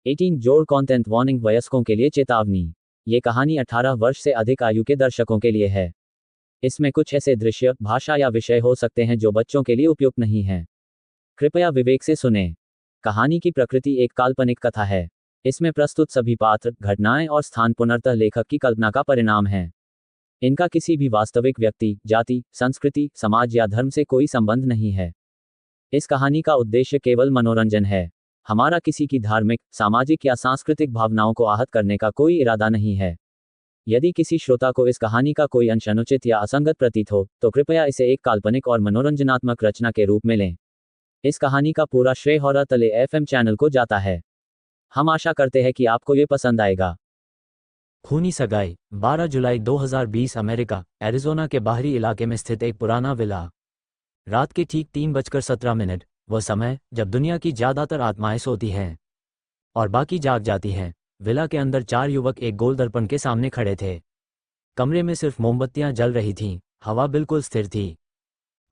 18 जोड़ content warning वयस्कों के लिए चेतावनी। ये कहानी 18 वर्ष से अधिक आयु के दर्शकों के लिए है। इसमें कुछ ऐसे दृश्य, भाषा या विषय हो सकते हैं जो बच्चों के लिए उपयुक्त नहीं हैं। कृपया विवेक से सुनें। कहानी की प्रकृति एक काल्पनिक कथा है। इसमें प्रस्तुत सभी पात्र, घटनाएं और स्थान पुनर्तः लेखक की कल्पना का परिणाम हैं। इनका किसी भी वास्तविक व्यक्ति, जाति, संस्कृति, समाज या धर्म से कोई संबंध नहीं है। इस कहानी का उद्देश्य केवल मनोरंजन है। हमारा किसी की धार्मिक, सामाजिक या सांस्कृतिक भावनाओं को आहत करने का कोई इरादा नहीं है। यदि किसी श्रोता को इस कहानी का कोई अंश अनुचित या असंगत प्रतीत हो, तो कृपया इसे एक काल्पनिक और मनोरंजनात्मक रचना के रूप में लें। इस कहानी का पूरा श्रेय हॉरर तले एफएम चैनल को जाता है। हम आशा करते हैं कि आपको ये पसंद आएगा। खूनी सगाई। 12 जुलाई 2020 अमेरिका, एरिज़ोना के बाहरी इलाके में स्थित एक पुराना विला। रात के ठीक 3:17, वह समय जब दुनिया की ज़्यादातर आत्माएं सोती हैं और बाकी जाग जाती हैं। विला के अंदर 4 युवक एक गोल दर्पण के सामने खड़े थे। कमरे में सिर्फ मोमबत्तियां जल रही थीं। हवा बिल्कुल स्थिर थी,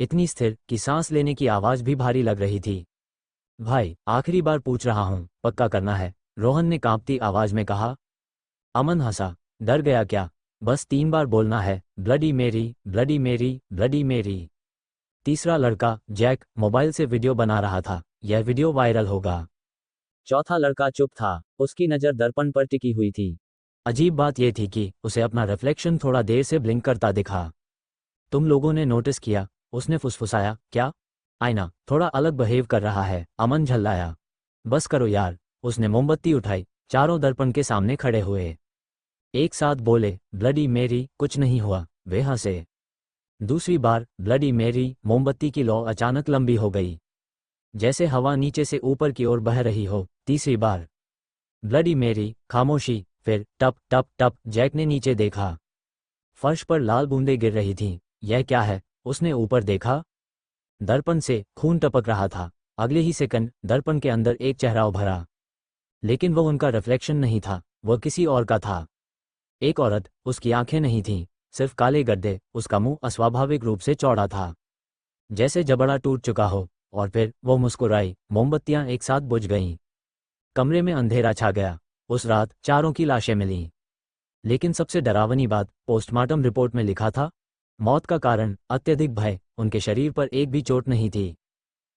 इतनी स्थिर कि सांस लेने की आवाज़ भी भारी लग रही थी। भाई, आखिरी बार पूछ रहा हूं, पक्का करना है, रोहन ने कांपती आवाज़ में कहा। अमन हंसा। डर गया क्या? बस 3 बार बोलना है, ब्लडी मेरी, ब्लडी मेरी, ब्लडी मेरी। तीसरा लड़का, जैक, मोबाइल से वीडियो बना रहा था। यह वीडियो वायरल होगा। चौथा लड़का चुप था। उसकी नज़र दर्पण पर टिकी हुई थी। अजीब बात यह थी कि उसे अपना रिफ्लेक्शन थोड़ा देर से ब्लिंक करता दिखा। तुम लोगों ने नोटिस किया? उसने फुसफुसाया। क्या? आईना थोड़ा अलग बिहेव कर रहा है, अमन झल्लाया। बस करो यार। उसने मोमबत्ती उठाई। चारों दर्पण के सामने खड़े हुए। एक साथ बोले, ब्लडी मेरी। कुछ नहीं हुआ। वे हंसे। दूसरी बार, ब्लडी मेरी। मोमबत्ती की लौ अचानक लंबी हो गई, जैसे हवा नीचे से ऊपर की ओर बह रही हो। तीसरी बार, ब्लडी मेरी। खामोशी। फिर टप टप टप। जैक ने नीचे देखा। फर्श पर लाल बूंदें गिर रही थीं। यह क्या है? उसने ऊपर देखा। दर्पण से खून टपक रहा था। अगले ही सेकंड दर्पण के अंदर एक चेहरा उभरा, लेकिन वह उनका रिफ्लेक्शन नहीं था, वह किसी और का था। एक औरत। उसकी आंखें नहीं थीं, सिर्फ काले गड्ढे। उसका मुंह अस्वाभाविक रूप से चौड़ा था, जैसे जबड़ा टूट चुका हो। और फिर वो मुस्कुराई। मोमबत्तियां एक साथ बुझ गईं। कमरे में अंधेरा छा गया। उस रात चारों की लाशें मिलीं, लेकिन सबसे डरावनी बात पोस्टमार्टम रिपोर्ट में लिखा था। मौत का कारण अत्यधिक भय। उनके शरीर पर एक भी चोट नहीं थी,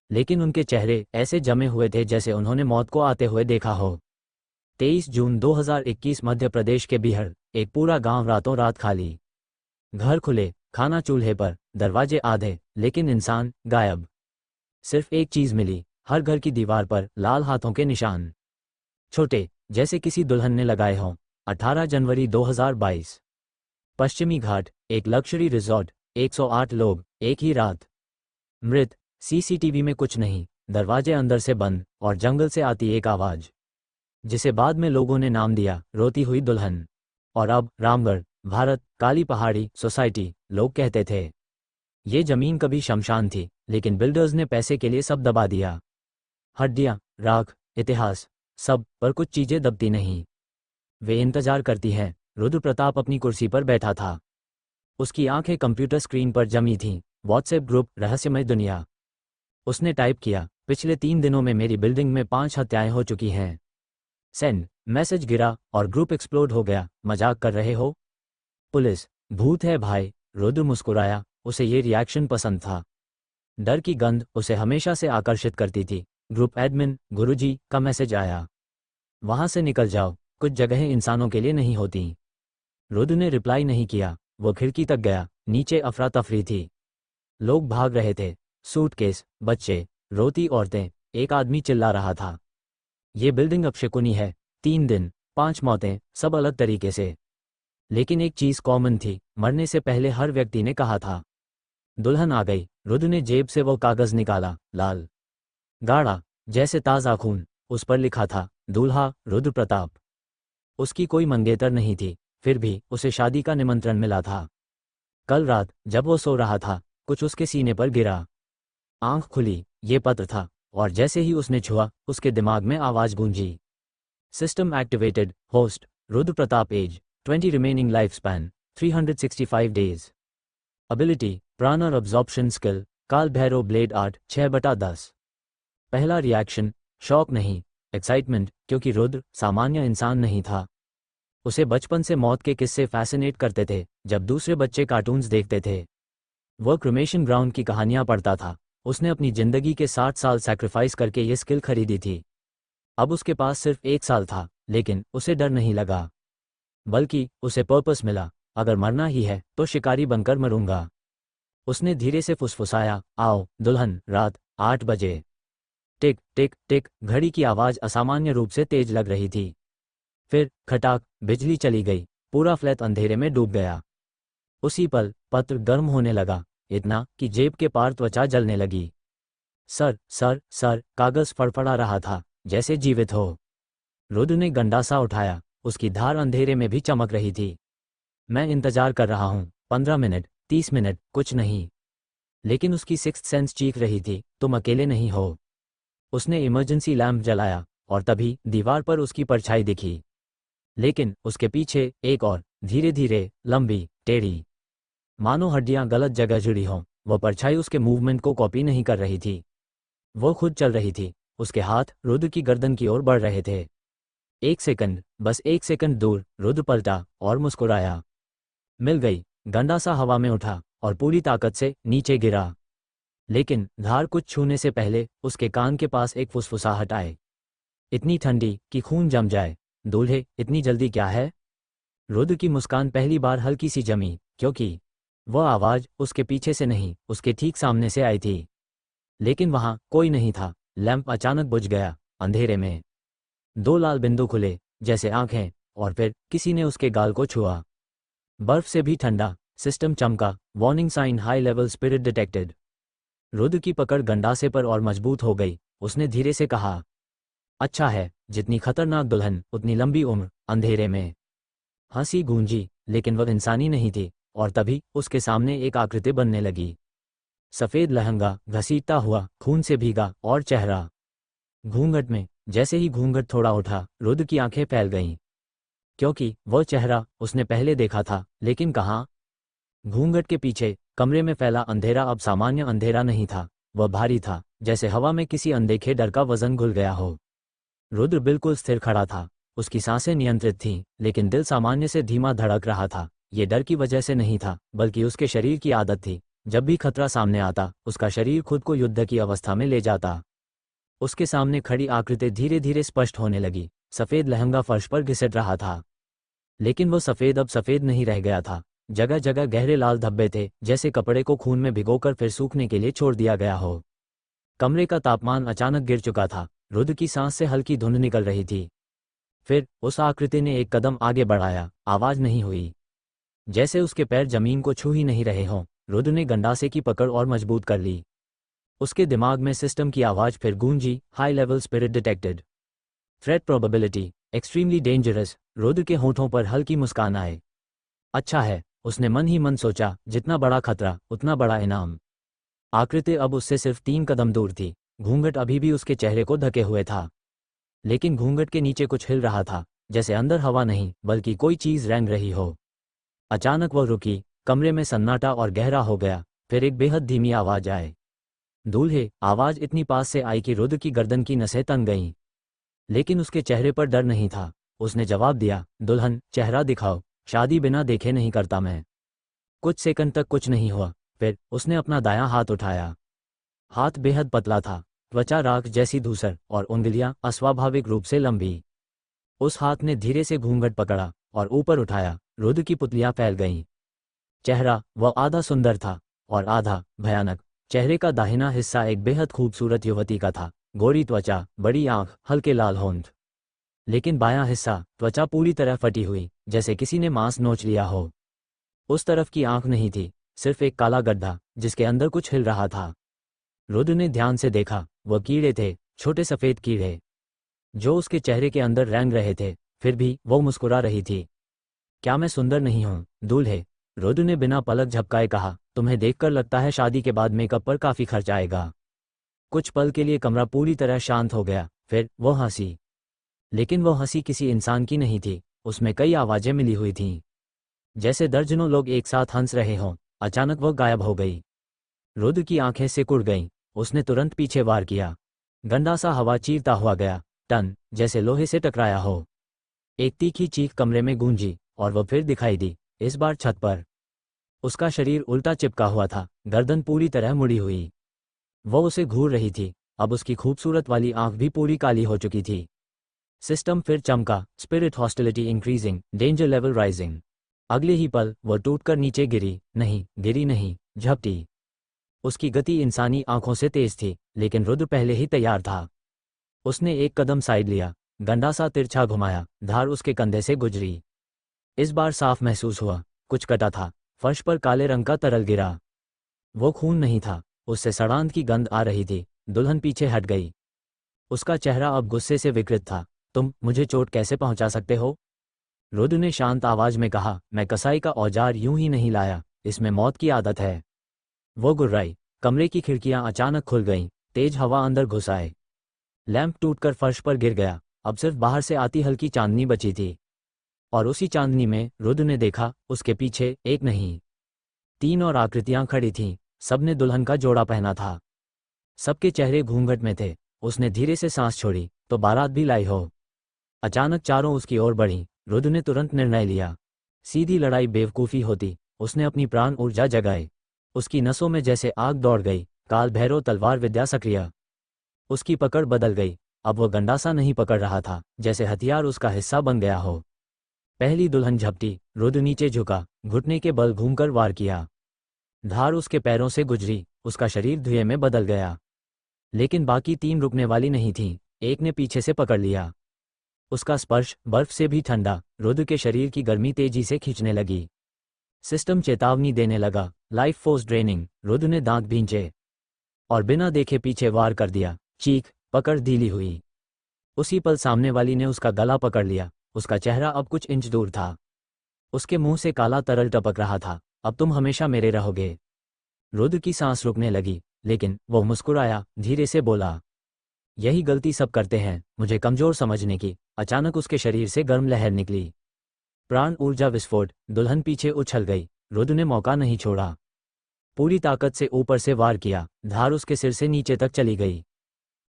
लेकिन उनके चेहरे ऐसे जमे हुए थे जैसे उन्होंने मौत को आते हुए देखा हो। 23 जून 2021 मध्य प्रदेश के बिहड़। एक पूरा गांव रातों रात खाली। घर खुले, खाना चूल्हे पर, दरवाजे आधे, लेकिन इंसान गायब। सिर्फ एक चीज मिली, हर घर की दीवार पर लाल हाथों के निशान, छोटे, जैसे किसी दुल्हन ने लगाए हों। 18 जनवरी 2022। पश्चिमी घाट, एक लक्जरी रिजॉर्ट। 108 लोग, एक ही रात। मृत। सीसीटीवी में कुछ नहीं, दरवाजे अंदर से बंद, और जंगल से आती एक आवाज, जिसे बाद में लोगों ने नाम दिया रोती हुई दुल्हन। और अब रामगढ़, भारत, काली पहाड़ी सोसाइटी। लोग कहते थे ये जमीन कभी शमशान थी, लेकिन बिल्डर्स ने पैसे के लिए सब दबा दिया। हड्डियां, राख, इतिहास, सब, पर कुछ चीजें दबती नहीं। वे इंतजार करती हैं। रुद्र प्रताप अपनी कुर्सी पर बैठा था। उसकी आंखें कंप्यूटर स्क्रीन पर जमी थीं। व्हाट्सएप ग्रुप, रहस्यमय दुनिया। उसने टाइप किया, पिछले 3 दिनों में मेरी बिल्डिंग में 5 हत्याएं हो चुकी हैं। सेंड। मैसेज गिरा और ग्रुप एक्सप्लोड हो गया। मजाक कर रहे हो? पुलिस। भूत है भाई। रुद्र मुस्कुराया। उसे ये रिएक्शन पसंद था। डर की गंध उसे हमेशा से आकर्षित करती थी। ग्रुप एडमिन, गुरुजी का मैसेज आया, वहां से निकल जाओ, कुछ जगहें इंसानों के लिए नहीं होती। रुद्र ने रिप्लाई नहीं किया। वो खिड़की तक गया। नीचे अफरा तफरी थी। लोग भाग रहे थे। सूटकेस, बच्चे, रोती औरतें। एक आदमी चिल्ला रहा था, ये बिल्डिंग अपशकुनी है। 3 दिन, 5 मौतें, सब अलग तरीके से। लेकिन एक चीज कॉमन थी, मरने से पहले हर व्यक्ति ने कहा था, दुल्हन आ गई। रुद्र ने जेब से वो कागज निकाला, लाल, गाढ़ा, जैसे ताज़ा खून। उस पर लिखा था, दूल्हा रुद्र प्रताप। उसकी कोई मंगेतर नहीं थी, फिर भी उसे शादी का निमंत्रण मिला था। कल रात जब वो सो रहा था, कुछ उसके सीने पर गिरा। आंख खुली, ये पत्र था, और जैसे ही उसने छुआ, उसके दिमाग में आवाज गूंजी, system activated, host Rudra Pratap, age 20, remaining life span 365 days, ability प्राणर absorption skill, Kaal Bhairav blade art 6/10। पहला रिएक्शन, शॉक नहीं, एक्साइटमेंट, क्योंकि रुद्र सामान्य इंसान नहीं था। उसे बचपन से मौत के किस्से फैसिनेट करते थे। जब दूसरे बच्चे कार्टून्स देखते थे, वह क्रिमेशन ग्राउंड की कहानियां पढ़ता था। उसने अपनी जिंदगी के 60 साल सैक्रिफाइस करके ये स्किल खरीदी थी। अब उसके पास सिर्फ 1 साल था, लेकिन उसे डर नहीं लगा, बल्कि उसे पर्पस मिला। अगर मरना ही है तो शिकारी बनकर मरूंगा। उसने धीरे से फुसफुसाया, आओ दुल्हन, रात 8 बजे। टिक टिक टिक, घड़ी की आवाज़ असामान्य रूप से तेज लग रही थी। फिर खटाक, बिजली चली गई। पूरा फ्लैट अंधेरे में डूब गया। उसी पल पत्र गर्म होने लगा, इतना कि जेब के पार त्वचा जलने लगी। सर सर सर, कागज फड़फड़ा रहा था, जैसे जीवित हो। रुद्र ने गंडासा उठाया, उसकी धार अंधेरे में भी चमक रही थी। मैं इंतजार कर रहा हूँ, 15 मिनट, 30 मिनट, कुछ नहीं। लेकिन उसकी सिक्स्थ सेंस चीख रही थी, तुम अकेले नहीं हो। उसने इमरजेंसी लैंप जलाया, और तभी दीवार पर उसकी परछाई दिखी। लेकिन उसके पीछे एक और, धीरे धीरे, लंबी, टेढ़ी, मानो हड्डियां गलत जगह जुड़ी हों। वह परछाई उसके मूवमेंट को कॉपी नहीं कर रही थी, वो खुद चल रही थी। उसके हाथ रुद्र की गर्दन की ओर बढ़ रहे थे। 1 सेकंड, बस 1 सेकंड दूर। रुद्र पलटा और मुस्कुराया। मिल गई। गंडासा हवा में उठा और पूरी ताकत से नीचे गिरा। लेकिन धार कुछ छूने से पहले उसके कान के पास एक फुसफुसाहट आए, इतनी ठंडी कि खून जम जाए। दूल्हे, इतनी जल्दी क्या है? रुद्र की मुस्कान पहली बार हल्की सी जमी, क्योंकि वह आवाज़ उसके पीछे से नहीं, उसके ठीक सामने से आई थी। लेकिन वहां कोई नहीं था। लैंप अचानक बुझ गया। अंधेरे में 2 लाल बिंदु खुले, जैसे आंखें, और फिर किसी ने उसके गाल को छुआ। बर्फ से भी ठंडा। सिस्टम चमका, warning sign, high level spirit detected. Rudra की पकड़ गंडासे पर और मजबूत हो गई। उसने धीरे से कहा, अच्छा है, जितनी खतरनाक दुल्हन उतनी लंबी उम्र। अंधेरे में हंसी गूंजी, लेकिन वह इंसानी नहीं थी। और तभी उसके सामने एक आकृति बनने लगी। सफ़ेद लहंगा, घसीटता हुआ, खून से भीगा, और चेहरा घूंघट में। जैसे ही घूंघट थोड़ा उठा, रुद्र की आंखें फैल गईं, क्योंकि वह चेहरा उसने पहले देखा था, लेकिन कहाँ? घूंघट के पीछे कमरे में फैला अंधेरा अब सामान्य अंधेरा नहीं था। वह भारी था, जैसे हवा में किसी अनदेखे डर का वजन घुल गया हो। रुद्र बिल्कुल स्थिर खड़ा था। उसकी सांसें नियंत्रित थीं, लेकिन दिल सामान्य से धीमा धड़क रहा था। ये डर की वजह से नहीं था, बल्कि उसके शरीर की आदत थी। जब भी खतरा सामने आता, उसका शरीर खुद को युद्ध की अवस्था में ले जाता। उसके सामने खड़ी आकृति धीरे धीरे स्पष्ट होने लगी। सफ़ेद लहंगा फर्श पर घिसट रहा था, लेकिन वो सफ़ेद अब सफ़ेद नहीं रह गया था। जगह जगह गहरे लाल धब्बे थे, जैसे कपड़े को खून में भिगोकर फिर सूखने के लिए छोड़ दिया गया हो। कमरे का तापमान अचानक गिर चुका था। रुद्र की सांस से हल्की धुंध निकल रही थी। फिर उस आकृति ने एक कदम आगे बढ़ाया। आवाज़ नहीं हुई, जैसे उसके पैर जमीन को छू ही नहीं रहे हों। रुद्र ने गंडासे की पकड़ और मजबूत कर ली। उसके दिमाग में सिस्टम की आवाज़ फिर गूंजी, high level spirit detected, threat probability extremely dangerous. Rudra के होठों पर हल्की मुस्कान आए। अच्छा है, उसने मन ही मन सोचा, जितना बड़ा खतरा उतना बड़ा इनाम। आकृति अब उससे सिर्फ 3 कदम दूर थी। घूंघट अभी भी उसके चेहरे को ढके हुए था, लेकिन घूंघट के नीचे कुछ हिल रहा था, जैसे अंदर हवा नहीं, बल्कि कोई चीज़ रेंग रही हो। अचानक वह रुकी। कमरे में सन्नाटा और गहरा हो गया। फिर एक बेहद धीमी आवाज़ आए, दूल्हे। आवाज़ इतनी पास से आई कि रुद्र की गर्दन की नसें तन गईं, लेकिन उसके चेहरे पर डर नहीं था। उसने जवाब दिया, दुल्हन, चेहरा दिखाओ, शादी बिना देखे नहीं करता मैं। कुछ सेकंड तक कुछ नहीं हुआ। फिर उसने अपना दायां हाथ उठाया। हाथ बेहद पतला था, त्वचा राख जैसी धूसर, और उंगलियां अस्वाभाविक रूप से लंबी। उस हाथ ने धीरे से घूंघट पकड़ा और ऊपर उठाया। रुद्र की पुतलियां फैल गईं। चेहरा, वह आधा सुंदर था और आधा भयानक। चेहरे का दाहिना हिस्सा एक बेहद खूबसूरत युवती का था, गोरी त्वचा, बड़ी आंख, हल्के लाल होंठ। लेकिन बायां हिस्सा, त्वचा पूरी तरह फटी हुई, जैसे किसी ने मांस नोच लिया हो। उस तरफ की आंख नहीं थी, सिर्फ एक काला गड्ढा जिसके अंदर कुछ हिल रहा था। रुद्र ने ध्यान से देखा। वह कीड़े थे, छोटे सफ़ेद कीड़े, जो उसके चेहरे के अंदर रेंग रहे थे। फिर भी वो मुस्कुरा रही थी। क्या मैं सुंदर नहीं हूँ, दूल्हे? रुद्र ने बिना पलक झपकाए कहा, तुम्हें देखकर लगता है शादी के बाद मेकअप पर काफ़ी खर्च आएगा। कुछ पल के लिए कमरा पूरी तरह शांत हो गया। फिर वो हंसी, लेकिन वो हंसी किसी इंसान की नहीं थी। उसमें कई आवाज़ें मिली हुई थीं, जैसे दर्जनों लोग एक साथ हंस रहे हों। अचानक वह गायब हो गई। रुद्र की आंखें सिकुड़ गईं। उसने तुरंत पीछे वार किया। गंदा सा हवा चीरता हुआ गया। टन, जैसे लोहे से टकराया हो। एक तीखी चीख कमरे में गूंजी और वो फिर दिखाई दी, इस बार छत पर। उसका शरीर उल्टा चिपका हुआ था, गर्दन पूरी तरह मुड़ी हुई। वो उसे घूर रही थी, अब उसकी खूबसूरत वाली आंख भी पूरी काली हो चुकी थी। सिस्टम फिर चमका, spirit hostility increasing, danger level rising. अगले ही पल वो टूटकर नीचे गिरी नहीं, झपटी। उसकी गति इंसानी आंखों से तेज थी, लेकिन रुद्र पहले ही तैयार था। उसने एक कदम साइड लिया, गंडासा तिरछा घुमाया, धार उसके कंधे से गुजरी। इस बार साफ महसूस हुआ, कुछ कटा था, फर्श पर काले रंग का तरल गिरा। वो खून नहीं था, उससे सड़ांध की गंध आ रही थी। दुल्हन पीछे हट गई। उसका चेहरा अब गुस्से से विकृत था। तुम मुझे चोट कैसे पहुंचा सकते हो? रुद्र ने शांत आवाज में कहा, मैं कसाई का औजार यूं ही नहीं लाया, इसमें मौत की आदत है। वो गुर्राई। कमरे की खिड़कियां अचानक खुल गईं, तेज हवा अंदर घुस आए। लैंप टूटकर फर्श पर गिर गया, अब सिर्फ बाहर से आती हल्की चांदनी बची थी। और उसी चांदनी में रुद्र ने देखा, उसके पीछे एक नहीं, 3 और आकृतियां खड़ी थीं। सबने दुल्हन का जोड़ा पहना था। सबके चेहरे घूंघट में थे। उसने धीरे से सांस छोड़ी, तो बारात भी लाई हो। अचानक चारों उसकी ओर बढ़ी। रुद्र ने तुरंत निर्णय लिया। सीधी लड़ाई बेवकूफ़ी होती। उसने अपनी प्राण ऊर्जा जगाई। उसकी नसों में जैसे आग दौड़ गई। काल भैरव तलवार विद्या सक्रिय। उसकी पकड़ बदल गई। अब वो गंडासा नहीं पकड़ रहा था, जैसे हथियार उसका हिस्सा बन गया हो। पहली दुल्हन झपटी, रुद्र नीचे झुका, घुटने के बल घूमकर वार किया। धार उसके पैरों से गुजरी, उसका शरीर धुएं में बदल गया। लेकिन बाकी 3 रुकने वाली नहीं थीं। एक ने पीछे से पकड़ लिया। उसका स्पर्श बर्फ से भी ठंडा। रुद्र के शरीर की गर्मी तेजी से खींचने लगी। सिस्टम चेतावनी देने लगा, लाइफ फोर्स ड्रेनिंग। रुद्र ने दांत भींचे और बिना देखे पीछे वार कर दिया। चीख, पकड़ ढीली हुई। उसी पल सामने वाली ने उसका गला पकड़ लिया। उसका चेहरा अब कुछ इंच दूर था। उसके मुंह से काला तरल टपक रहा था। अब तुम हमेशा मेरे रहोगे। रुद्र की सांस रुकने लगी, लेकिन वो मुस्कुराया, धीरे से बोला, यही गलती सब करते हैं, मुझे कमजोर समझने की। अचानक उसके शरीर से गर्म लहर निकली। प्राण ऊर्जा विस्फोट। दुल्हन पीछे उछल गई। रुद्र ने मौका नहीं छोड़ा। पूरी ताकत से ऊपर से वार किया। धार उसके सिर से नीचे तक चली गई।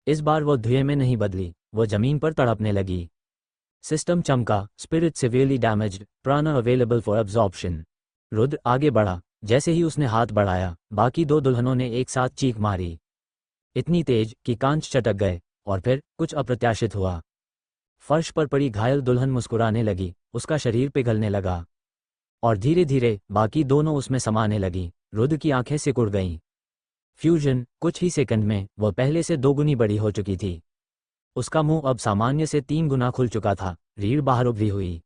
इस बार वो धुएं में नहीं बदली, वो जमीन पर तड़पने लगी। सिस्टम चमका, स्पिरिट सिवियरली डैमेज्ड, प्राणा अवेलेबल फॉर अब्जॉर्प्शन। रुद्र आगे बढ़ा। जैसे ही उसने हाथ बढ़ाया, बाकी 2 दुल्हनों ने एक साथ चीख मारी, इतनी तेज कि कांच चटक गए। और फिर कुछ अप्रत्याशित हुआ। फर्श पर पड़ी घायल दुल्हन मुस्कुराने लगी, उसका शरीर पिघलने लगा और धीरे धीरे बाकी दोनों उसमें समाने लगी। रुद्र की आंखें सिकुड़ गईं। फ्यूजन। कुछ ही सेकंड में वह पहले से 2 गुनी बड़ी हो चुकी थी। उसका मुंह अब सामान्य से 3 गुना खुल चुका था। रीढ़ बाहर उभरी हुई,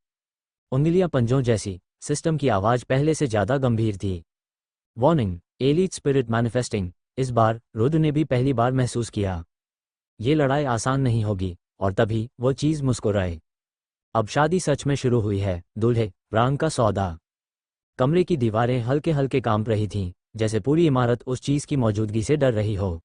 उंगलियां पंजों जैसी। सिस्टम की आवाज पहले से ज्यादा गंभीर थी। Warning, elite spirit manifesting. इस बार रुद्र ने भी पहली बार महसूस किया, ये लड़ाई आसान नहीं होगी। और तभी वो चीज मुस्कुराए। अब शादी सच में शुरू हुई है, दूल्हे, प्राण का सौदा। कमरे की दीवारें हल्के हल्के कांप रही थीं, जैसे पूरी इमारत उस चीज की मौजूदगी से डर रही हो।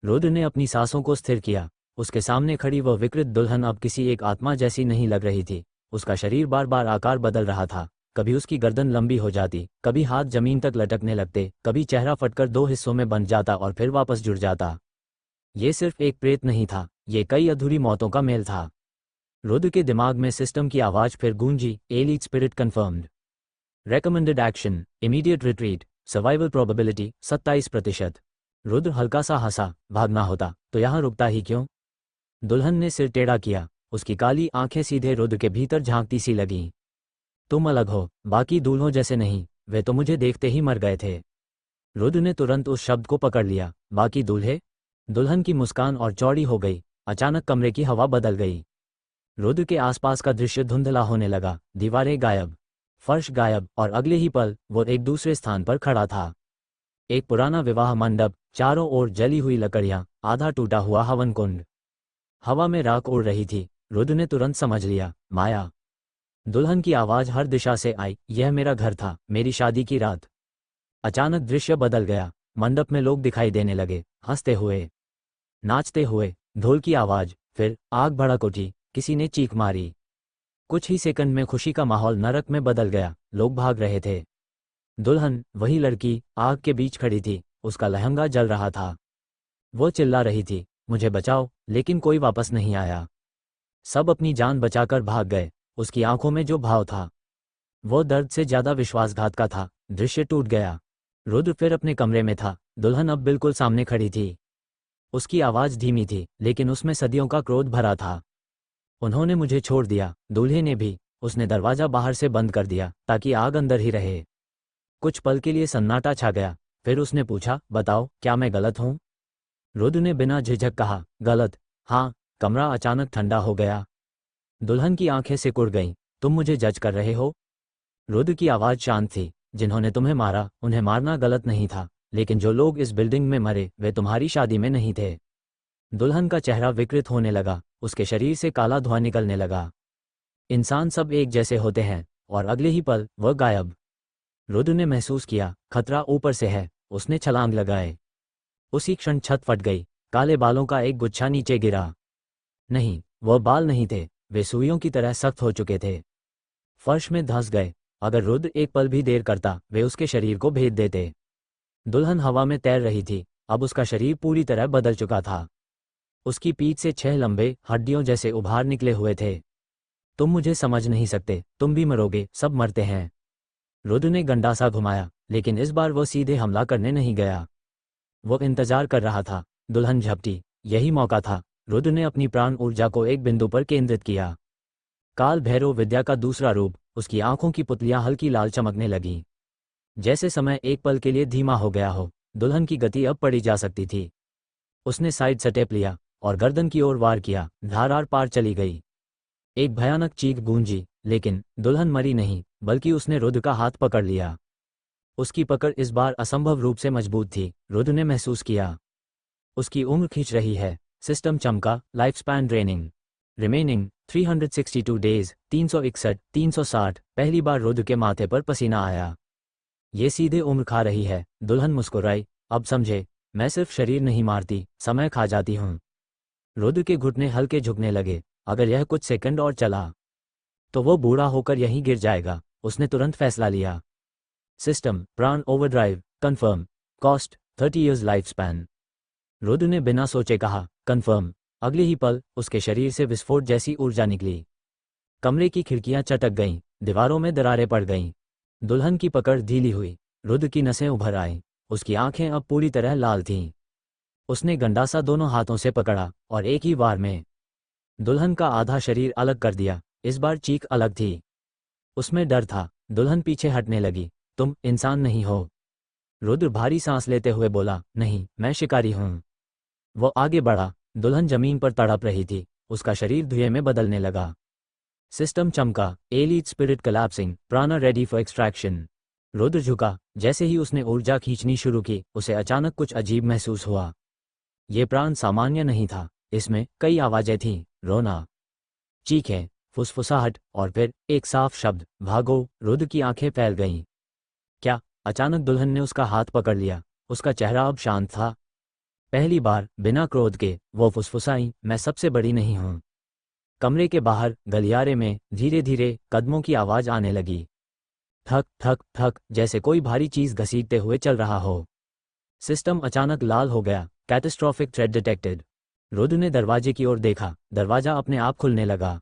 रुद्र ने अपनी सांसों को स्थिर किया। उसके सामने खड़ी वह विकृत दुल्हन अब किसी एक आत्मा जैसी नहीं लग रही थी। उसका शरीर बार बार आकार बदल रहा था। कभी उसकी गर्दन लंबी हो जाती, कभी हाथ जमीन तक लटकने लगते, कभी चेहरा फटकर 2 हिस्सों में बन जाता और फिर वापस जुड़ जाता। ये सिर्फ एक प्रेत नहीं था, ये कई अधूरी मौतों का मेल था। रुद्र के दिमाग में सिस्टम की आवाज फिर गूंजी, elite spirit confirmed. Recommended action, immediate retreat, survival probability 27%। Rudra हल्का सा हंसा, भागना होता तो यहां रुकता ही क्यों? दुल्हन ने सिर टेढ़ा किया, उसकी काली आंखें सीधे रुद्र के भीतर झांकती सी लगीं। तुम अलग हो, बाकी दूल्हों जैसे नहीं, वे तो मुझे देखते ही मर गए थे। रुद्र ने तुरंत उस शब्द को पकड़ लिया, बाकी दूल्हे? दुल्हन की मुस्कान और चौड़ी हो गई। अचानक कमरे की हवा बदल गई। रुद्र के आसपास का दृश्य धुंधला होने लगा। दीवारें गायब, फर्श गायब, और अगले ही पल वो एक दूसरे स्थान पर खड़ा था। एक पुराना विवाह मंडप, चारों ओर जली हुई लकड़ियां, आधा टूटा हुआ हवन कुंड। हवा में राख उड़ रही थी। रुद्र ने तुरंत समझ लिया, माया। दुल्हन की आवाज हर दिशा से आई, यह मेरा घर था, मेरी शादी की रात। अचानक दृश्य बदल गया। मंडप में लोग दिखाई देने लगे, हंसते हुए, नाचते हुए। ढोल की आवाज, फिर आग भड़क उठी, किसी ने चीख मारी। कुछ ही सेकंड में खुशी का माहौल नरक में बदल गया। लोग भाग रहे थे। दुल्हन, वही लड़की, आग के बीच खड़ी थी। उसका लहंगा जल रहा था। वो चिल्ला रही थी, मुझे बचाओ, लेकिन कोई वापस नहीं आया। सब अपनी जान बचाकर भाग गए। उसकी आंखों में जो भाव था वो दर्द से ज्यादा विश्वासघात का था। दृश्य टूट गया। रुद्र फिर अपने कमरे में था। दुल्हन अब बिल्कुल सामने खड़ी थी। उसकी आवाज धीमी थी, लेकिन उसमें सदियों का क्रोध भरा था। उन्होंने मुझे छोड़ दिया, दूल्हे ने भी। उसने दरवाजा बाहर से बंद कर दिया ताकि आग अंदर ही रहे। कुछ पल के लिए सन्नाटा छा गया। फिर उसने पूछा, बताओ, क्या मैं गलत हूं? रुद्र ने बिना झिझक कहा, गलत? हाँ। कमरा अचानक ठंडा हो गया। दुल्हन की आंखें सिकुड़ गईं। तुम मुझे जज कर रहे हो? रुद्र की आवाज शांत थी। जिन्होंने तुम्हें मारा, उन्हें मारना गलत नहीं था, लेकिन जो लोग इस बिल्डिंग में मरे वे तुम्हारी शादी में नहीं थे। दुल्हन का चेहरा विकृत होने लगा। उसके शरीर से काला धुआं निकलने लगा। इंसान सब एक जैसे होते हैं। और अगले ही पल वह गायब। रुद्र ने महसूस किया, खतरा ऊपर से है। उसने छलांग लगाए। उसी क्षण छत फट गई। काले बालों का एक गुच्छा नीचे गिरा। नहीं, वह बाल नहीं थे, वे सुइयों की तरह सख्त हो चुके थे। फर्श में धंस गए। अगर रुद्र एक पल भी देर करता, वे उसके शरीर को भेद देते। दुल्हन हवा में तैर रही थी। अब उसका शरीर पूरी तरह बदल चुका था। उसकी पीठ से 6 लंबे हड्डियों जैसे उभार निकले हुए थे। तुम मुझे समझ नहीं सकते, तुम भी मरोगे, सब मरते हैं। रुद्र ने गंडासा घुमाया, लेकिन इस बार वह सीधे हमला करने नहीं गया। वो इंतजार कर रहा था। दुल्हन झपटी। यही मौका था। रुद्र ने अपनी प्राण ऊर्जा को एक बिंदु पर केंद्रित किया। काल भैरव विद्या का दूसरा रूप। उसकी आंखों की पुतलियां हल्की लाल चमकने लगीं। जैसे समय एक पल के लिए धीमा हो गया हो। दुल्हन की गति अब पड़ी जा सकती थी। उसने साइड स्टेप लिया और गर्दन की ओर वार किया। धार आर पार चली गई। एक भयानक चीख गूंजी, लेकिन दुल्हन मरी नहीं, बल्कि उसने रुद्र का हाथ पकड़ लिया। उसकी पकड़ इस बार असंभव रूप से मजबूत थी। रुद्र ने महसूस किया उसकी उम्र खींच रही है। सिस्टम चमका। Life span draining. Remaining 362 days. 361, 360। पहली बार रुद्र के माथे पर पसीना आया। ये सीधे उम्र खा रही है। दुल्हन मुस्कुराई। अब समझे, मैं सिर्फ शरीर नहीं मारती, समय खा जाती हूँ। रुद्र के घुटने हल्के झुकने लगे। अगर यह कुछ सेकंड और चला तो वो बूढ़ा होकर यहीं गिर जाएगा। उसने तुरंत फैसला लिया। सिस्टम प्राण overdrive confirm. Cost 30 years life span. Rudra ने बिना सोचे कहा, कंफर्म। अगले ही पल उसके शरीर से विस्फोट जैसी ऊर्जा निकली। कमरे की खिड़कियां चटक गईं। दीवारों में दरारें पड़ गईं। दुल्हन की पकड़ ढीली हुई। रुद्र की नसें उभर आईं। उसकी आंखें अब पूरी तरह लाल थीं। उसने गंडासा दोनों हाथों से पकड़ा और एक ही वार में दुल्हन का आधा शरीर अलग कर दिया। इस बार चीख अलग थी। उसमें डर था। दुल्हन पीछे हटने लगी। तुम इंसान नहीं हो। रुद्र भारी सांस लेते हुए बोला, नहीं, मैं शिकारी हूं। वो आगे बढ़ा। दुल्हन जमीन पर तड़प रही थी। उसका शरीर धुएं में बदलने लगा। सिस्टम चमका। Elite spirit collapsing. प्राणा रेडी फॉर एक्सट्रैक्शन। रुद्र झुका। जैसे ही उसने ऊर्जा खींचनी शुरू की, उसे अचानक कुछ अजीब महसूस हुआ। ये प्राण सामान्य नहीं था। इसमें कई आवाजें थीं। रोना, चीखें, फुसफुसाहट और फिर एक साफ शब्द, भागो। रुद्र की आंखें फैल गईं। क्या? अचानक दुल्हन ने उसका हाथ पकड़ लिया। उसका चेहरा अब शांत था। पहली बार बिना क्रोध के वो फुसफुसाई, मैं सबसे बड़ी नहीं हूं। कमरे के बाहर गलियारे में धीरे धीरे कदमों की आवाज आने लगी। थक थक थक, जैसे कोई भारी चीज घसीटते हुए चल रहा हो। सिस्टम अचानक लाल हो गया। Catastrophic threat detected. रुद्र ने दरवाजे की ओर देखा। दरवाजा अपने आप खुलने लगा।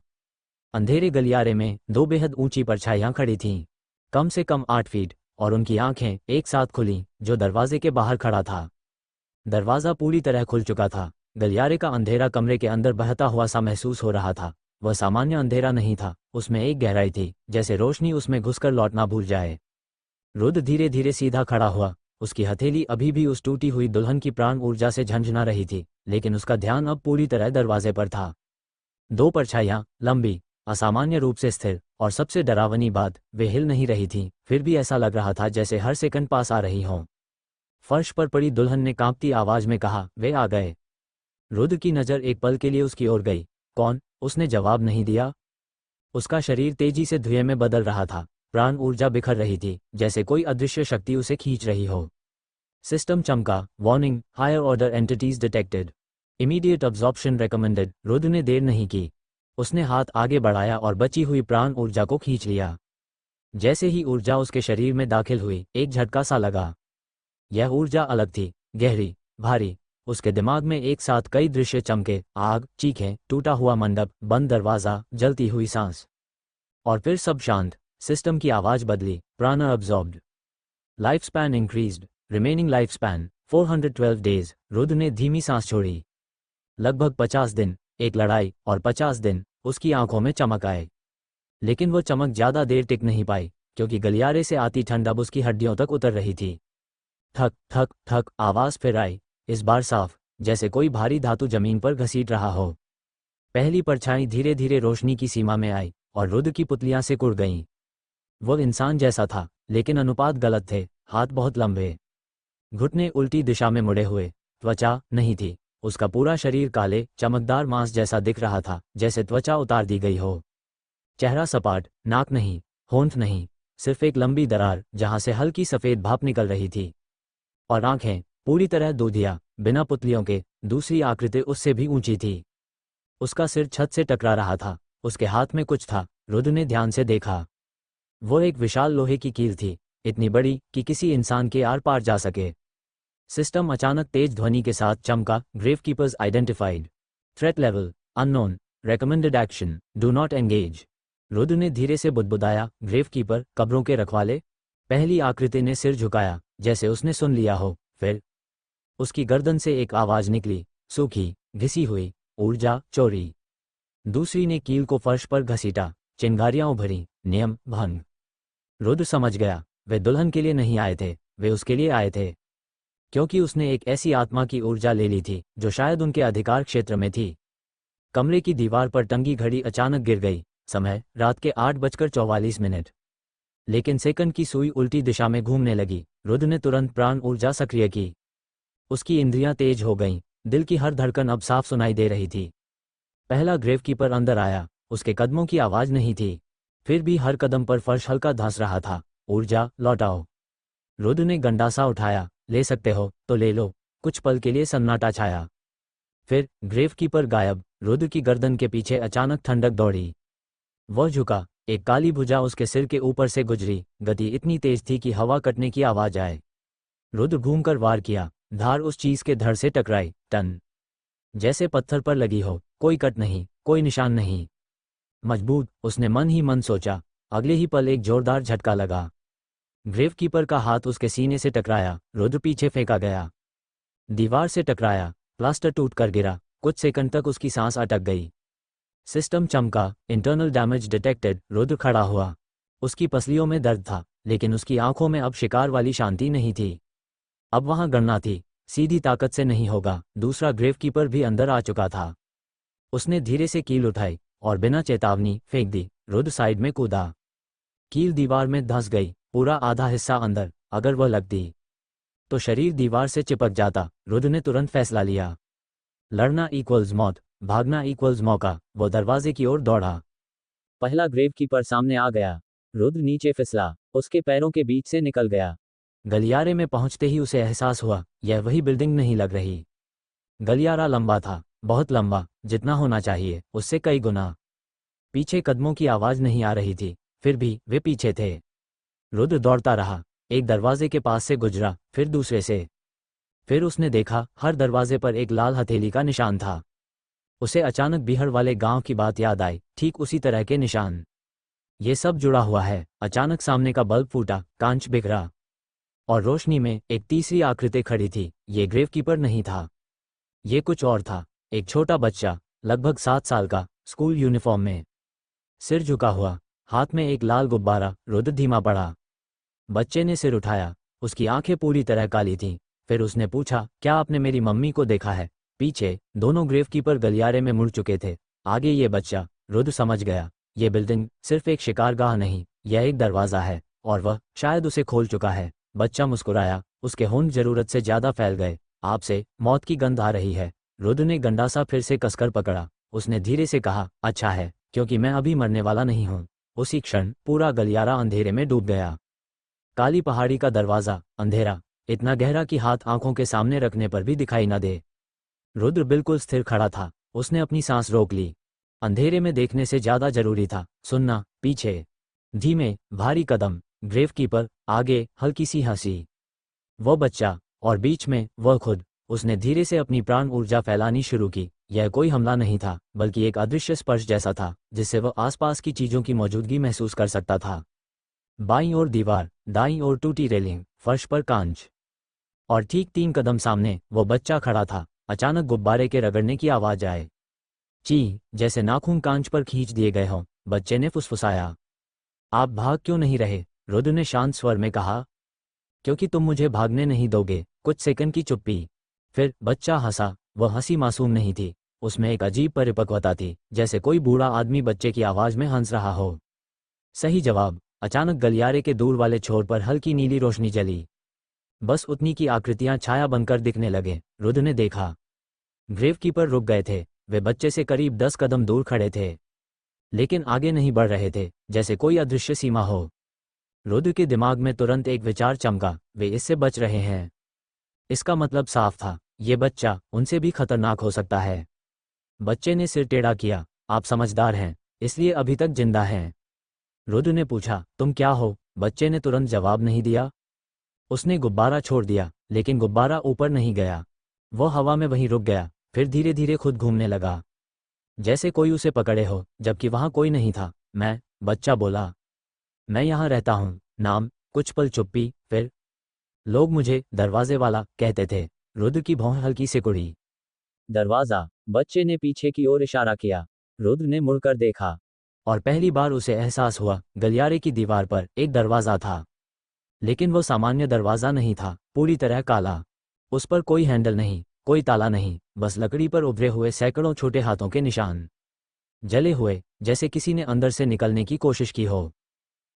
अंधेरे गलियारे में 2 बेहद ऊंची परछाइयां खड़ी थीं, कम से कम 8 फीट, और उनकी आंखें एक साथ खुलीं। जो दरवाजे के बाहर खड़ा था। दरवाजा पूरी तरह खुल चुका था। गलियारे का अंधेरा कमरे के अंदर बहता हुआ सा महसूस हो रहा था। वह सामान्य अंधेरा नहीं था, उसमें एक गहराई थी, जैसे रोशनी उसमें घुसकर लौटना भूल जाए। रुद्र धीरे धीरे सीधा खड़ा हुआ। उसकी हथेली अभी भी उस टूटी हुई दुल्हन की प्राण ऊर्जा से झंझना रही थी, लेकिन उसका ध्यान अब पूरी तरह दरवाजे पर था। 2 परछाइयां, लंबी, असामान्य रूप से स्थिर, और सबसे डरावनी बात, वे हिल नहीं रही थीं, फिर भी ऐसा लग रहा था जैसे हर सेकंड पास आ रही हों। फर्श पर पड़ी दुल्हन ने कांपती आवाज में कहा, वे आ गए। रुद्र की नज़र एक पल के लिए उसकी ओर गई। कौन? उसने जवाब नहीं दिया। उसका शरीर तेजी से धुएं में बदल रहा था। प्राण ऊर्जा बिखर रही थी, जैसे कोई अदृश्य शक्ति उसे खींच रही हो। सिस्टम चमका। Warning, higher order entities detected. Immediate absorption recommended. Rudra ने देर नहीं की। उसने हाथ आगे बढ़ाया और बची हुई प्राण ऊर्जा को खींच लिया। जैसे ही ऊर्जा उसके शरीर में दाखिल हुई, एक झटका सा लगा। यह ऊर्जा अलग थी, गहरी, भारी, उसके दिमाग में एक साथ कई दृश्य चमके, आग, चीखें, टूटा हुआ मंडप, बंद दरवाज़ा, जलती हुई सांस। और फिर सब शांत। सिस्टम की आवाज़ बदली, प्राणा absorbed. Life span increased, remaining life span 412 days. Rudra ने धीमी सांस छोड़ी। लगभग 50 दिन, एक लड़ाई, और 50 दिन। उसकी आंखों में चमक आए, लेकिन वो चमक ज़्यादा देर टिक नहीं पाई, क्योंकि गलियारे से आती ठंड अब उसकी हड्डियों तक उतर रही थी। ठक ठक ठक आवाज़ फिर आई, इस बार साफ, जैसे कोई भारी धातु जमीन पर घसीट रहा हो। पहली परछाई धीरे धीरे रोशनी की सीमा में आई, और रुद्र की पुतलियां से कुड़ गईं। वो इंसान जैसा था, लेकिन अनुपात गलत थे। हाथ बहुत लंबे, घुटने उल्टी दिशा में मुड़े हुए। त्वचा नहीं थी, उसका पूरा शरीर काले चमकदार मांस जैसा दिख रहा था, जैसे त्वचा उतार दी गई हो। चेहरा सपाट, नाक नहीं, होंठ नहीं, सिर्फ एक लंबी दरार जहां से हल्की सफ़ेद भाप निकल रही थी। और आंखें पूरी तरह दूधिया, बिना पुतलियों के। दूसरी आकृति उससे भी ऊंची थी। उसका सिर छत से टकरा रहा था, उसके हाथ में कुछ था। रुद्र ने ध्यान से देखा। वो एक विशाल लोहे की कील थी, इतनी बड़ी कि किसी इंसान के आर पार जा सके। सिस्टम अचानक तेज ध्वनि के साथ चमका, gravekeepers identified, threat level unknown, recommended action do not engage. Rudra ने धीरे से बुदबुदाया, ग्रेवकीपर, कब्रों के रखवाले। पहली आकृति ने सिर झुकाया, जैसे उसने सुन लिया हो। फिर उसकी गर्दन से एक आवाज निकली, सूखी, घिसी हुई, ऊर्जा चोरी। दूसरी ने कील को फर्श पर घसीटा, चिंगारियां उभरी, नियम भंग। रुद्र समझ गया, वे दुल्हन के लिए नहीं आए थे, वे उसके लिए आए थे। क्योंकि उसने एक ऐसी आत्मा की ऊर्जा ले ली थी जो शायद उनके अधिकार क्षेत्र में थी। कमरे की दीवार पर टंगी घड़ी अचानक गिर गई। समय रात के 8:44। लेकिन सेकंड की सुई उल्टी दिशा में घूमने लगी। रुद्र ने तुरंत प्राण ऊर्जा सक्रिय की। उसकी इंद्रियां तेज हो गईं, दिल की हर धड़कन अब साफ सुनाई दे रही थी। पहला ग्रेवकीपर अंदर आया, उसके कदमों की आवाज नहीं थी, फिर भी हर कदम पर फर्श हल्का धंस रहा था। ऊर्जा लौटाओ। रुद्र ने गंडासा उठाया, ले सकते हो तो ले लो। कुछ पल के लिए सन्नाटा छाया, फिर ग्रेवकीपर गायब। रुद्र की गर्दन के पीछे अचानक ठंडक दौड़ी। वह झुका, एक काली भुजा उसके सिर के ऊपर से गुजरी, गति इतनी तेज थी कि हवा कटने की आवाज आए। रुद्र घूमकर वार किया, धार उस चीज के धड़ से टकराई, टन जैसे पत्थर पर लगी हो। कोई कट नहीं, कोई निशान नहीं। मजबूत, उसने मन ही मन सोचा। अगले ही पल एक जोरदार झटका लगा। ग्रेवकीपर का हाथ उसके सीने से टकराया, रुद्र पीछे फेंका गया। दीवार से टकराया, प्लास्टर टूट कर गिरा। कुछ सेकंड तक उसकी सांस अटक गई। सिस्टम चमका, इंटरनल डैमेज डिटेक्टेड। रुद्र खड़ा हुआ। उसकी पसलियों में दर्द था, लेकिन उसकी आंखों में अब शिकार वाली शांति नहीं थी। अब वहां गणना थी, सीधी ताकत से नहीं होगा। दूसरा ग्रेवकीपर भी अंदर आ चुका था। उसने धीरे से कील उठाई और बिना चेतावनी फेंक दी। रुद्र साइड में कूदा। कील दीवार में धंस गई, पूरा आधा हिस्सा अंदर। अगर वह लगती तो शरीर दीवार से चिपक जाता। रुद्र ने तुरंत फैसला लिया, लड़ना इक्वल्स मौत, भागना इक्वल्स मौका। वो दरवाजे की ओर दौड़ा। पहला ग्रेवकीपर सामने आ गया। रुद्र नीचे फिसला, उसके पैरों के बीच से निकल गया। गलियारे में पहुंचते ही उसे एहसास हुआ, यह वही बिल्डिंग नहीं लग रही। गलियारा लंबा था, बहुत लंबा, जितना होना चाहिए उससे कई गुना। पीछे कदमों की आवाज नहीं आ रही थी, फिर भी वे पीछे थे। रुद्र दौड़ता रहा, एक दरवाजे के पास से गुजरा, फिर दूसरे से। फिर उसने देखा, हर दरवाजे पर एक लाल हथेली का निशान था। उसे अचानक बिहार वाले गांव की बात याद आई, ठीक उसी तरह के निशान। ये सब जुड़ा हुआ है। अचानक सामने का बल्ब फूटा, कांच बिखरा, और रोशनी में एक तीसरी आकृति खड़ी थी। ये ग्रेवकीपर नहीं था, ये कुछ और था। एक छोटा बच्चा, लगभग 7 साल का, स्कूल यूनिफॉर्म में, सिर झुका हुआ, हाथ में एक लाल गुब्बारा। रुद्र धीमा पड़ा। बच्चे ने सिर उठाया, उसकी आंखें पूरी तरह काली थीं। फिर उसने पूछा, क्या आपने मेरी मम्मी को देखा है? पीछे दोनों ग्रेवकीपर गलियारे में मुड़ चुके थे, आगे ये बच्चा। रुद्र समझ गया, ये बिल्डिंग सिर्फ एक शिकारगाह नहीं, यह एक दरवाज़ा है, और वह शायद उसे खोल चुका है। बच्चा मुस्कुराया, उसके होंठ जरूरत से ज्यादा फैल गए। आपसे मौत की गंध आ रही है। रुद्र ने गंडासा फिर से कसकर पकड़ा। उसने धीरे से कहा, अच्छा है, क्योंकि मैं अभी मरने वाला नहीं हूं। उसी क्षण पूरा गलियारा अंधेरे में डूब गया। काली पहाड़ी का दरवाजा, अंधेरा, इतना गहरा कि हाथ आंखों के सामने रखने पर भी दिखाई न दे। रुद्र बिल्कुल स्थिर खड़ा था। उसने अपनी सांस रोक ली। अंधेरे में देखने से ज्यादा जरूरी था सुनना। पीछे धीमे भारी कदम, ग्रेवकीपर, आगे हल्की सी हंसी, वो बच्चा, और बीच में वह खुद। उसने धीरे से अपनी प्राण ऊर्जा फैलानी शुरू की। यह कोई हमला नहीं था, बल्कि एक अदृश्य स्पर्श जैसा था, जिससे वह आसपास की चीजों की मौजूदगी महसूस कर सकता था। बाईं ओर दीवार, दाईं ओर टूटी रेलिंग, फर्श पर कांच, और ठीक 3 कदम सामने वो बच्चा खड़ा था। अचानक गुब्बारे के रगड़ने की आवाज आए। ची, जैसे नाखून कांच पर खींच दिए गए हों, बच्चे ने फुसफुसाया। आप भाग क्यों नहीं रहे? रुद्र ने शांत स्वर में कहा। क्योंकि तुम मुझे भागने नहीं दोगे। कुछ सेकंड की चुप्पी। फिर बच्चा हंसा। वह हंसी मासूम नहीं थी, उसमें एक अजीब परिपक्वता थी, जैसे कोई बूढ़ा आदमी बच्चे की आवाज में हंस रहा हो। सही जवाब। अचानक गलियारे के दूर वाले छोर पर हल्की नीली रोशनी जली। बस उतनी की आकृतियां छाया बनकर दिखने लगे। रुद्र ने देखा, ग्रेवकीपर रुक गए थे। वे बच्चे से करीब 10 कदम दूर खड़े थे, लेकिन आगे नहीं बढ़ रहे थे, जैसे कोई अदृश्य सीमा हो। रुद्र के दिमाग में तुरंत एक विचार चमका, वे इससे बच रहे हैं। इसका मतलब साफ था, ये बच्चा उनसे भी खतरनाक हो सकता है। बच्चे ने सिर टेढ़ा किया। आप समझदार हैं, इसलिए अभी तक जिंदा हैं। रुद्र ने पूछा, तुम क्या हो? बच्चे ने तुरंत जवाब नहीं दिया। उसने गुब्बारा छोड़ दिया, लेकिन गुब्बारा ऊपर नहीं गया। वो हवा में वहीं रुक गया, फिर धीरे धीरे खुद घूमने लगा, जैसे कोई उसे पकड़े हो, जबकि वहां कोई नहीं था। बच्चा बोला, मैं यहाँ रहता हूँ। नाम? कुछ पल चुप्पी, फिर, लोग मुझे दरवाजे वाला कहते थे। रुद्र की भौं हल्की से कुड़ी। दरवाजा। बच्चे ने पीछे की ओर इशारा किया। रुद्र ने मुड़कर देखा, और पहली बार उसे एहसास हुआ, गलियारे की दीवार पर एक दरवाजा था। लेकिन वो सामान्य दरवाजा नहीं था, पूरी तरह काला। उस पर कोई हैंडल नहीं, कोई ताला नहीं, बस लकड़ी पर उभरे हुए सैकड़ों छोटे हाथों के निशान, जले हुए, जैसे किसी ने अंदर से निकलने की कोशिश की हो।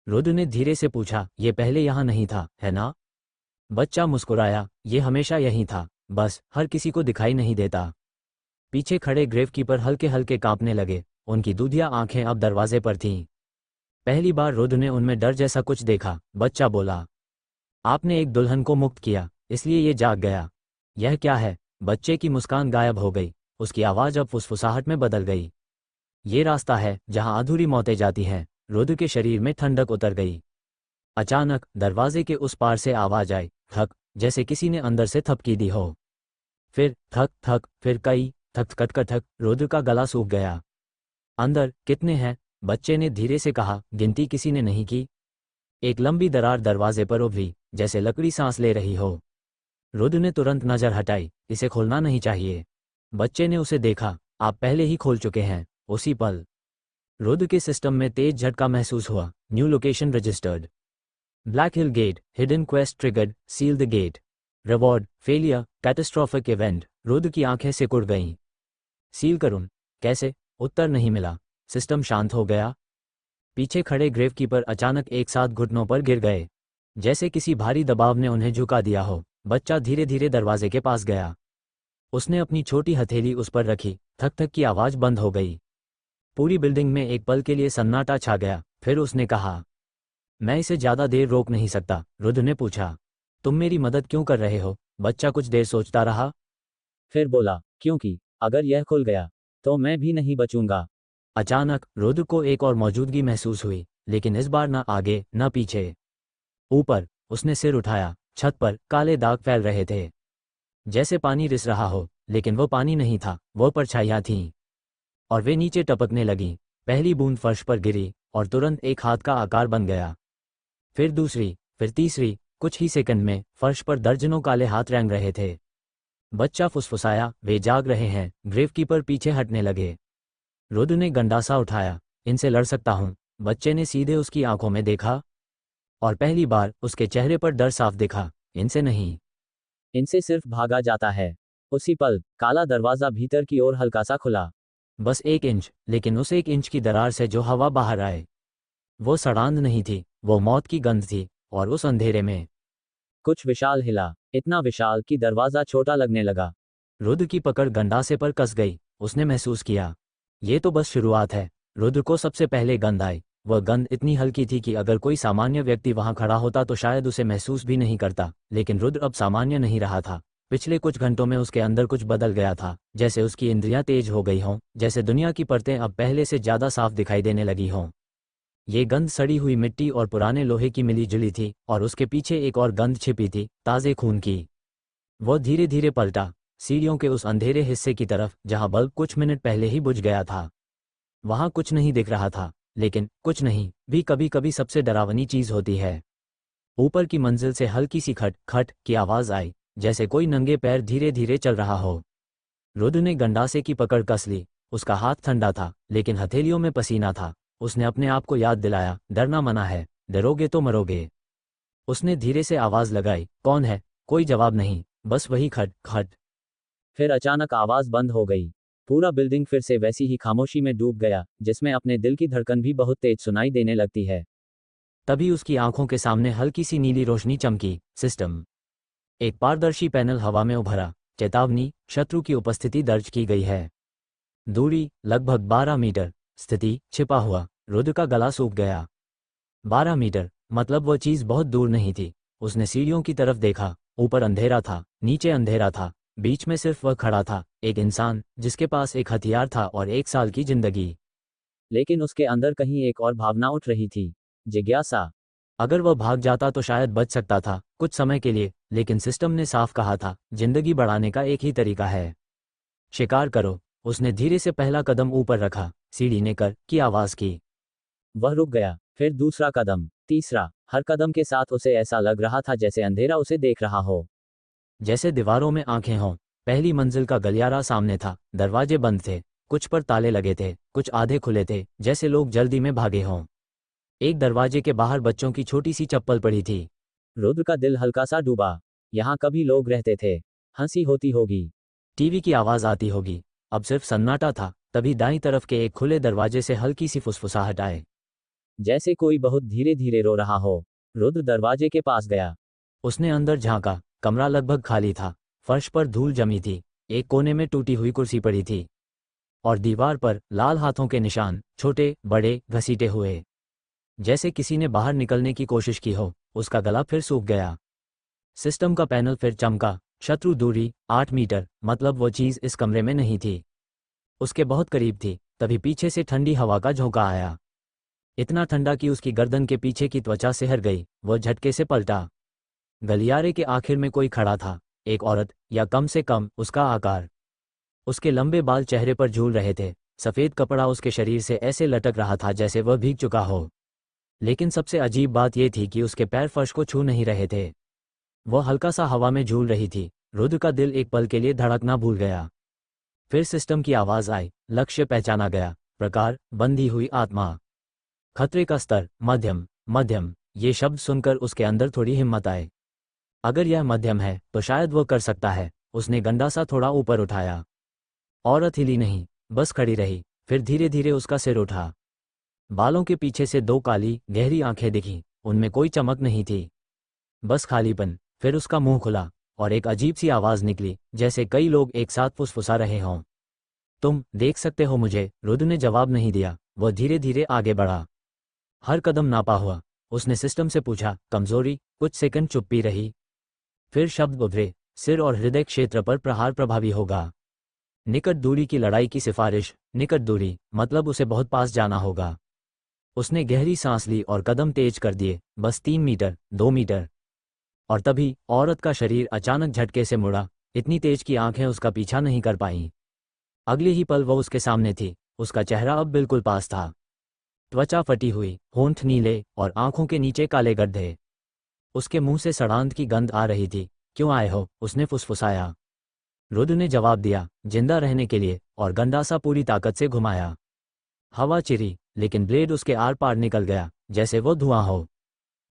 रुद्र ने धीरे से पूछा, ये पहले यहाँ नहीं था, है ना? बच्चा मुस्कुराया, ये हमेशा यहीं था, बस हर किसी को दिखाई नहीं देता। पीछे खड़े ग्रेवकीपर हल्के हल्के कांपने लगे, उनकी दूधिया आंखें अब दरवाजे पर थीं। पहली बार रुद्र ने उनमें डर जैसा कुछ देखा। बच्चा बोला, आपने एक दुल्हन को मुक्त किया, इसलिए ये जाग गया। यह क्या है? बच्चे की मुस्कान गायब हो गई, उसकी आवाज अब फुसफुसाहट में बदल गई। ये रास्ता है जहां अधूरी मौतें जाती हैं। रुद्र के शरीर में ठंडक उतर गई। अचानक दरवाजे के उस पार से आवाज आई, थक, जैसे किसी ने अंदर से थपकी दी हो। फिर थक थक, फिर कई थक थक थक थक। रुद्र का गला सूख गया। अंदर कितने हैं? बच्चे ने धीरे से कहा, गिनती किसी ने नहीं की। एक लंबी दरार दरवाजे पर उभरी, जैसे लकड़ी सांस ले रही हो। रुद्र ने तुरंत नजर हटाई, इसे खोलना नहीं चाहिए। बच्चे ने उसे देखा, आप पहले ही खोल चुके हैं। उसी पल रुद्र के सिस्टम में तेज झटका महसूस हुआ। New location registered. Black hill Gate, hidden quest triggered, seal the gate. Reward, failure, catastrophic event. Rudra की आंखें सिकुड़ गईं। सील करूं? कैसे? उत्तर नहीं मिला। सिस्टम शांत हो गया। पीछे खड़े ग्रेवकीपर अचानक एक साथ घुटनों पर गिर गए, जैसे किसी भारी दबाव ने उन्हें झुका दिया हो। बच्चा धीरे धीरे दरवाजे के पास गया। उसने अपनी छोटी हथेली उस पर रखी, थक थक की आवाज बंद हो गई। पूरी बिल्डिंग में एक पल के लिए सन्नाटा छा गया। फिर उसने कहा, मैं इसे ज्यादा देर रोक नहीं सकता। रुद्र ने पूछा, तुम मेरी मदद क्यों कर रहे हो? बच्चा कुछ देर सोचता रहा, फिर बोला, क्योंकि अगर यह खुल गया तो मैं भी नहीं बचूंगा। अचानक रुद्र को एक और मौजूदगी महसूस हुई, लेकिन इस बार न आगे न पीछे। ऊपर। उसने सिर उठाया। छत पर काले दाग फैल रहे थे, जैसे पानी रिस रहा हो, लेकिन वो पानी नहीं था, वो परछाइयां थीं, और वे नीचे टपकने लगीं। पहली बूंद फर्श पर गिरी और तुरंत एक हाथ का आकार बन गया। फिर दूसरी, फिर तीसरी। कुछ ही सेकंड में फर्श पर दर्जनों काले हाथ रेंग रहे थे। बच्चा फुसफुसाया, वे जाग रहे हैं। ग्रेवकीपर पीछे हटने लगे। रुद्र ने गंडासा उठाया, इनसे लड़ सकता हूं। बच्चे ने सीधे उसकी आंखों में देखा, और पहली बार उसके चेहरे पर डर साफ दिखा। इनसे नहीं, इनसे सिर्फ भागा जाता है। उसी पल काला दरवाजा भीतर की ओर हल्का सा खुला। बस 1 इंच, लेकिन उस 1 इंच की दरार से जो हवा बाहर आए, वो सड़ांध नहीं थी, वो मौत की गंध थी। और उस अंधेरे में कुछ विशाल हिला, इतना विशाल कि दरवाजा छोटा लगने लगा। रुद्र की पकड़ गंडासे पर कस गई। उसने महसूस किया, ये तो बस शुरुआत है। रुद्र को सबसे पहले गंध आई। वह गंध इतनी हल्की थी कि अगर कोई सामान्य व्यक्ति वहां खड़ा होता तो शायद उसे महसूस भी नहीं करता। लेकिन रुद्र अब सामान्य नहीं रहा था। पिछले कुछ घंटों में उसके अंदर कुछ बदल गया था, जैसे उसकी इंद्रियां तेज हो गई हों, जैसे दुनिया की परतें अब पहले से ज्यादा साफ दिखाई देने लगी हों। ये गंध सड़ी हुई मिट्टी और पुराने लोहे की मिली जुली थी, और उसके पीछे एक और गंध छिपी थी, ताजे खून की। वो धीरे धीरे पलटा। सीढ़ियों के उस अंधेरे हिस्से की तरफ जहां बल्ब कुछ मिनट पहले ही बुझ गया था। वहां कुछ नहीं दिख रहा था, लेकिन कुछ नहीं भी कभी कभी सबसे डरावनी चीज होती है। ऊपर की मंजिल से हल्की सी खट खट की आवाज आई, जैसे कोई नंगे पैर धीरे धीरे चल रहा हो। रुद्र ने गंडासे की पकड़ कस ली। उसका हाथ ठंडा था, लेकिन हथेलियों में पसीना था। उसने अपने आप को याद दिलाया, डरना मना है, डरोगे तो मरोगे। उसने धीरे से आवाज लगाई, कौन है? कोई जवाब नहीं, बस वही खट खट। फिर अचानक आवाज बंद हो गई। पूरा बिल्डिंग फिर से वैसी ही खामोशी में डूब गया, जिसमें अपने दिल की धड़कन भी बहुत तेज सुनाई देने लगती है। तभी उसकी आंखों के सामने हल्की सी नीली रोशनी चमकी। सिस्टम। एक पारदर्शी पैनल हवा में उभरा। चेतावनी, शत्रु की उपस्थिति दर्ज की गई है। दूरी लगभग 12 मीटर। स्थिति छिपा हुआ। रुद्र का गला सूख गया। 12 मीटर मतलब वह चीज बहुत दूर नहीं थी। उसने सीढ़ियों की तरफ देखा। ऊपर अंधेरा था, नीचे अंधेरा था, बीच में सिर्फ वह खड़ा था, एक इंसान जिसके पास एक हथियार था और 1 साल की जिंदगी। लेकिन उसके अंदर कहीं एक और भावना उठ रही थी, जिज्ञासा। अगर वह भाग जाता तो शायद बच सकता था, कुछ समय के लिए, लेकिन सिस्टम ने साफ कहा था, जिंदगी बढ़ाने का एक ही तरीका है, शिकार करो। उसने धीरे से पहला कदम ऊपर रखा। सीढ़ी ने कर की आवाज की। वह रुक गया। फिर दूसरा कदम, तीसरा। हर कदम के साथ उसे ऐसा लग रहा था जैसे अंधेरा उसे देख रहा हो। जैसे दीवारों में आंखें हों। पहली मंजिल का गलियारा सामने था। दरवाजे बंद थे, कुछ पर ताले लगे थे, कुछ आधे खुले थे, जैसे लोग जल्दी में भागे हों। एक दरवाजे के बाहर बच्चों की छोटी सी चप्पल पड़ी थी। रुद्र का दिल हल्का सा डूबा। यहाँ कभी लोग रहते थे। हंसी होती होगी। टीवी की आवाज आती होगी। अब सिर्फ सन्नाटा था। तभी दाईं तरफ के एक खुले दरवाजे से हल्की सी फुसफुसाहट आए, जैसे कोई बहुत धीरे धीरे रो रहा हो। रुद्र दरवाजे के पास गया। उसने अंदर झांका। कमरा लगभग खाली था। फर्श पर धूल जमी थी। एक कोने में टूटी हुई कुर्सी पड़ी थी, और दीवार पर लाल हाथों के निशान, छोटे बड़े घसीटे हुए, जैसे किसी ने बाहर निकलने की कोशिश की हो। उसका गला फिर सूख गया। सिस्टम का पैनल फिर चमका। शत्रु दूरी 8 मीटर मतलब वो चीज इस कमरे में नहीं थी, उसके बहुत करीब थी। तभी पीछे से ठंडी हवा का झोंका आया, इतना ठंडा कि उसकी गर्दन के पीछे की त्वचा सिहर गई। वो झटके से पलटा। गलियारे के आखिर में कोई खड़ा था, एक औरत, या कम से कम उसका आकार। उसके लंबे बाल चेहरे पर झूल रहे थे। सफेद कपड़ा उसके शरीर से ऐसे लटक रहा था जैसे वह भीग चुका हो। लेकिन सबसे अजीब बात यह थी कि उसके पैर फर्श को छू नहीं रहे थे। वह हल्का सा हवा में झूल रही थी। रुद्र का दिल एक पल के लिए धड़कना भूल गया। फिर सिस्टम की आवाज आई, लक्ष्य पहचाना गया, प्रकार बंधी हुई आत्मा, खतरे का स्तर मध्यम। मध्यम, ये शब्द सुनकर उसके अंदर थोड़ी हिम्मत आए। अगर यह मध्यम है तो शायद वो कर सकता है। उसने गंडासा थोड़ा ऊपर उठाया। औरत हिली नहीं, बस खड़ी रही। फिर धीरे धीरे उसका सिर उठा। बालों के पीछे से 2 काली गहरी आंखें दिखीं। उनमें कोई चमक नहीं थी, बस खालीपन। फिर उसका मुंह खुला और एक अजीब सी आवाज निकली, जैसे कई लोग एक साथ फुसफुसा रहे हों। तुम देख सकते हो मुझे? रुद्र ने जवाब नहीं दिया। वह धीरे धीरे आगे बढ़ा। हर कदम नापा हुआ। उसने सिस्टम से पूछा, कमजोरी? कुछ सेकंड चुप्पी रही। फिर शब्द उभरे, सिर और हृदय क्षेत्र पर प्रहार प्रभावी होगा। निकट दूरी की लड़ाई की सिफारिश। निकट दूरी मतलब उसे बहुत पास जाना होगा। उसने गहरी सांस ली और कदम तेज कर दिए, बस 3 मीटर, 2 मीटर। और तभी औरत का शरीर अचानक झटके से मुड़ा। इतनी तेज कि आंखें उसका पीछा नहीं कर पाईं। अगले ही पल वह उसके सामने थी। उसका चेहरा अब बिल्कुल पास था। त्वचा फटी हुई, होंठ नीले और आंखों के नीचे काले गड्ढे। उसके मुंह से सड़ांत की गंध आ रही थी। क्यों आए हो? उसने फुसफुसाया। रुद्र ने जवाब दिया, जिंदा रहने के लिए, और गंडासा पूरी ताकत से घुमाया। हवा चिरी, लेकिन ब्लेड उसके आर पार निकल गया, जैसे वो धुआं हो।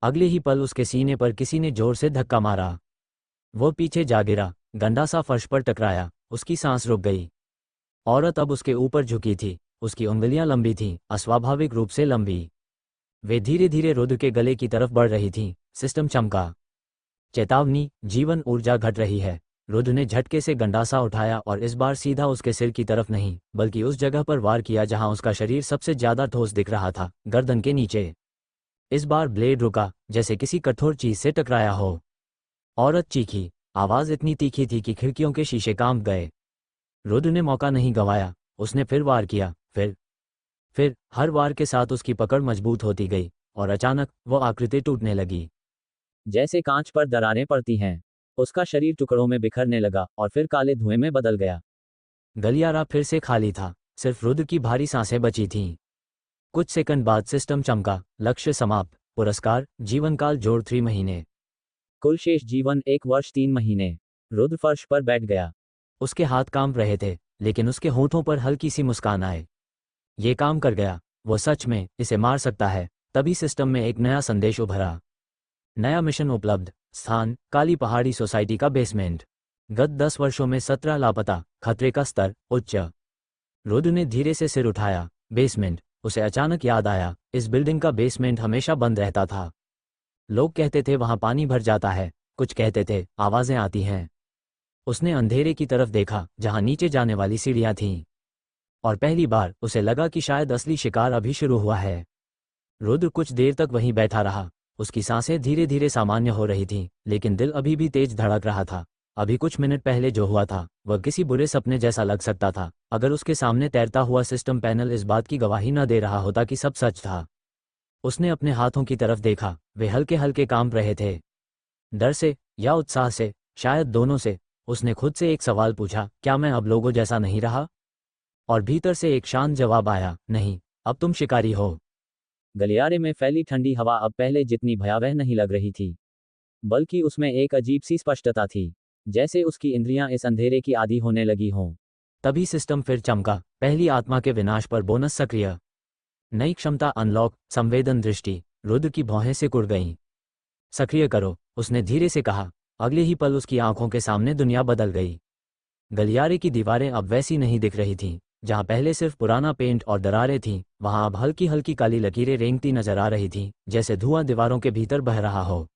अगले ही पल उसके सीने पर किसी ने जोर से धक्का मारा। वो पीछे जा गिरा। गंडासा फर्श पर टकराया। उसकी सांस रुक गई। औरत अब उसके ऊपर झुकी थी। उसकी उंगलियां लंबी थीं, अस्वाभाविक रूप से लंबी। वे धीरे धीरे रुद्र के गले की तरफ बढ़ रही थीं। सिस्टम चमका। चेतावनी, जीवन ऊर्जा घट रही है। रुद्र ने झटके से गंडासा उठाया और इस बार सीधा उसके सिर की तरफ नहीं, बल्कि उस जगह पर वार किया जहां उसका शरीर सबसे ज्यादा ठोस दिख रहा था, गर्दन के नीचे। इस बार ब्लेड रुका, जैसे किसी कठोर चीज से टकराया हो। औरत चीखी। आवाज इतनी तीखी थी कि खिड़कियों के शीशे कांप गए। रुद्र ने मौका नहीं गंवाया। उसने फिर वार किया। फिर हर वार के साथ उसकी पकड़ मजबूत होती गई, और अचानक वो आकृति टूटने लगी। जैसे कांच पर दरारें पड़ती हैं। उसका शरीर टुकड़ों में बिखरने लगा और फिर काले धुएं में बदल गया। गलियारा फिर से खाली था, सिर्फ रुद्र की भारी सांसें बची थीं। कुछ सेकंड बाद सिस्टम चमका, लक्ष्य समाप्त, पुरस्कार जीवनकाल जोड़ 3 महीने। कुल शेष जीवन 1 वर्ष 3 महीने। रुद्र फर्श पर बैठ गया। उसके हाथ कांप रहे थे, लेकिन उसके होठों पर हल्की सी मुस्कान आए। ये काम कर गया, वो सच में इसे मार सकता है। तभी सिस्टम में एक नया संदेश उभरा। नया मिशन उपलब्ध, स्थान काली पहाड़ी सोसाइटी का बेसमेंट। गत 10 वर्षों में 17 लापता, खतरे का स्तर उच्च। रुद्र ने धीरे से सिर उठाया। बेसमेंट, उसे अचानक याद आया, इस बिल्डिंग का बेसमेंट हमेशा बंद रहता था। लोग कहते थे वहां पानी भर जाता है, कुछ कहते थे आवाजें आती हैं। उसने अंधेरे की तरफ देखा जहां नीचे जाने वाली सीढ़ियां थीं, और पहली बार उसे लगा कि शायद असली शिकार अभी शुरू हुआ है। रुद्र कुछ देर तक वहीं बैठा रहा। उसकी सांसें धीरे धीरे सामान्य हो रही थीं, लेकिन दिल अभी भी तेज धड़क रहा था। अभी कुछ मिनट पहले जो हुआ था वह किसी बुरे सपने जैसा लग सकता था, अगर उसके सामने तैरता हुआ सिस्टम पैनल इस बात की गवाही न दे रहा होता कि सब सच था। उसने अपने हाथों की तरफ देखा, वे हल्के हल्के कांप रहे थे। डर से या उत्साह से, शायद दोनों से। उसने खुद से एक सवाल पूछा, क्या मैं अब लोगों जैसा नहीं रहा? और भीतर से एक शांत जवाब आया, नहीं, अब तुम शिकारी हो। गलियारे में फैली ठंडी हवा अब पहले जितनी भयावह नहीं लग रही थी, बल्कि उसमें एक अजीब सी स्पष्टता थी, जैसे उसकी इंद्रियां इस अंधेरे की आदी होने लगी हों। तभी सिस्टम फिर चमका, पहली आत्मा के विनाश पर बोनस सक्रिय। नई क्षमता अनलॉक, संवेदन दृष्टि। रुद्र की भौहें सिकुड़ गईं। सक्रिय करो, उसने धीरे से कहा। अगले ही पल उसकी आंखों के सामने दुनिया बदल गई। गलियारे की दीवारें अब वैसी नहीं दिख रही थीं। जहां पहले सिर्फ पुराना पेंट और दरारें थीं, वहां अब हल्की हल्की काली लकीरें रेंगती नजर आ रही थीं, जैसे धुआं दीवारों के भीतर बह रहा हो।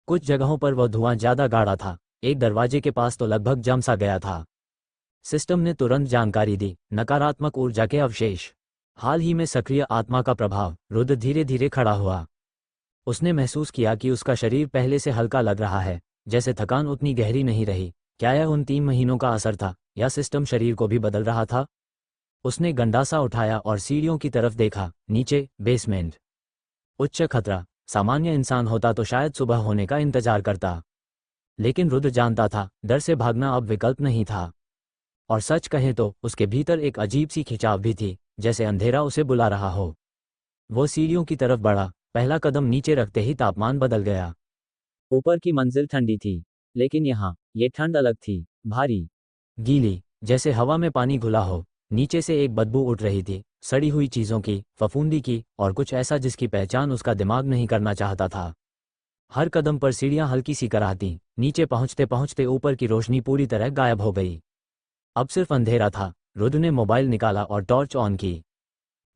कुछ जगहों पर वह धुआं ज्यादा गाढ़ा था, एक दरवाजे के पास तो लगभग जम सा गया था। सिस्टम ने तुरंत जानकारी दी, नकारात्मक ऊर्जा के अवशेष। हाल ही में सक्रिय आत्मा का प्रभाव। रुद्र धीरे धीरे खड़ा हुआ। उसने महसूस किया कि उसका शरीर पहले से हल्का लग रहा है, जैसे थकान उतनी गहरी नहीं रही। क्या यह उन 3 महीनों का असर था, या सिस्टम शरीर को भी बदल रहा था? उसने गंडासा उठाया और सीढ़ियों की तरफ देखा। नीचे बेसमेंट। उच्च खतरा। सामान्य इंसान होता तो शायद सुबह होने का इंतजार करता, लेकिन रुद्र जानता था डर से भागना अब विकल्प नहीं था। और सच कहें तो उसके भीतर एक अजीब सी खिंचाव भी थी, जैसे अंधेरा उसे बुला रहा हो। वो सीढ़ियों की तरफ बढ़ा। पहला कदम नीचे रखते ही तापमान बदल गया। ऊपर की मंजिल ठंडी थी, लेकिन यहाँ ये ठंड अलग थी, भारी, गीली, जैसे हवा में पानी घुला हो। नीचे से एक बदबू उठ रही थी, सड़ी हुई चीज़ों की, फफूंदी की, और कुछ ऐसा जिसकी पहचान उसका दिमाग नहीं करना चाहता था। हर कदम पर सीढ़ियां हल्की सी कराहती। नीचे पहुंचते पहुंचते ऊपर की रोशनी पूरी तरह गायब हो गई। अब सिर्फ अंधेरा था। रुद्र ने मोबाइल निकाला और टॉर्च ऑन की।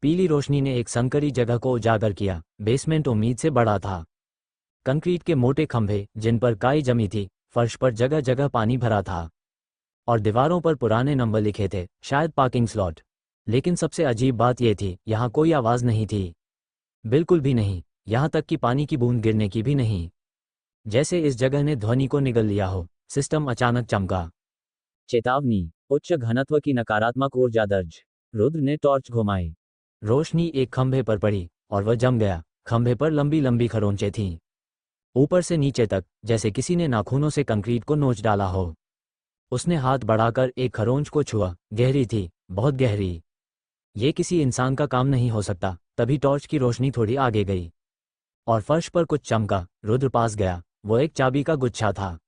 पीली रोशनी ने एक संकरी जगह को उजागर किया। बेसमेंट उम्मीद से बड़ा था। कंक्रीट के मोटे खंभे जिन पर काई जमी थी, फर्श पर जगह जगह पानी भरा था, और दीवारों पर पुराने नंबर लिखे थे, शायद पार्किंग स्लॉट। लेकिन सबसे अजीब बात यह थी, यहाँ कोई आवाज़ नहीं थी, बिल्कुल भी नहीं, यहाँ तक कि पानी की बूंद गिरने की भी नहीं। जैसे इस जगह ने ध्वनि को निगल लिया हो। सिस्टम अचानक चमका। चेतावनी, उच्च घनत्व की नकारात्मक ऊर्जा दर्ज। रुद्र ने टॉर्च घुमाई। रोशनी एक खंभे पर पड़ी और वह जम गया। खंभे पर लंबी लंबी खरोंचें थीं, ऊपर से नीचे तक, जैसे किसी ने नाखूनों से कंक्रीट को नोच डाला हो। उसने हाथ बढ़ाकर एक खरोंच को छुआ। गहरी थी, बहुत गहरी। ये किसी इंसान का काम नहीं हो सकता। तभी टॉर्च की रोशनी थोड़ी आगे गई और फर्श पर कुछ चमका। रुद्र पास गया। वो एक चाबी का गुच्छा था,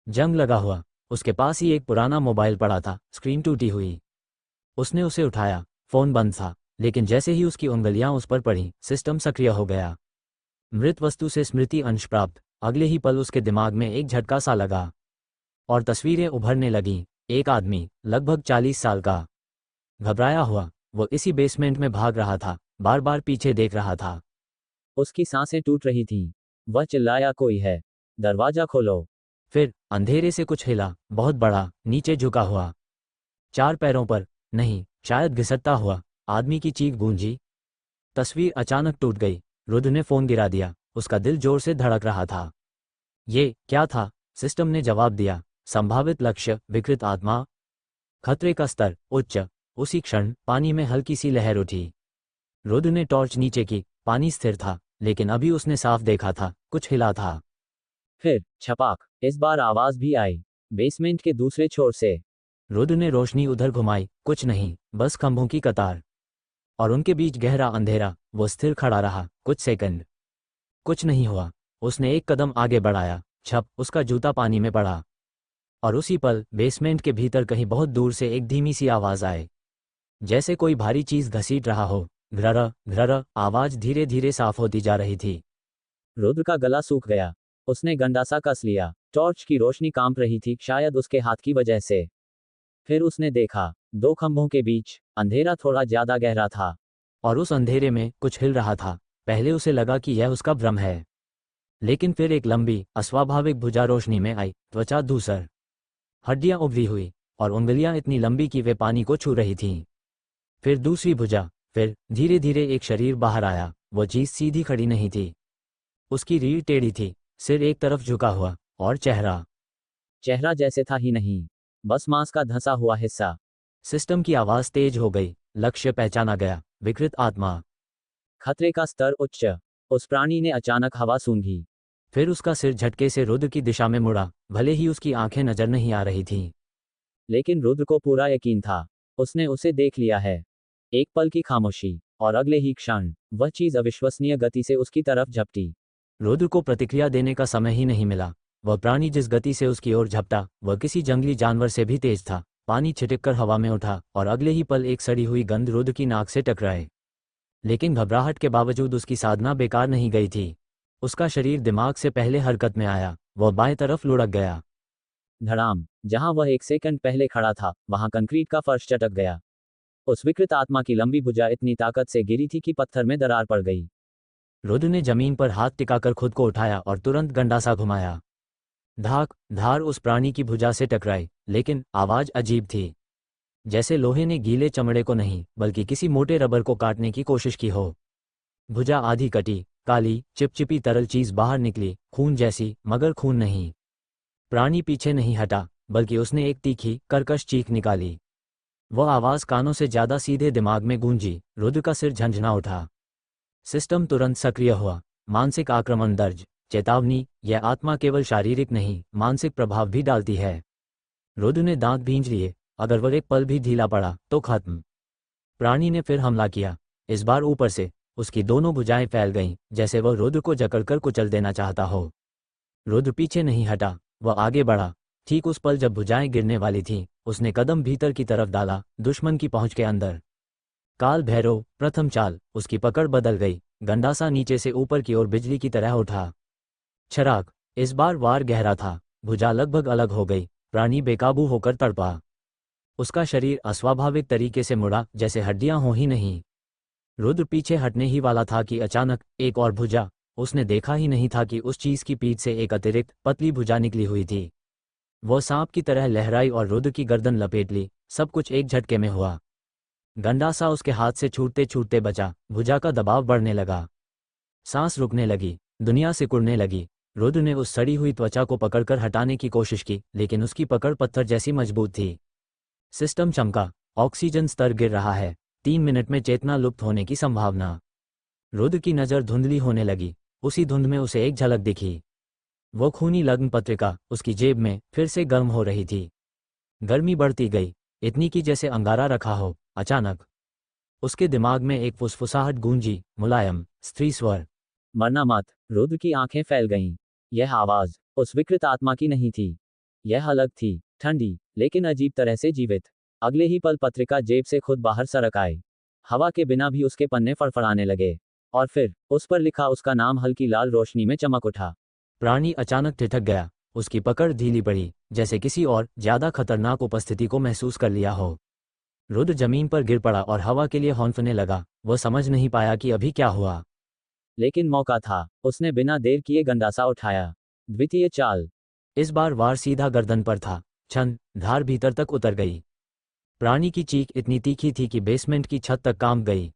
जंग लगा हुआ। उसके पास ही एक पुराना मोबाइल पड़ा था, स्क्रीन टूटी हुई। उसने उसे उठाया। फोन बंद था, लेकिन जैसे ही उसकी उंगलियां उस पर पड़ी, सिस्टम सक्रिय हो गया। मृत वस्तु से स्मृति अंश प्राप्त। अगले ही पल उसके दिमाग में एक झटका सा लगा और तस्वीरें उभरने लगीं। एक आदमी, लगभग 40 साल का, घबराया हुआ। वो इसी बेसमेंट में भाग रहा था, बार बार पीछे देख रहा था। उसकी सांसें टूट रही थीं। वह चिल्लाया, कोई है, दरवाजा खोलो। फिर अंधेरे से कुछ हिला, बहुत बड़ा, नीचे झुका हुआ, 4 पैरों पर, नहीं, शायद घिसटता हुआ। आदमी की चीख गूंजी। तस्वीर अचानक टूट गई। रुद्र ने फोन गिरा दिया। उसका दिल जोर से धड़क रहा था। ये क्या था? सिस्टम ने जवाब दिया, संभावित लक्ष्य, विकृत आत्मा, खतरे का स्तर उच्च। उसी क्षण पानी में हल्की सी लहर उठी। रुद्र ने टॉर्च नीचे की। पानी स्थिर था, लेकिन अभी उसने साफ देखा था, कुछ हिला था। फिर छपाक, इस बार आवाज भी आई, बेसमेंट के दूसरे छोर से। रुद्र ने रोशनी उधर घुमाई, कुछ नहीं, बस खंभों की कतार और उनके बीच गहरा अंधेरा। वो स्थिर खड़ा रहा कुछ सेकंड, कुछ नहीं हुआ। उसने एक कदम आगे बढ़ाया, छप, उसका जूता पानी में पड़ा। और उसी पल बेसमेंट के भीतर कहीं बहुत दूर से एक धीमी सी आवाज आए, जैसे कोई भारी चीज घसीट रहा हो। घ्रर घ्रर, आवाज धीरे धीरे साफ होती जा रही थी। रुद्र का गला सूख गया। उसने गंडासा कस लिया। टॉर्च की रोशनी कांप रही थी, शायद उसके हाथ की वजह से। फिर उसने देखा, दो खंभों के बीच अंधेरा थोड़ा ज्यादा गहरा था। और उस अंधेरे में कुछ हिल रहा था। पहले उसे लगा कि यह उसका भ्रम है, लेकिन फिर एक लंबी अस्वाभाविक भुजा रोशनी में आई। त्वचा धूसर, हड्डियां उभरी हुई और उंगलियां इतनी लंबी कि वे पानी को छू रही थीं। फिर दूसरी भुजा, फिर धीरे धीरे एक शरीर बाहर आया। वो चीज सीधी खड़ी नहीं थी, उसकी रीढ़ टेढ़ी थी, सिर एक तरफ झुका हुआ, और चेहरा जैसे था ही नहीं, बस मांस का धंसा हुआ हिस्सा। सिस्टम की आवाज तेज हो गई। लक्ष्य पहचाना गया, विकृत आत्मा। खतरे का स्तर उच्च। उस प्राणी ने अचानक हवा सूंघी। फिर उसका सिर झटके से रुद्र की दिशा में मुड़ा, भले ही उसकी आंखें नजर नहीं आ रही थीं। लेकिन रुद्र को पूरा यकीन था, उसने उसे देख लिया है। एक पल की खामोशी, और अगले ही क्षण वह चीज अविश्वसनीय गति से उसकी तरफ झपटी। रुद्र को प्रतिक्रिया देने का समय ही नहीं मिला। वह प्राणी जिस गति से उसकी ओर झपटा, वह किसी जंगली जानवर से भी तेज था। पानी छिटककर हवा में उठा और अगले ही पल एक सड़ी हुई गंध रुद्र की नाक से टकराए। लेकिन घबराहट के बावजूद उसकी साधना बेकार नहीं गई थी। उसका शरीर दिमाग से पहले हरकत में आया। वह बाएं तरफ लुढ़क गया। धड़ाम, जहां वह एक सेकंड पहले खड़ा था, वहां कंक्रीट का फर्श चटक गया। उस विकृत आत्मा की लंबी भुजा इतनी ताकत से गिरी थी कि पत्थर में दरार पड़ गई। रुद्र ने जमीन पर हाथ टिकाकर खुद को उठाया और तुरंत गंडासा घुमाया। धाक धार उस प्राणी की भुजा से टकराई, लेकिन आवाज अजीब थी, जैसे लोहे ने गीले चमड़े को नहीं बल्कि किसी मोटे रबर को काटने की कोशिश की हो। भुजा आधी कटी, काली चिपचिपी तरल चीज बाहर निकली, खून जैसी, मगर खून नहीं। प्राणी पीछे नहीं हटा, बल्कि उसने एक तीखी कर्कश चीख निकाली। वह आवाज कानों से ज्यादा सीधे दिमाग में गूंजी। रुद्र का सिर झंझना उठा। सिस्टम तुरंत सक्रिय हुआ। मानसिक आक्रमण दर्ज, चेतावनी, यह आत्मा केवल शारीरिक नहीं, मानसिक प्रभाव भी डालती है। रुद्र ने दांत भींच लिए, अगर वह एक पल भी ढीला पड़ा तो खत्म। प्राणी ने फिर हमला किया, इस बार ऊपर से। उसकी दोनों भुजाएं फैल गईं, जैसे वह रुद्र को जकड़कर कुचल देना चाहता हो। रुद्र पीछे नहीं हटा, वह आगे बढ़ा। ठीक उस पल जब भुजाएं गिरने वाली थीं, उसने कदम भीतर की तरफ डाला, दुश्मन की पहुंच के अंदर। काल भैरव, प्रथम चाल। उसकी पकड़ बदल गई। गंडासा नीचे से ऊपर की ओर बिजली की तरह उठा। छराक, इस बार वार गहरा था। भुजा लगभग अलग हो गई। प्राणी बेकाबू होकर तड़पा। उसका शरीर अस्वाभाविक तरीके से मुड़ा, जैसे हड्डियां हो ही नहीं। रुद्र पीछे हटने ही वाला था कि अचानक एक और भुजा। उसने देखा ही नहीं था कि उस चीज की पीठ से एक अतिरिक्त पतली भुजा निकली हुई थी। वो सांप की तरह लहराई और रुद्र की गर्दन लपेट ली। सब कुछ एक झटके में हुआ। गंडासा उसके हाथ से छूटते छूटते बचा। भुजा का दबाव बढ़ने लगा, सांस रुकने लगी, दुनिया सिकुड़ने लगी। रुद्र ने उस सड़ी हुई त्वचा को पकड़कर हटाने की कोशिश की, लेकिन उसकी पकड़ पत्थर जैसी मजबूत थी। सिस्टम चमका, ऑक्सीजन स्तर गिर रहा है, 3 मिनट में चेतना लुप्त होने की संभावना। रुद्र की नज़र धुंधली होने लगी। उसी धुंध में उसे एक झलक दिखी। वो खूनी लग्न पत्रिका उसकी जेब में फिर से गर्म हो रही थी। गर्मी बढ़ती गई, इतनी कि जैसे अंगारा रखा हो। अचानक उसके दिमाग में एक फुसफुसाहट गूंजी, मुलायम स्त्री स्वर। मरना मत। रुद्र की आंखें फैल गईं। यह आवाज उस विकृत आत्मा की नहीं थी। यह अलग थी, ठंडी, लेकिन अजीब तरह से जीवित। अगले ही पल पत्रिका जेब से खुद बाहर सरक आई। हवा के बिना भी उसके पन्ने फड़फड़ाने लगे, और फिर उस पर लिखा उसका नाम हल्की लाल रोशनी में चमक उठा। प्राणी अचानक ठिठक गया। उसकी पकड़ ढीली पड़ी, जैसे किसी और ज्यादा खतरनाक उपस्थिति को महसूस कर लिया हो। रुद्र जमीन पर गिर पड़ा और हवा के लिए हौंफने लगा। वह समझ नहीं पाया कि अभी क्या हुआ, लेकिन मौका था। उसने बिना देर किए गंडासा उठाया। द्वितीय चाल। इस बार वार सीधा गर्दन पर था। छन, धार भीतर तक उतर गई। प्राणी की चीख इतनी तीखी थी कि बेसमेंट की छत तक कांप गई।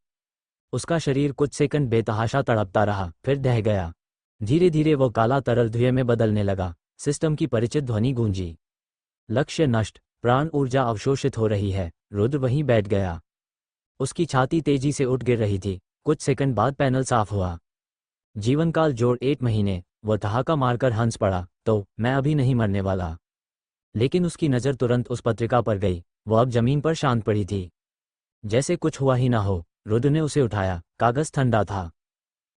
उसका शरीर कुछ सेकंड बेतहाशा तड़पता रहा, फिर दह गया। धीरे धीरे वो काला तरल धुएं में बदलने लगा। सिस्टम की परिचित ध्वनि गूंजी, लक्ष्य नष्ट, प्राण ऊर्जा अवशोषित हो रही है। रुद्र वहीं बैठ गया। उसकी छाती तेजी से उठ गिर रही थी। कुछ सेकंड बाद पैनल साफ हुआ। जीवनकाल जोड़ 8 महीने। वह ठहाका मारकर हंस पड़ा, तो मैं अभी नहीं मरने वाला। लेकिन उसकी नज़र तुरंत उस पत्रिका पर गई। वो अब जमीन पर शांत पड़ी थी, जैसे कुछ हुआ ही ना हो। रुद्र ने उसे उठाया। कागज ठंडा था,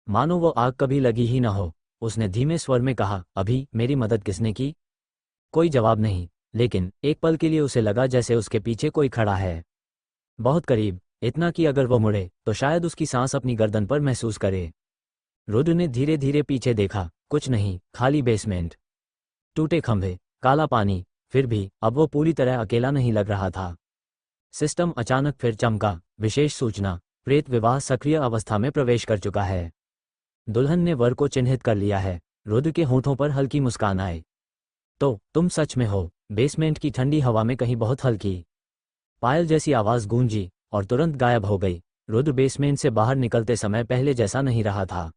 मानो वो आग कभी लगी ही ना हो। उसने धीमे स्वर में कहा, अभी मेरी मदद किसने की? कोई जवाब नहीं, लेकिन एक पल के लिए उसे लगा जैसे उसके पीछे कोई खड़ा है, बहुत करीब, इतना कि अगर वो मुड़े तो शायद उसकी सांस अपनी गर्दन पर महसूस करे। रुद्र ने धीरे धीरे पीछे देखा। कुछ नहीं, खाली बेसमेंट, टूटे खंभे, काला पानी। फिर भी अब वो पूरी तरह अकेला नहीं लग रहा था। सिस्टम अचानक फिर चमका। विशेष सूचना, प्रेत विवाह सक्रिय अवस्था में प्रवेश कर चुका है। दुल्हन ने वर को चिन्हित कर लिया है। रुद्र के होठों पर हल्की मुस्कान आई। तो तुम सच में हो? बेसमेंट की ठंडी हवा में कहीं बहुत हल्की पायल जैसी आवाज गूंजी और तुरंत गायब हो गई। रुद्र बेसमेंट से बाहर निकलते समय पहले जैसा नहीं रहा था।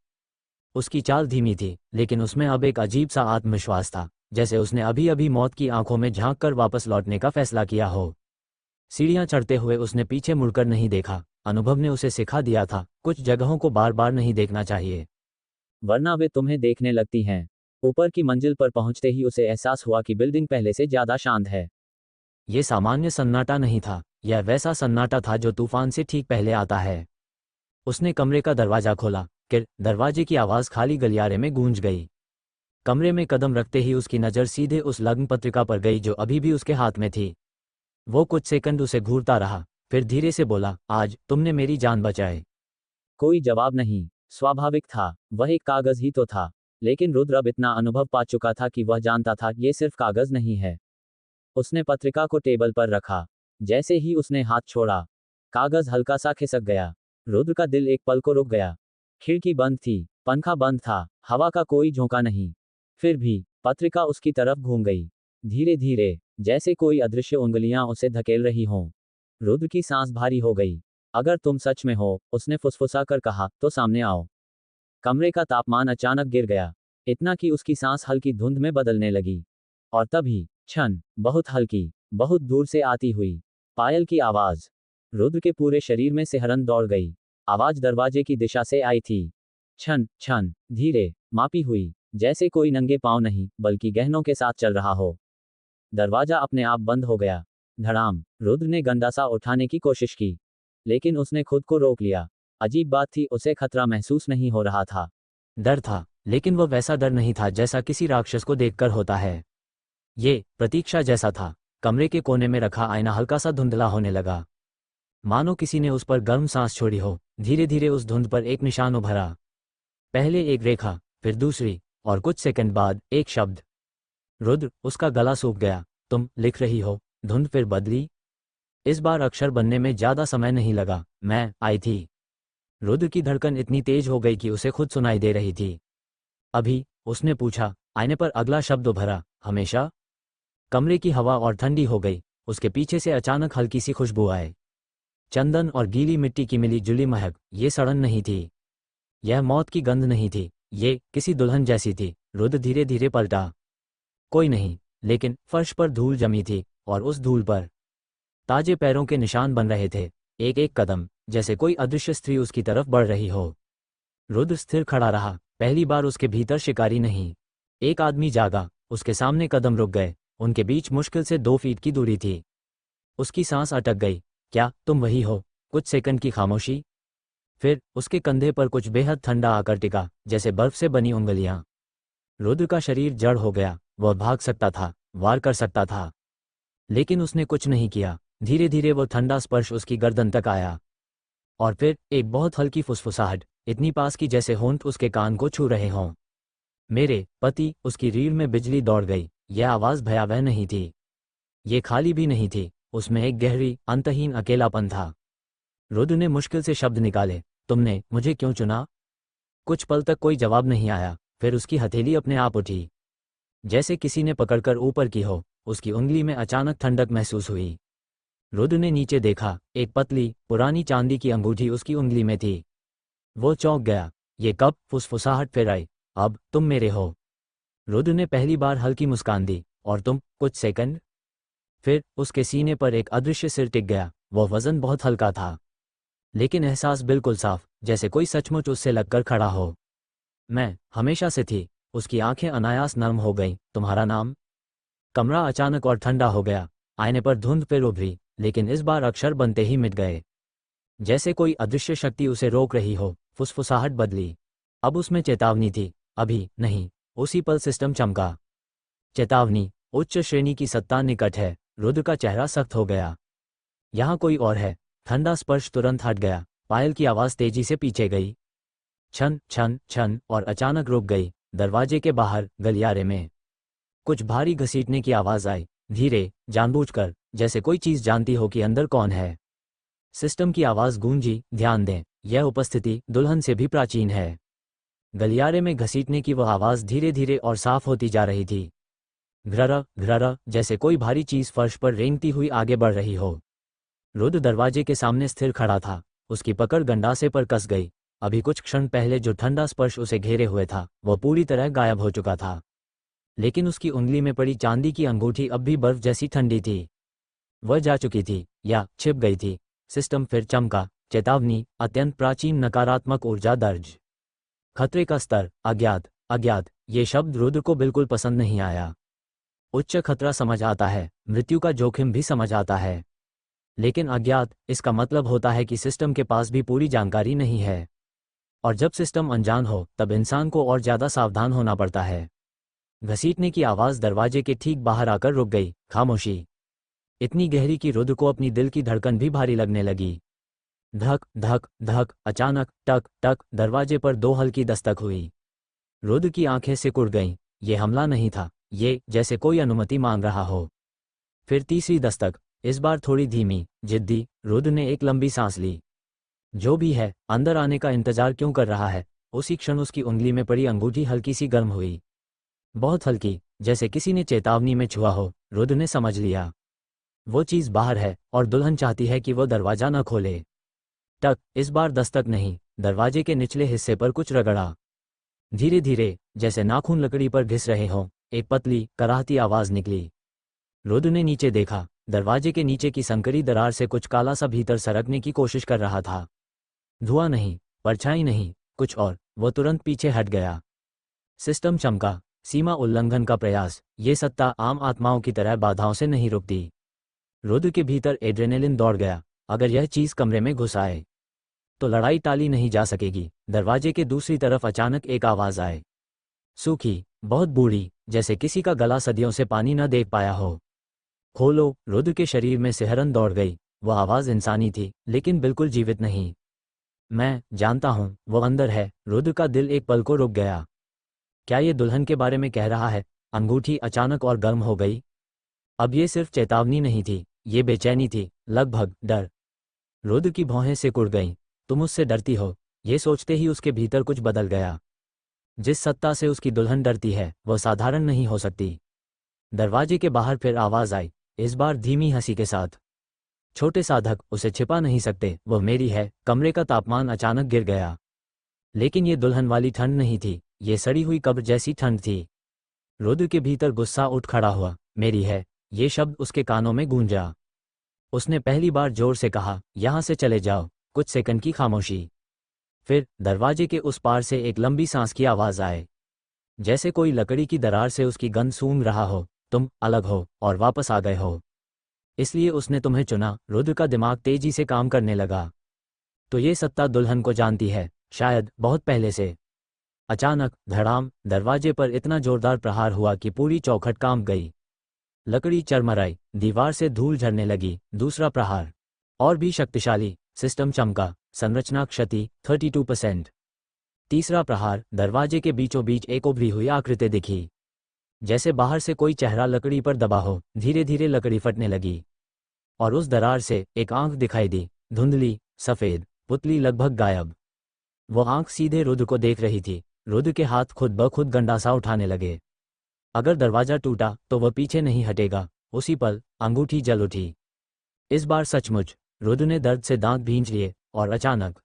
उसकी चाल धीमी थी, लेकिन उसमें अब एक अजीब सा आत्मविश्वास था, जैसे उसने अभी अभी मौत की आंखों में झांक कर वापस लौटने का फैसला किया हो। सीढ़ियां चढ़ते हुए उसने पीछे मुड़कर नहीं देखा। अनुभव ने उसे सिखा दिया था, कुछ जगहों को बार बार नहीं देखना चाहिए, वरना वे तुम्हें देखने लगती हैं। ऊपर की मंजिल पर पहुंचते ही उसे एहसास हुआ कि बिल्डिंग पहले से ज्यादा शांत है। ये सामान्य सन्नाटा नहीं था, यह वैसा सन्नाटा था जो तूफान से ठीक पहले आता है। उसने कमरे का दरवाजा खोला। दरवाजे की आवाज़ खाली गलियारे में गूंज गई। कमरे में कदम रखते ही उसकी नज़र सीधे उस लग्न पत्रिका पर गई जो अभी भी उसके हाथ में थी। वो कुछ सेकंड उसे घूरता रहा, फिर धीरे से बोला, आज तुमने मेरी जान बचाई। कोई जवाब नहीं। स्वाभाविक था, वह एक कागज ही तो था। लेकिन रुद्र अब इतना अनुभव पा चुका था कि वह जानता था ये सिर्फ कागज नहीं है। उसने पत्रिका को टेबल पर रखा। जैसे ही उसने हाथ छोड़ा, कागज हल्का सा खिसक गया। रुद्र का दिल एक पल को रुक गया। खिड़की बंद थी, पंखा बंद था, हवा का कोई झोंका नहीं। फिर भी पत्रिका उसकी तरफ घूम गई, धीरे धीरे, जैसे कोई अदृश्य उंगलियां उसे धकेल रही हों। रुद्र की सांस भारी हो गई। अगर तुम सच में हो, उसने फुसफुसा कर कहा, तो सामने आओ। कमरे का तापमान अचानक गिर गया, इतना कि उसकी सांस हल्की धुंध में बदलने लगी। और तभी क्षण, बहुत हल्की, बहुत दूर से आती हुई पायल की आवाज। रुद्र के पूरे शरीर में सिहरन दौड़ गई। आवाज दरवाजे की दिशा से आई थी। क्षण क्षण, धीरे, मापी हुई, जैसे कोई नंगे पांव नहीं बल्कि गहनों के साथ चल रहा हो। दरवाजा अपने आप बंद हो गया। धड़ाम। रुद्र ने गंडासा उठाने की कोशिश की, लेकिन उसने खुद को रोक लिया। अजीब बात थी, उसे खतरा महसूस नहीं हो रहा था। डर था, लेकिन वह वैसा डर नहीं था जैसा किसी राक्षस को देखकर होता है। ये प्रतीक्षा जैसा था। कमरे के कोने में रखा आईना हल्का सा धुंधला होने लगा, मानो किसी ने उस पर गर्म सांस छोड़ी हो। धीरे धीरे उस धुंध पर एक निशान उभरा। पहले एक रेखा, फिर दूसरी, और कुछ सेकंड बाद एक शब्द। रुद्र, उसका गला सूख गया। तुम लिख रही हो? धुंध फिर बदली। इस बार अक्षर बनने में ज्यादा समय नहीं लगा। मैं आई थी। रुद्र की धड़कन इतनी तेज हो गई कि उसे खुद सुनाई दे रही थी। अभी? उसने पूछा। आईने पर अगला शब्द उभरा, हमेशा। कमरे की हवा और ठंडी हो गई। उसके पीछे से अचानक हल्की सी खुशबू आए, चंदन और गीली मिट्टी की मिली जुली महक। ये सड़न नहीं थी, यह मौत की गंध नहीं थी, ये किसी दुल्हन जैसी थी। रुद्र धीरे धीरे पलटा। कोई नहीं, लेकिन फर्श पर धूल जमी थी, और उस धूल पर ताजे पैरों के निशान बन रहे थे। एक एक कदम, जैसे कोई अदृश्य स्त्री उसकी तरफ बढ़ रही हो। रुद्र स्थिर खड़ा रहा। पहली बार उसके भीतर शिकारी नहीं, एक आदमी जागा। उसके सामने कदम रुक गए। उनके बीच मुश्किल से 2 फीट की दूरी थी। उसकी सांस अटक गई। क्या तुम वही हो? कुछ सेकंड की खामोशी, फिर उसके कंधे पर कुछ बेहद ठंडा आकर टिका, जैसे बर्फ से बनी उंगलियां। रुद्र का शरीर जड़ हो गया। वह भाग सकता था, वार कर सकता था, लेकिन उसने कुछ नहीं किया। धीरे धीरे वो ठंडा स्पर्श उसकी गर्दन तक आया, और फिर एक बहुत हल्की फुसफुसाहट, इतनी पास की जैसे होंठ उसके कान को छू रहे हों। मेरे पति। उसकी रीढ़ में बिजली दौड़ गई। यह आवाज़ भयावह नहीं थी, ये खाली भी नहीं थी, उसमें एक गहरी, अंतहीन अकेलापन था। रुद्र ने मुश्किल से शब्द निकाले, तुमने मुझे क्यों चुना? कुछ पल तक कोई जवाब नहीं आया। फिर उसकी हथेली अपने आप उठी, जैसे किसी ने पकड़कर ऊपर की हो। उसकी उंगली में अचानक ठंडक महसूस हुई। रुद्र ने नीचे देखा। एक पतली, पुरानी चांदी की अंगूठी उसकी उंगली में थी। वो चौंक गया। ये कब? फुसफुसाहट फिर आई। अब तुम मेरे हो। रुद्र ने पहली बार हल्की मुस्कान दी। और तुम? कुछ सेकंड, फिर उसके सीने पर एक अदृश्य सिर टिक गया। वह वजन बहुत हल्का था, लेकिन एहसास बिल्कुल साफ, जैसे कोई सचमुच उससे लगकर खड़ा हो। मैं हमेशा से थी। उसकी आंखें अनायास नर्म हो गईं। तुम्हारा नाम? कमरा अचानक और ठंडा हो गया। आईने पर धुंध फिर उभरी, लेकिन इस बार अक्षर बनते ही मिट गए। जैसे कोई अदृश्य शक्ति उसे रोक रही हो। फुसफुसाहट बदली। अब उसमें चेतावनी थी। अभी नहीं। उसी पल सिस्टम चमका। चेतावनी, उच्च श्रेणी की सत्ता निकट है। रुद्र का चेहरा सख्त हो गया। यहाँ कोई और है। ठंडा स्पर्श तुरंत हट गया। पायल की आवाज तेजी से पीछे गई। छन छन छन, और अचानक रुक गई। दरवाजे के बाहर गलियारे में कुछ भारी घसीटने की आवाज आई। धीरे, जानबूझकर, जैसे कोई चीज जानती हो कि अंदर कौन है। सिस्टम की आवाज गूंजी, ध्यान दें, यह उपस्थिति दुल्हन से भी प्राचीन है। गलियारे में घसीटने की वह आवाज धीरे धीरे और साफ होती जा रही थी। घ्रर घ्रर, जैसे कोई भारी चीज फर्श पर रेंगती हुई आगे बढ़ रही हो। रुद्र दरवाजे के सामने स्थिर खड़ा था। उसकी पकड़ गंडासे पर कस गई। अभी कुछ क्षण पहले जो ठंडा स्पर्श उसे घेरे हुए था, वह पूरी तरह गायब हो चुका था। लेकिन उसकी उंगली में पड़ी चांदी की अंगूठी अब भी बर्फ जैसी ठंडी थी। वह जा चुकी थी, या छिप गई थी। सिस्टम फिर चमका। चेतावनी, अत्यंत प्राचीन नकारात्मक ऊर्जा दर्ज। खतरे का स्तर, अज्ञात। अज्ञात, ये शब्द रुद्र को बिल्कुल पसंद नहीं आया। उच्च खतरा समझ आता है, मृत्यु का जोखिम भी समझ आता है, लेकिन अज्ञात, इसका मतलब होता है कि सिस्टम के पास भी पूरी जानकारी नहीं है। और जब सिस्टम अनजान हो, तब इंसान को और ज्यादा सावधान होना पड़ता है। घसीटने की आवाज दरवाजे के ठीक बाहर आकर रुक गई। खामोशी इतनी गहरी कि रुद्र को अपनी दिल की धड़कन भी भारी लगने लगी। धक धक धक, अचानक टक टक, दरवाजे पर दो हल्की दस्तक हुई। रुद्र की आंखें सिकुड़ गईं। ये हमला नहीं था, ये जैसे कोई अनुमति मांग रहा हो। फिर तीसरी दस्तक, इस बार थोड़ी धीमी, जिद्दी। रुद्र ने एक लंबी सांस ली। जो भी है, अंदर आने का इंतजार क्यों कर रहा है? उसी क्षण उसकी उंगली में पड़ी अंगूठी हल्की सी गर्म हुई। बहुत हल्की, जैसे किसी ने चेतावनी में छुआ हो। रुद्र ने समझ लिया, वो चीज बाहर है और दुल्हन चाहती है कि वो दरवाजा न खोले। टक, इस बार दस्तक नहीं, दरवाजे के निचले हिस्से पर कुछ रगड़ा। धीरे धीरे, जैसे नाखून लकड़ी पर घिस रहे हों, एक पतली, कराहती आवाज निकली। रुद्र ने नीचे देखा। दरवाजे के नीचे की संकरी दरार से कुछ काला सा भीतर सरकने की कोशिश कर रहा था। धुआं नहीं, परछाई नहीं, कुछ और। वो तुरंत पीछे हट गया। सिस्टम चमका। सीमा उल्लंघन का प्रयास। ये सत्ता आम आत्माओं की तरह बाधाओं से नहीं रुकती। रुद्र के भीतर एड्रेनलिन दौड़ गया। अगर यह चीज कमरे में घुस आए तो लड़ाई टाली नहीं जा सकेगी। दरवाजे के दूसरी तरफ अचानक एक आवाज आए। सूखी, बहुत बूढ़ी, जैसे किसी का गला सदियों से पानी न देख पाया हो। खोलो। रुद्र के शरीर में सिहरन दौड़ गई। वह आवाज इंसानी थी, लेकिन बिल्कुल जीवित नहीं। मैं जानता हूं, वो अंदर है। रुद्र का दिल एक पल को रुक गया। क्या ये दुल्हन के बारे में कह रहा है? अंगूठी अचानक और गर्म हो गई। अब ये सिर्फ चेतावनी नहीं थी, ये बेचैनी थी, लगभग डर। रुद्र की भौहें सिकुड़ गईं। तुम उससे डरती हो? ये सोचते ही उसके भीतर कुछ बदल गया। जिस सत्ता से उसकी दुल्हन डरती है, वह साधारण नहीं हो सकती। दरवाजे के बाहर फिर आवाज आई, इस बार धीमी हंसी के साथ। छोटे साधक, उसे छिपा नहीं सकते, वह मेरी है। कमरे का तापमान अचानक गिर गया। लेकिन ये दुल्हन वाली ठंड नहीं थी, ये सड़ी हुई कब्र जैसी ठंड थी। रुद्र के भीतर गुस्सा उठ खड़ा हुआ। मेरी है, ये शब्द उसके कानों में गूंजा। उसने पहली बार जोर से कहा, यहां से चले जाओ। कुछ सेकंड की खामोशी। फिर दरवाजे के उस पार से एक लंबी सांस की आवाज आए, जैसे कोई लकड़ी की दरार से उसकी गंध सूंघ रहा हो। तुम अलग हो और वापस आ गए हो, इसलिए उसने तुम्हें चुना। रुद्र का दिमाग तेजी से काम करने लगा। तो ये सत्ता दुल्हन को जानती है, शायद बहुत पहले से। अचानक धड़ाम, दरवाजे पर इतना जोरदार प्रहार हुआ कि पूरी चौखट कांप गई। लकड़ी चरमराई, दीवार से धूल झरने लगी। दूसरा प्रहार, और भी शक्तिशाली। सिस्टम चमका। संरचना क्षति 32%। तीसरा प्रहार, दरवाजे के बीचों बीच एक उभरी हुई आकृति दिखी, जैसे बाहर से कोई चेहरा लकड़ी पर दबा हो। धीरे धीरे लकड़ी फटने लगी, और उस दरार से एक आंख दिखाई दी। धुंधली, सफेद, पुतली, लगभग गायब। वो आंख सीधे रुद्र को देख रही थी। रुद्र के हाथ खुद ब खुद गंडासा उठाने लगे। अगर दरवाजा टूटा तो वह पीछे नहीं हटेगा। उसी पल अंगूठी जल उठी। इस बार सचमुच। रुद्र ने दर्द से दांत भींच लिए, और अचानक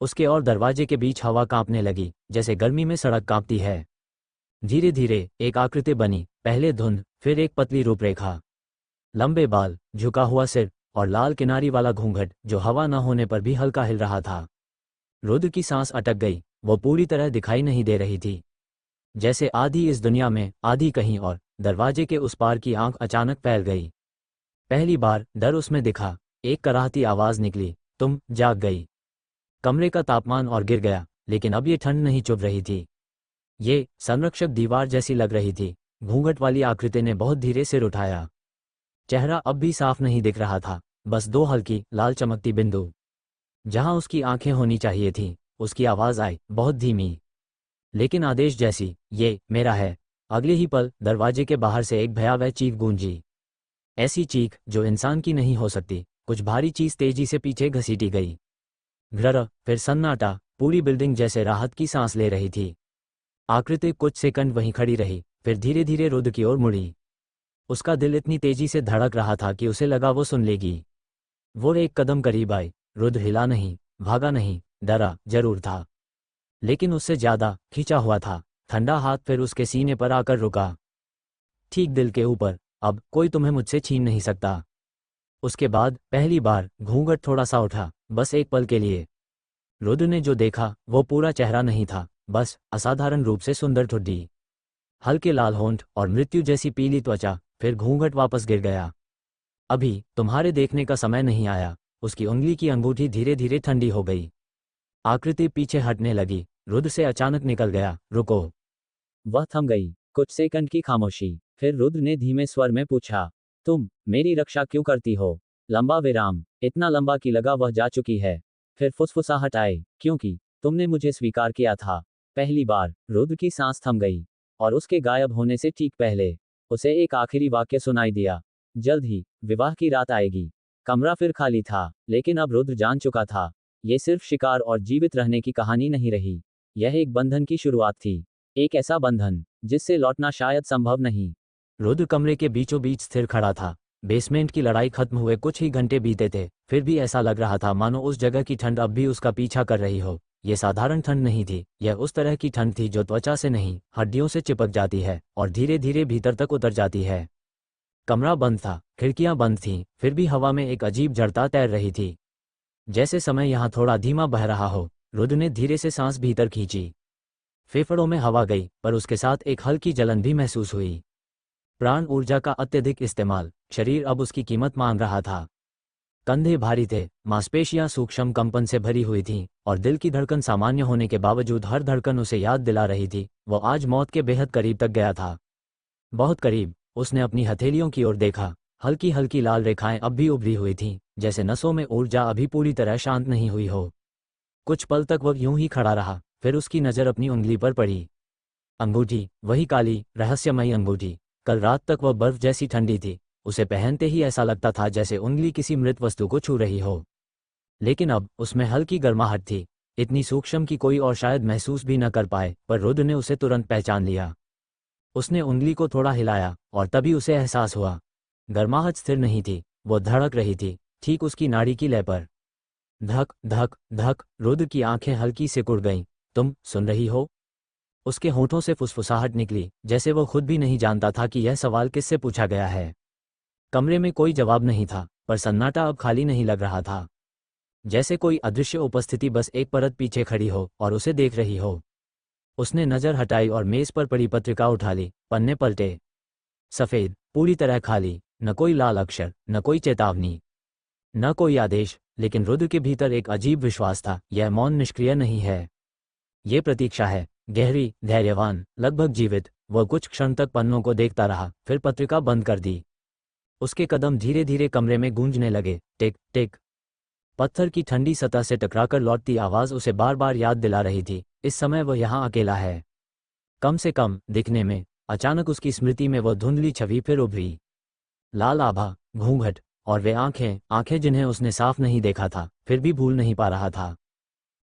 उसके और दरवाजे के बीच हवा कांपने लगी, जैसे गर्मी में सड़क कांपती है। धीरे धीरे एक आकृति बनी। पहले धुंध, फिर एक पतली रूपरेखा। लंबे बाल, झुका हुआ सिर, और लाल किनारी वाला घूंघट जो हवा न होने पर भी हल्का हिल रहा था। रुद्र की सांस अटक गई। वो पूरी तरह दिखाई नहीं दे रही थी। जैसे आधी इस दुनिया में, आधी कहीं और। दरवाजे के उस पार की आंख अचानक फैल गई। पहली बार डर उसमें दिखा। एक कराहती आवाज निकली, तुम जाग गई। कमरे का तापमान और गिर गया, लेकिन अब ये ठंड नहीं चुभ रही थी। ये संरक्षक दीवार जैसी लग रही थी। घूंघट वाली आकृति ने बहुत धीरे सिर उठाया। चेहरा अब भी साफ नहीं दिख रहा था, बस दो हल्की लाल चमकती बिंदु जहां उसकी आंखें होनी चाहिए थीं। उसकी आवाज आई, बहुत धीमी, लेकिन आदेश जैसी, ये मेरा है। अगले ही पल दरवाजे के बाहर से एक भयावह चीख गूंजी। ऐसी चीख जो इंसान की नहीं हो सकती। कुछ भारी चीज तेजी से पीछे घसीटी गई। घ्रर, फिर सन्नाटा। पूरी बिल्डिंग जैसे राहत की सांस ले रही थी। आकृति कुछ सेकंड वहीं खड़ी रही, फिर धीरे धीरे रुद्र की ओर मुड़ी। उसका दिल इतनी तेजी से धड़क रहा था कि उसे लगा वो सुन लेगी। वो एक कदम करीब आई। रुद्र हिला नहीं, भागा नहीं, डरा जरूर था, लेकिन उससे ज्यादा खींचा हुआ था। ठंडा हाथ फिर उसके सीने पर आकर रुका, ठीक दिल के ऊपर। अब कोई तुम्हें मुझसे छीन नहीं सकता। उसके बाद पहली बार घूंघट थोड़ा सा उठा, बस एक पल के लिए। रुद्र ने जो देखा वो पूरा चेहरा नहीं था, बस असाधारण रूप से सुंदर ठुड्डी, हल्के लाल होंठ और मृत्यु जैसी पीली त्वचा। फिर घूंघट वापस गिर गया। अभी तुम्हारे देखने का समय नहीं आया। उसकी उंगली की अंगूठी धीरे धीरे ठंडी हो गई। आकृति पीछे हटने लगी। रुद्र से अचानक निकल गया, रुको। वह थम गई। कुछ सेकंड की खामोशी। फिर रुद्र ने धीमे स्वर में पूछा, तुम मेरी रक्षा क्यों करती हो? लंबा विराम, इतना लंबा कि लगा वह जा चुकी है। फिर फुसफुसाहट आए, क्योंकि तुमने मुझे स्वीकार किया था। पहली बार। रुद्र की सांस थम गई, और उसके गायब होने से ठीक पहले उसे एक आखिरी वाक्य सुनाई दिया, जल्द ही विवाह की रात आएगी। कमरा फिर खाली था, लेकिन अब रुद्र जान चुका था, ये सिर्फ शिकार और जीवित रहने की कहानी नहीं रही। यह एक बंधन की शुरुआत थी, एक ऐसा बंधन जिससे लौटना शायद संभव नहीं। रुद्र कमरे के बीचों बीच स्थिर खड़ा था। बेसमेंट की लड़ाई खत्म हुए कुछ ही घंटे बीते थे, फिर भी ऐसा लग रहा था मानो उस जगह की ठंड अब भी उसका पीछा कर रही हो। यह साधारण ठंड नहीं थी, यह उस तरह की ठंड थी जो त्वचा से नहीं, हड्डियों से चिपक जाती है और धीरे धीरे भीतर तक उतर जाती है। कमरा बंद था, खिड़कियां बंद थीं, फिर भी हवा में एक अजीब जड़ता तैर रही थी, जैसे समय यहाँ थोड़ा धीमा बह रहा हो। रुद्र ने धीरे से सांस भीतर खींची। फेफड़ों में हवा गई, पर उसके साथ एक हल्की जलन भी महसूस हुई। प्राण ऊर्जा का अत्यधिक इस्तेमाल। शरीर अब उसकी कीमत मान रहा था। कंधे भारी थे, मांसपेशियां सूक्ष्म कंपन से भरी हुई थीं, और दिल की धड़कन सामान्य होने के बावजूद हर धड़कन उसे याद दिला रही थी वो आज मौत के बेहद करीब तक गया था। बहुत करीब। उसने अपनी हथेलियों की ओर देखा। हल्की हल्की लाल रेखाएं अब भी उभरी हुई थीं, जैसे नसों में ऊर्जा अभी पूरी तरह शांत नहीं हुई हो। कुछ पल तक वह यूं ही खड़ा रहा, फिर उसकी नज़र अपनी उंगली पर पड़ी। अंगूठी, वही काली रहस्यमयी अंगूठी। कल रात तक वह बर्फ जैसी ठंडी थी। उसे पहनते ही ऐसा लगता था जैसे उंगली किसी मृत वस्तु को छू रही हो। लेकिन अब उसमें हल्की गर्माहट थी, इतनी सूक्ष्म कि कोई और शायद महसूस भी न कर पाए, पर रुद्र ने उसे तुरंत पहचान लिया। उसने उंगली को थोड़ा हिलाया, और तभी उसे एहसास हुआ। गर्माहट स्थिर नहीं थी, वो धड़क रही थी, ठीक उसकी नाड़ी की लय पर। धक धक धक। रुद्र की आंखें हल्की सिकुड़ गईं। तुम सुन रही हो? उसके होठों से फुसफुसाहट निकली, जैसे वो खुद भी नहीं जानता था कि यह सवाल किससे पूछा गया है। कमरे में कोई जवाब नहीं था, पर सन्नाटा अब खाली नहीं लग रहा था, जैसे कोई अदृश्य उपस्थिति बस एक परत पीछे खड़ी हो और उसे देख रही हो। उसने नजर हटाई और मेज पर पड़ी पत्रिका उठा ली। पन्ने पलटे। सफेद, पूरी तरह खाली, न कोई लाल अक्षर, न कोई चेतावनी, न कोई आदेश। लेकिन रुद्र के भीतर एक अजीब विश्वास था, यह मौन निष्क्रिय नहीं है, ये प्रतीक्षा है, गहरी, धैर्यवान, लगभग जीवित। वह कुछ क्षण तक पन्नों को देखता रहा, फिर पत्रिका बंद कर दी। उसके कदम धीरे धीरे कमरे में गूंजने लगे, टिक टिक। पत्थर की ठंडी सतह से टकराकर लौटती आवाज उसे बार बार याद दिला रही थी, इस समय वह यहाँ अकेला है, कम से कम दिखने में। अचानक उसकी स्मृति में वह धुंधली छवि फिर उभरी। लाल आभा, घूंघट, और वे आंखें, आंखें जिन्हें उसने साफ नहीं देखा था, फिर भी भूल नहीं पा रहा था।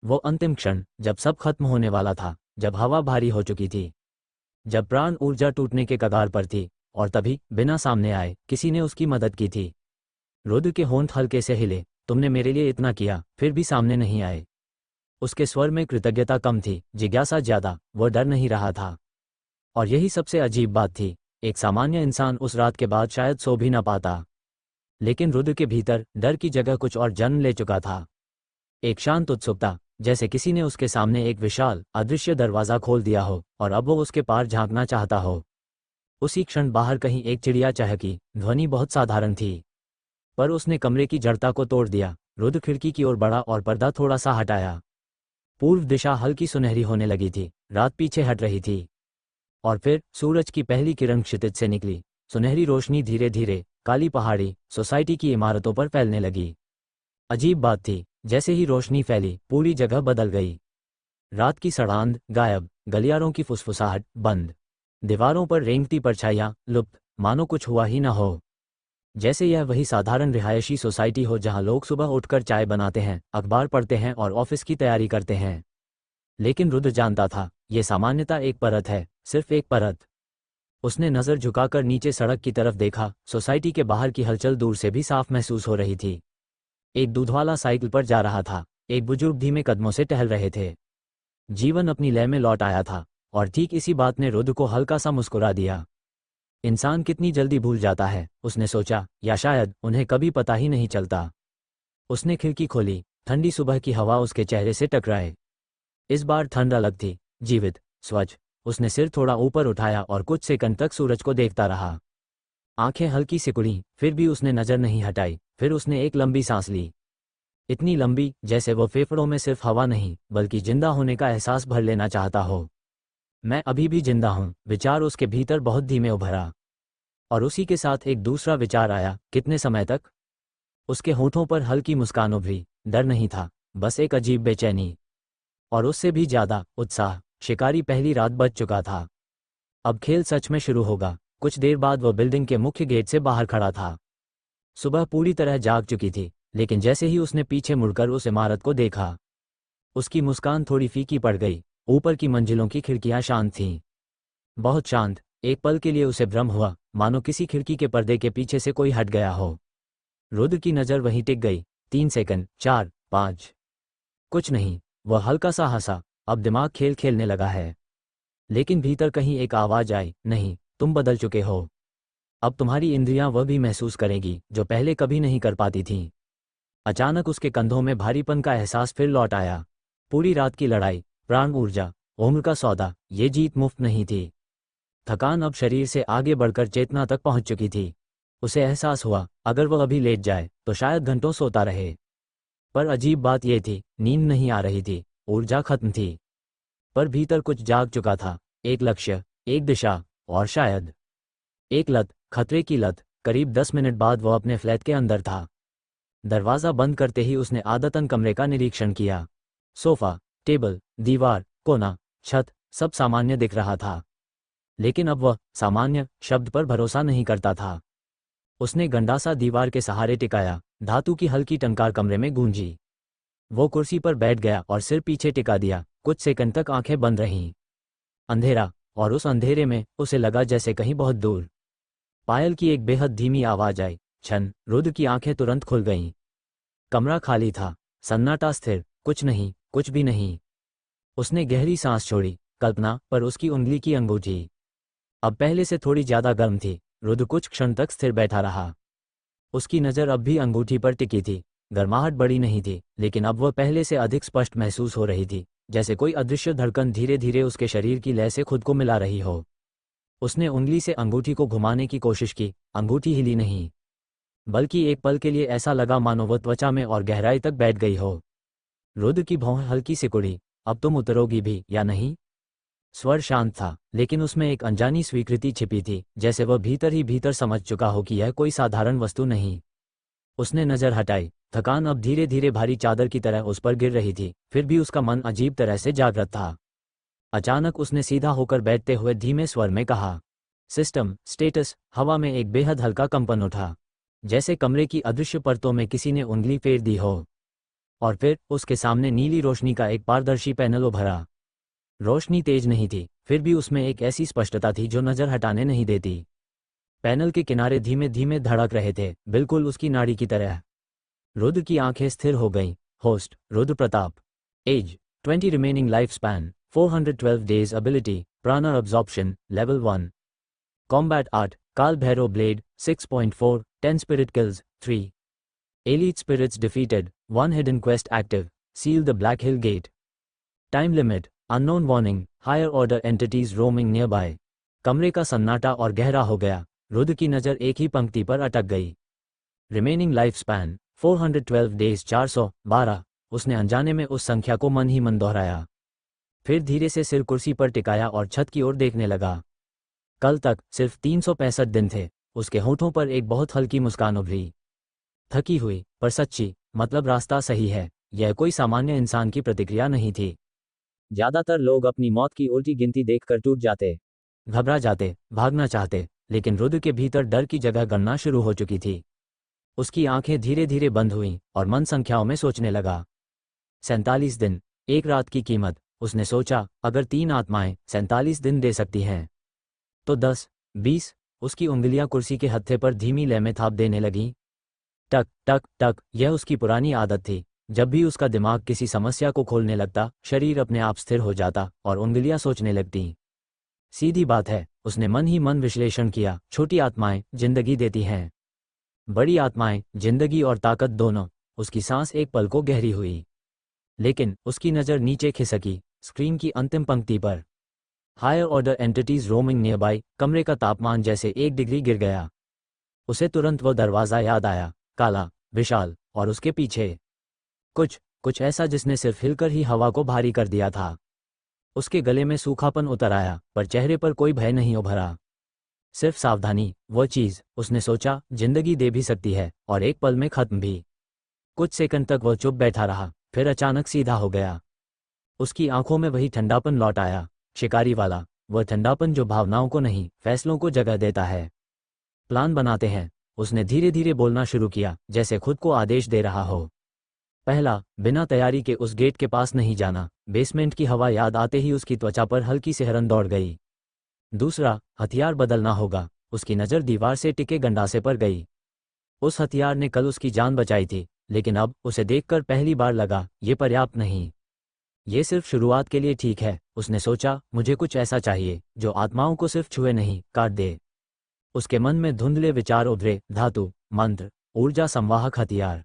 वो अंतिम क्षण, जब सब खत्म होने वाला था, जब हवा भारी हो चुकी थी, जब प्राण ऊर्जा टूटने के कगार पर थी, और तभी बिना सामने आए किसी ने उसकी मदद की थी। रुद्र के होंठ हल्के से हिले। तुमने मेरे लिए इतना किया, फिर भी सामने नहीं आए। उसके स्वर में कृतज्ञता कम थी, जिज्ञासा ज्यादा। वो डर नहीं रहा था, और यही सबसे अजीब बात थी। एक सामान्य इंसान उस रात के बाद शायद सो भी न पाता, लेकिन रुद्र के भीतर डर की जगह कुछ और जन्म ले चुका था। एक शांत उत्सुकता, जैसे किसी ने उसके सामने एक विशाल अदृश्य दरवाज़ा खोल दिया हो और अब वो उसके पार झांकना चाहता हो। उसी क्षण बाहर कहीं एक चिड़िया चहकी। ध्वनि बहुत साधारण थी, पर उसने कमरे की जड़ता को तोड़ दिया। रुद्र खिड़की की ओर बढ़ा और पर्दा थोड़ा सा हटाया। पूर्व दिशा हल्की सुनहरी होने लगी थी, रात पीछे हट रही थी। और फिर सूरज की पहली किरण क्षितिज से निकली। सुनहरी रोशनी धीरे धीरे काली पहाड़ी सोसाइटी की इमारतों पर फैलने लगी। अजीब बात थी, जैसे ही रोशनी फैली पूरी जगह बदल गई। रात की सड़ांध गायब, गलियारों की फुसफुसाहट बंद, दीवारों पर रेंगती परछाइयां लुप्त, मानो कुछ हुआ ही न हो। जैसे यह वही साधारण रिहायशी सोसाइटी हो जहां लोग सुबह उठकर चाय बनाते हैं, अखबार पढ़ते हैं और ऑफिस की तैयारी करते हैं। लेकिन रुद्र जानता था, यह सामान्यता एक परत है, सिर्फ एक परत। उसने नज़र झुकाकर नीचे सड़क की तरफ देखा। सोसाइटी के बाहर की हलचल दूर से भी साफ महसूस हो रही थी। एक दूधवाला साइकिल पर जा रहा था, एक बुजुर्ग धीमे कदमों से टहल रहे थे। जीवन अपनी लय में लौट आया था, और ठीक इसी बात ने रुद्र को हल्का सा मुस्कुरा दिया। इंसान कितनी जल्दी भूल जाता है, उसने सोचा, या शायद उन्हें कभी पता ही नहीं चलता। उसने खिड़की खोली, ठंडी सुबह की हवा उसके चेहरे से टकराए। इस बार ठंड अलग थी, जीवित, स्वच्छ। उसने सिर थोड़ा ऊपर उठाया और कुछ सेकंड तक सूरज को देखता रहा। आंखें हल्की सिकुड़ी, फिर भी उसने नजर नहीं हटाई। फिर उसने एक लंबी सांस ली, इतनी लंबी जैसे वो फेफड़ों में सिर्फ हवा नहीं बल्कि जिंदा होने का एहसास भर लेना चाहता हो। मैं अभी भी जिंदा हूं, विचार उसके भीतर बहुत धीमे उभरा। और उसी के साथ एक दूसरा विचार आया, कितने समय तक। उसके होठों पर हल्की मुस्कान उभरी। डर नहीं था, बस एक अजीब बेचैनी। और उससे भी ज्यादा उत्साह। शिकारी पहली रात बच चुका था, अब खेल सच में शुरू होगा। कुछ देर बाद वह बिल्डिंग के मुख्य गेट से बाहर खड़ा था। सुबह पूरी तरह जाग चुकी थी, लेकिन जैसे ही उसने पीछे मुड़कर उस इमारत को देखा, उसकी मुस्कान थोड़ी फीकी पड़ गई। ऊपर की मंजिलों की खिड़कियां शांत थीं, बहुत शांत। एक पल के लिए उसे भ्रम हुआ, मानो किसी खिड़की के पर्दे के पीछे से कोई हट गया हो। रुद्र की नज़र वहीं टिक गई। 3 सेकंड, 4, 5, कुछ नहीं। वह हल्का सा हंसा, अब दिमाग खेल खेलने लगा है। लेकिन भीतर कहीं एक आवाज आई, नहीं, तुम बदल चुके हो। अब तुम्हारी इंद्रियां वह भी महसूस करेंगी जो पहले कभी नहीं कर पाती थीं। अचानक उसके कंधों में भारीपन का एहसास फिर लौट आया। पूरी रात की लड़ाई, प्राण ऊर्जा, उम्र का सौदा, ये जीत मुफ्त नहीं थी। थकान अब शरीर से आगे बढ़कर चेतना तक पहुंच चुकी थी। उसे एहसास हुआ, अगर वह अभी लेट जाए तो शायद घंटों सोता रहे। पर अजीब बात यह थी, नींद नहीं आ रही थी, ऊर्जा खत्म थी। पर भीतर कुछ जाग चुका था, एक लक्ष्य, एक दिशा, और शायद एक लत, खतरे की लत। करीब 10 मिनट बाद वह अपने फ्लैट के अंदर था। दरवाज़ा बंद करते ही उसने आदतन कमरे का निरीक्षण किया। सोफा, टेबल, दीवार, कोना, छत, सब सामान्य दिख रहा था। लेकिन अब वह सामान्य शब्द पर भरोसा नहीं करता था। उसने गंडासा दीवार के सहारे टिकाया। धातु की हल्की टंकार कमरे में गूंजी। वो कुर्सी पर बैठ गया और सिर पीछे टिका दिया। कुछ सेकंड तक आंखें बंद रहीं। अंधेरा, और उस अंधेरे में उसे लगा जैसे कहीं बहुत दूर पायल की एक बेहद धीमी आवाज आई। क्षण, रुद्र की आंखें तुरंत खुल गईं। कमरा खाली था, सन्नाटा स्थिर, कुछ नहीं, कुछ भी नहीं। उसने गहरी सांस छोड़ी। कल्पना पर उसकी उंगली की अंगूठी अब पहले से थोड़ी ज्यादा गर्म थी। रुद्र कुछ क्षण तक स्थिर बैठा रहा। उसकी नज़र अब भी अंगूठी पर टिकी थी। गर्माहट बड़ी नहीं थी, लेकिन अब वह पहले से अधिक स्पष्ट महसूस हो रही थी, जैसे कोई अदृश्य धड़कन धीरे धीरे उसके शरीर की लय से खुद को मिला रही हो। उसने उंगली से अंगूठी को घुमाने की कोशिश की। अंगूठी हिली नहीं, बल्कि एक पल के लिए ऐसा लगा मानो वह त्वचा में और गहराई तक बैठ गई हो। रुद्र की भौं हल्की सिकुड़ी। अब तुम उतरोगी भी या नहीं? स्वर शांत था, लेकिन उसमें एक अनजानी स्वीकृति छिपी थी, जैसे वह भीतर ही भीतर समझ चुका हो कि यह कोई साधारण वस्तु नहीं। उसने नजर हटाई। थकान अब धीरे धीरे भारी चादर की तरह उस पर गिर रही थी, फिर भी उसका मन अजीब तरह से जागृत था। अचानक उसने सीधा होकर बैठते हुए धीमे स्वर में कहा, सिस्टम स्टेटस। हवा में एक बेहद हल्का कंपन उठा, जैसे कमरे की अदृश्य परतों में किसी ने उंगली फेर दी हो। और फिर उसके सामने नीली रोशनी का एक पारदर्शी पैनल उभरा। रोशनी तेज नहीं थी, फिर भी उसमें एक ऐसी स्पष्टता थी जो नजर हटाने नहीं देती। पैनल के किनारे धीमे धीमे धड़क रहे थे, बिल्कुल उसकी नाड़ी की तरह। रुद्र की आंखें स्थिर हो गईं। Host, Rudra Pratap. Age, 20 remaining life span, 412 days ability, prana absorption, level 1। Combat art, Kaal Bhairav blade, 6.4, 10 spirit kills, 3। Elite spirits defeated, 1 hidden quest active. Seal the Black Hill Gate. Time limit, unknown warning, higher order entities roaming nearby. कमरे का सन्नाटा और गहरा हो गया। रुद्र की नज़र एक ही पंक्ति पर अटक गई। Remaining life span 412 days 412। उसने अनजाने में उस संख्या को मन ही मन दोहराया। फिर धीरे से सिर कुर्सी पर टिकाया और छत की ओर देखने लगा। कल तक सिर्फ 365 दिन थे। उसके होठों पर एक बहुत हल्की मुस्कान उभरी। थकी हुई पर सच्ची, मतलब रास्ता सही है। यह कोई सामान्य इंसान की प्रतिक्रिया नहीं थी। ज्यादातर लोग अपनी मौत की उल्टी गिनती देखकर टूट जाते, घबरा जाते, भागना चाहते, लेकिन रुद्र के भीतर डर की जगह गणना शुरू हो चुकी थी। उसकी आंखें धीरे धीरे बंद हुईं और मन संख्याओं में सोचने लगा। 47 दिन, एक रात की कीमत। उसने सोचा, अगर 3 आत्माएं 47 दिन दे सकती हैं तो 10, 20। उसकी उंगलियां कुर्सी के हत्थे पर धीमी लय में थाप देने लगीं। टक टक टक। यह उसकी पुरानी आदत थी। जब भी उसका दिमाग किसी समस्या को खोलने लगता, शरीर अपने आप स्थिर हो जाता और उंगलियां सोचने लगती। सीधी बात है, उसने मन ही मन विश्लेषण किया। छोटी आत्माएं जिंदगी देती हैं, बड़ी आत्माएं जिंदगी और ताकत दोनों। उसकी सांस एक पल को गहरी हुई, लेकिन उसकी नज़र नीचे खिसकी, स्क्रीन की अंतिम पंक्ति पर। Higher order entities roaming nearby. कमरे का तापमान जैसे 1 डिग्री गिर गया। उसे तुरंत वो दरवाज़ा याद आया, काला, विशाल, और उसके पीछे कुछ ऐसा जिसने सिर्फ हिलकर ही हवा को भारी कर दिया था। उसके गले में सूखापन उतर आया, पर चेहरे पर कोई भय नहीं उभरा, सिर्फ सावधानी। वो चीज़, उसने सोचा, जिंदगी दे भी सकती है और एक पल में खत्म भी। कुछ सेकंड तक वह चुप बैठा रहा, फिर अचानक सीधा हो गया। उसकी आंखों में वही ठंडापन लौट आया, शिकारी वाला, वह ठंडापन जो भावनाओं को नहीं, फैसलों को जगह देता है। प्लान बनाते हैं, उसने धीरे धीरे बोलना शुरू किया, जैसे खुद को आदेश दे रहा हो। पहला, बिना तैयारी के उस गेट के पास नहीं जाना। बेसमेंट की हवा याद आते ही उसकी त्वचा पर हल्की सिहरन दौड़ गई। दूसरा, हथियार बदलना होगा। उसकी नज़र दीवार से टिके गंडासे पर गई। उस हथियार ने कल उसकी जान बचाई थी, लेकिन अब उसे देखकर पहली बार लगा, ये पर्याप्त नहीं। ये सिर्फ शुरुआत के लिए ठीक है। उसने सोचा, मुझे कुछ ऐसा चाहिए जो आत्माओं को सिर्फ छुए नहीं, काट दे। उसके मन में धुंधले विचार उभरे, धातु, मंत्र, ऊर्जा संवाहक हथियार।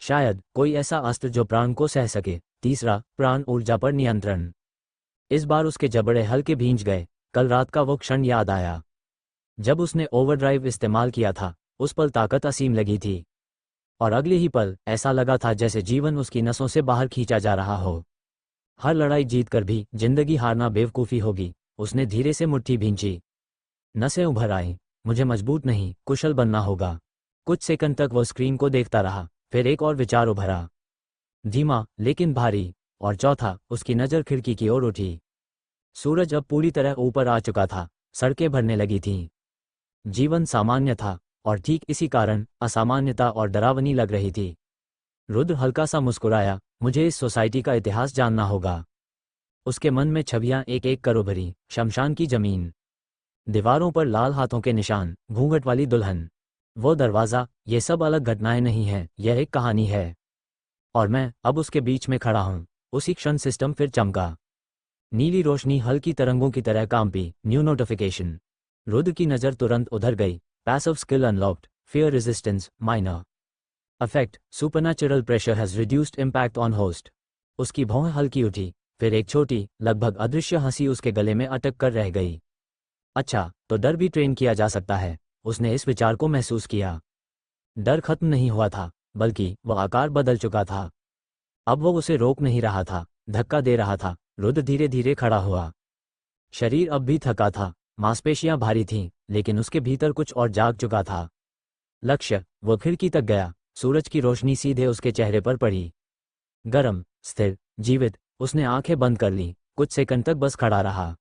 शायद कोई ऐसा अस्त्र जो प्राण को सह सके। तीसरा, प्राण ऊर्जा पर नियंत्रण। इस बार उसके जबड़े हल्के भींच गए। कल रात का वो क्षण याद आया जब उसने ओवरड्राइव इस्तेमाल किया था। उस पल ताकत असीम लगी थी, और अगले ही पल ऐसा लगा था जैसे जीवन उसकी नसों से बाहर खींचा जा रहा हो। हर लड़ाई जीतकर भी जिंदगी हारना बेवकूफ़ी होगी। उसने धीरे से मुट्ठी भींची, नसें उभर आईं। मुझे मजबूत नहीं, कुशल बनना होगा। कुछ सेकंड तक वो स्क्रीन को देखता रहा, फिर एक और विचार उभरा, धीमा लेकिन भारी। और चौथा, उसकी नज़र खिड़की की ओर उठी। सूरज अब पूरी तरह ऊपर आ चुका था, सड़कें भरने लगी थीं। जीवन सामान्य था, और ठीक इसी कारण असामान्यता और डरावनी लग रही थी। रुद्र हल्का सा मुस्कुराया, मुझे इस सोसाइटी का इतिहास जानना होगा। उसके मन में छवियां एक एक कर उभरी। शमशान की जमीन, दीवारों पर लाल हाथों के निशान, घूंघट वाली दुल्हन, वो दरवाज़ा। ये सब अलग घटनाएं नहीं हैं, यह एक कहानी है। और मैं अब उसके बीच में खड़ा हूँ। उसी क्षण सिस्टम फिर चमका। नीली रोशनी हल्की तरंगों की तरह कांपी। New notification. रुद्र की नज़र तुरंत उधर गई। Passive skill unlocked, fear resistance minor affect, supernatural pressure has reduced impact on host. उसकी भौं हल्की उठी, फिर एक छोटी, लगभग अदृश्य हंसी उसके गले में अटक कर रह गई। अच्छा, तो डर भी ट्रेन किया जा सकता है। उसने इस विचार को महसूस किया। डर खत्म नहीं हुआ था, बल्कि वह आकार बदल चुका था। अब वो उसे रोक नहीं रहा था, धक्का दे रहा था। रुद्र धीरे धीरे खड़ा हुआ। शरीर अब भी थका था, मांसपेशियां भारी थीं, लेकिन उसके भीतर कुछ और जाग चुका था। लक्ष्य। वो खिड़की तक गया। सूरज की रोशनी सीधे उसके चेहरे पर पड़ी, गरम, स्थिर, जीवित। उसने आंखें बंद कर लीं, कुछ सेकंड तक बस खड़ा रहा,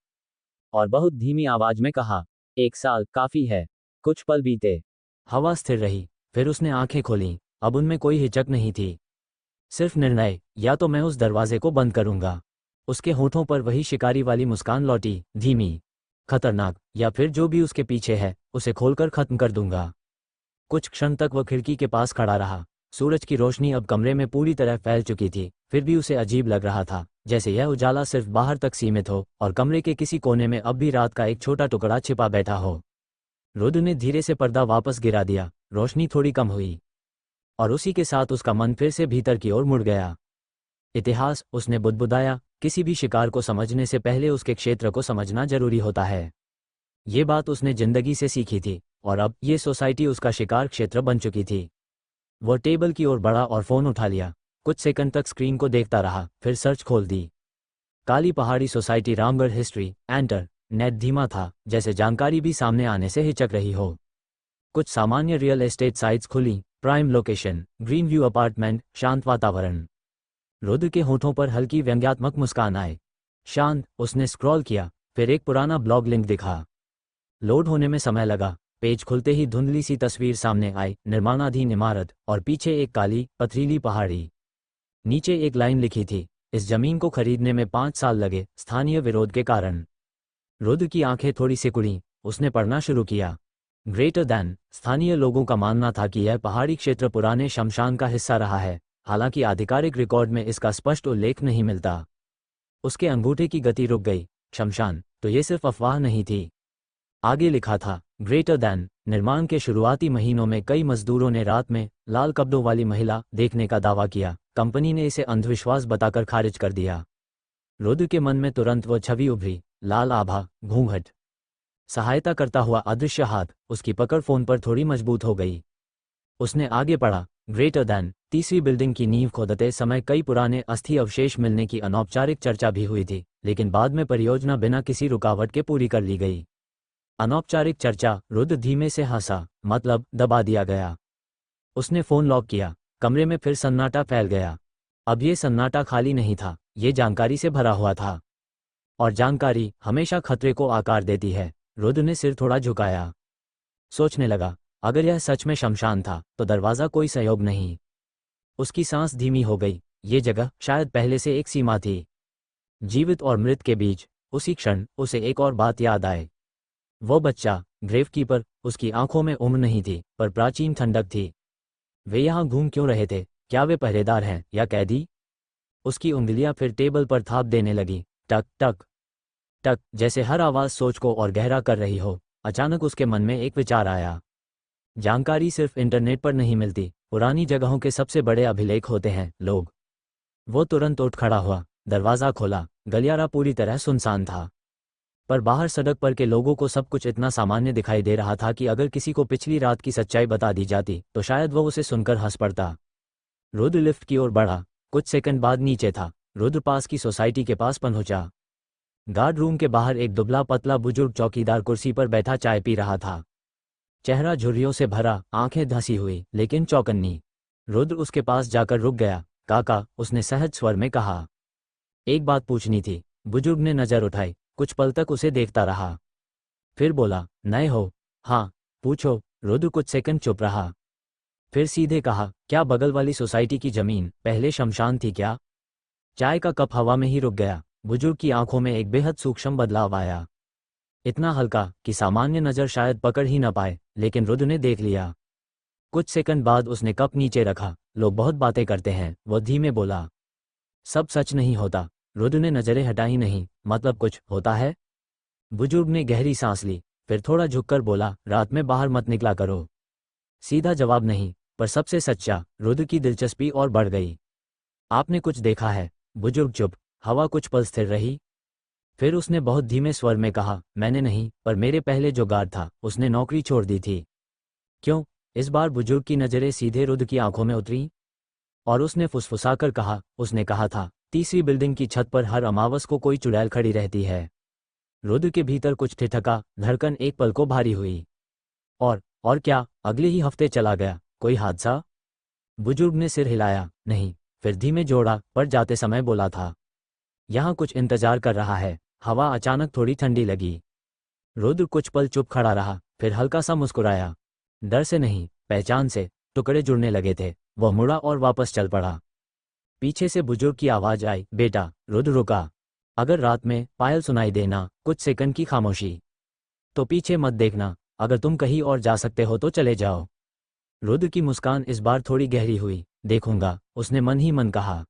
और बहुत धीमी आवाज में कहा, 1 साल काफी है। कुछ पल बीते। हवा स्थिर रही, फिर उसने आंखें खोलीं। अब उनमें कोई हिचक नहीं थी, सिर्फ निर्णय, या तो मैं उस दरवाजे को बंद करूंगा। उसके होठों पर वही शिकारी वाली मुस्कान लौटी, धीमी, खतरनाक, या फिर जो भी उसके पीछे है उसे खोलकर खत्म कर दूंगा। कुछ क्षण तक वह खिड़की के पास खड़ा रहा। सूरज की रोशनी अब कमरे में पूरी तरह फैल चुकी थी, फिर भी उसे अजीब लग रहा था, जैसे यह उजाला सिर्फ बाहर तक सीमित हो और कमरे के किसी कोने में अब भी रात का एक छोटा टुकड़ा छिपा बैठा हो। रुद्र ने धीरे से पर्दा वापस गिरा दिया। रोशनी थोड़ी कम हुई, और उसी के साथ उसका मन फिर से भीतर की ओर मुड़ गया। इतिहास, उसने बुदबुदाया, किसी भी शिकार को समझने से पहले उसके क्षेत्र को समझना जरूरी होता है। ये बात उसने जिंदगी से सीखी थी, और अब ये सोसाइटी उसका शिकार क्षेत्र बन चुकी थी। वो टेबल की ओर बढ़ा और फोन उठा लिया। कुछ सेकंड तक स्क्रीन को देखता रहा, फिर सर्च खोल दी। काली पहाड़ी society, Ramgarh history, enter. Net धीमा था, जैसे जानकारी भी सामने आने से हिचक रही हो। कुछ सामान्य रियल एस्टेट साइट्स खुली, prime location, green view apartment, शांत वातावरण। रुद्र के होठों पर हल्की व्यंग्यात्मक मुस्कान आए। शांत, उसने स्क्रॉल किया, फिर एक पुराना ब्लॉग लिंक दिखा। लोड होने में समय लगा। पेज खुलते ही धुंधली सी तस्वीर सामने आई, निर्माणाधीन इमारत और पीछे एक काली पथरीली पहाड़ी। नीचे एक लाइन लिखी थी, इस जमीन को खरीदने में 5 साल लगे, स्थानीय विरोध के कारण। रुद्र की आंखें थोड़ी सिकुड़ी, उसने पढ़ना शुरू किया। ग्रेटर दैन, स्थानीय लोगों का मानना था कि यह पहाड़ी क्षेत्र पुराने शमशान का हिस्सा रहा है, हालांकि आधिकारिक रिकॉर्ड में इसका स्पष्ट उल्लेख नहीं मिलता। उसके अंगूठे की गति रुक गई। शमशान, तो ये सिर्फ अफवाह नहीं थी। आगे लिखा था, ग्रेटर दैन, निर्माण के शुरुआती महीनों में कई मजदूरों ने रात में लाल कपड़ों वाली महिला देखने का दावा किया। कंपनी ने इसे अंधविश्वास बताकर खारिज कर दिया। रुद्र के मन में तुरंत वो छवि उभरी, लाल आभा, घूंघट, सहायता करता हुआ अदृश्य हाथ। उसकी पकड़ फोन पर थोड़ी मजबूत हो गई। उसने आगे पढ़ा, ग्रेटर दैन, तीसरी बिल्डिंग की नींव खोदते समय कई पुराने अस्थि अवशेष मिलने की अनौपचारिक चर्चा भी हुई थी, लेकिन बाद में परियोजना बिना किसी रुकावट के पूरी कर ली गई। अनौपचारिक चर्चा, रुद्र धीमे से हंसा, मतलब दबा दिया गया। उसने फोन लॉक किया। कमरे में फिर सन्नाटा फैल गया। अब ये सन्नाटा खाली नहीं था, ये जानकारी से भरा हुआ था। और जानकारी हमेशा खतरे को आकार देती है। रुद्र ने सिर थोड़ा झुकाया। सोचने लगा, अगर यह सच में शमशान था तो दरवाज़ा कोई संयोग नहीं। उसकी सांस धीमी हो गई। ये जगह शायद पहले से एक सीमा थी, जीवित और मृत के बीच। उसी क्षण उसे एक और बात याद आए। वो बच्चा, ग्रेवकीपर, उसकी आंखों में उम्र नहीं थी, पर प्राचीन ठंडक थी। वे यहाँ घूम क्यों रहे थे? क्या वे पहरेदार हैं या कैदी? उसकी उंगलियां फिर टेबल पर थाप देने लगी, टक टक टक, जैसे हर आवाज़ सोच को और गहरा कर रही हो। अचानक उसके मन में एक विचार आया। जानकारी सिर्फ इंटरनेट पर नहीं मिलती, पुरानी जगहों के सबसे बड़े अभिलेख होते हैं लोग। वो तुरंत उठ खड़ा हुआ, दरवाज़ा खोला। गलियारा पूरी तरह सुनसान था, पर बाहर सड़क पर के लोगों को सब कुछ इतना सामान्य दिखाई दे रहा था कि अगर किसी को पिछली रात की सच्चाई बता दी जाती तो शायद वो उसे सुनकर हंस पड़ता। रुद्र लिफ्ट की ओर बढ़ा। कुछ सेकंड बाद नीचे था। रुद्र पास की सोसाइटी के पास पहुंचा। गार्ड रूम के बाहर एक दुबला पतला बुजुर्ग चौकीदार कुर्सी पर बैठा चाय पी रहा था। चेहरा झुर्रियों से भरा, आंखें धंसी हुई लेकिन चौकन्नी। रुद्र उसके पास जाकर रुक गया। काका, उसने सहज स्वर में कहा, एक बात पूछनी थी। बुजुर्ग ने नजर उठाई, कुछ पल तक उसे देखता रहा, फिर बोला, नए हो? हाँ, पूछो। रुद्र कुछ सेकंड चुप रहा, फिर सीधे कहा, क्या बगल वाली सोसाइटी की जमीन पहले शमशान थी क्या? चाय का कप हवा में ही रुक गया। बुजुर्ग की आंखों में एक बेहद सूक्ष्म बदलाव आया, इतना हल्का कि सामान्य नजर शायद पकड़ ही न पाए, लेकिन रुद्र ने देख लिया। कुछ सेकंड बाद उसने कप नीचे रखा। लोग बहुत बातें करते हैं, वो धीमे बोला। सब सच नहीं होता। रुद्र ने नजरें हटाई, नहीं, मतलब कुछ होता है। बुजुर्ग ने गहरी सांस ली, फिर थोड़ा झुककर बोला, रात में बाहर मत निकला करो। सीधा जवाब नहीं, पर सबसे सच्चा। रुद्र की दिलचस्पी और बढ़ गई। आपने कुछ देखा है? बुजुर्ग चुप। हवा कुछ पल स्थिर रही, फिर उसने बहुत धीमे स्वर में कहा, मैंने नहीं, पर मेरे पहले जो गार्ड था उसने नौकरी छोड़ दी थी। क्यों? इस बार बुजुर्ग की नजरें सीधे रुद्र की आंखों में उतरी, और उसने फुसफुसाकर कहा, उसने कहा था, तीसरी बिल्डिंग की छत पर हर अमावस को कोई चुड़ैल खड़ी रहती है। रुद्र के भीतर कुछ ठिठका, धड़कन एक पल को भारी हुई। और क्या? अगले ही हफ्ते चला गया। कोई हादसा? बुजुर्ग ने सिर हिलाया, नहीं। फिर धीमे जोड़ा, पर जाते समय बोला था, यहाँ कुछ इंतजार कर रहा है। हवा अचानक थोड़ी ठंडी लगी। रुद्र कुछ पल चुप खड़ा रहा, फिर हल्का सा मुस्कुराया। डर से नहीं, पहचान से। टुकड़े जुड़ने लगे थे। वह मुड़ा और वापस चल पड़ा। पीछे से बुजुर्ग की आवाज आई, बेटा। रुद्र रुका। अगर रात में पायल सुनाई देना, कुछ सेकंड की खामोशी, तो पीछे मत देखना। अगर तुम कहीं और जा सकते हो तो चले जाओ। रुद्र की मुस्कान इस बार थोड़ी गहरी हुई। देखूंगा, उसने मन ही मन कहा।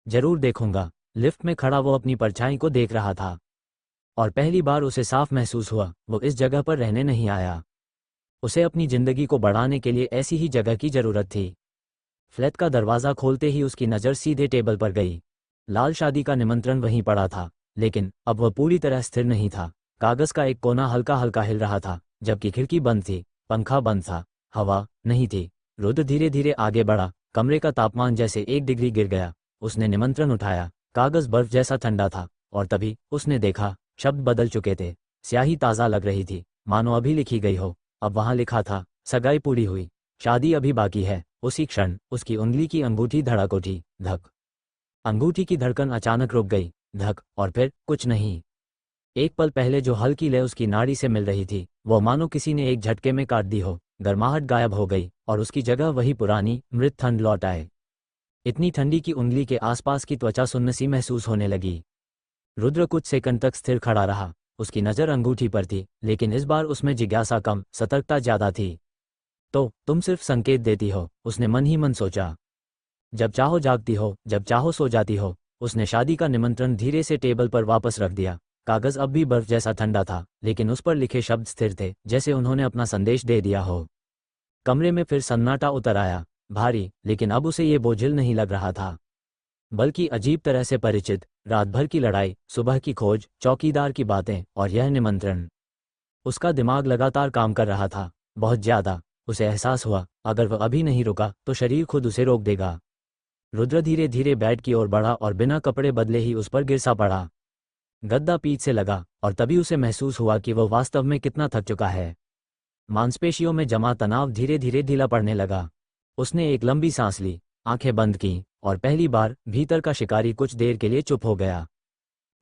जरूर देखूंगा। लिफ्ट में खड़ा वो अपनी परछाई को देख रहा था, और पहली बार उसे साफ महसूस हुआ, वो इस जगह पर रहने नहीं आया। उसे अपनी जिंदगी को बढ़ाने के लिए ऐसी ही जगह की जरूरत थी। फ्लैट का दरवाज़ा खोलते ही उसकी नज़र सीधे टेबल पर गई। लाल शादी का निमंत्रण वहीं पड़ा था, लेकिन अब वह पूरी तरह स्थिर नहीं था। कागज का एक कोना हल्का हल्का हिल रहा था, जबकि खिड़की बंद थी, पंखा बंद था, हवा नहीं थी। रुद्र धीरे धीरे आगे बढ़ा, कमरे का तापमान जैसे 1 डिग्री गिर गया। उसने निमंत्रण उठाया, कागज बर्फ जैसा ठंडा था, और तभी उसने देखा, शब्द बदल चुके थे। स्याही ताज़ा लग रही थी, मानो अभी लिखी गई हो। अब वहां लिखा था, सगाई पूरी हुई, शादी अभी बाकी है। उसी क्षण उसकी उंगली की अंगूठी धड़क उठी, धक। अंगूठी की धड़कन अचानक रुक गई, धक, और फिर कुछ नहीं। एक पल पहले जो हल्की लय उसकी नाड़ी से मिल रही थी, वो मानो किसी ने एक झटके में काट दी हो। गर्माहट गायब हो गई और उसकी जगह वही पुरानी मृत ठंड लौट आए। इतनी ठंडी कि उंगली के आसपास की त्वचा सुन्न सी महसूस होने लगी। रुद्र कुछ सेकंड तक स्थिर खड़ा रहा। उसकी नज़र अंगूठी पर थी, लेकिन इस बार उसमें जिज्ञासा कम, सतर्कता ज्यादा थी। तो तुम सिर्फ संकेत देती हो, उसने मन ही मन सोचा। जब चाहो जागती हो, जब चाहो सो जाती हो। उसने शादी का निमंत्रण धीरे से टेबल पर वापस रख दिया। कागज अब भी बर्फ जैसा ठंडा था, लेकिन उस पर लिखे शब्द स्थिर थे, जैसे उन्होंने अपना संदेश दे दिया हो। कमरे में फिर सन्नाटा उतर आया, भारी, लेकिन अब उसे ये बोझिल नहीं लग रहा था, बल्कि अजीब तरह से परिचित। रात भर की लड़ाई, सुबह की खोज, चौकीदार की बातें और यह निमंत्रण। उसका दिमाग लगातार काम कर रहा था, बहुत ज्यादा। उसे एहसास हुआ, अगर वह अभी नहीं रुका तो शरीर खुद उसे रोक देगा। रुद्र धीरे धीरे बेड की ओर बढ़ा और बिना कपड़े बदले ही उस पर गिर सा पड़ा। गद्दा पीठ से लगा, और तभी उसे महसूस हुआ कि वह वास्तव में कितना थक चुका है। मांसपेशियों में जमा तनाव धीरे धीरे ढीला पड़ने लगा। उसने एक लंबी सांस ली, आंखें बंद की, और पहली बार भीतर का शिकारी कुछ देर के लिए चुप हो गया।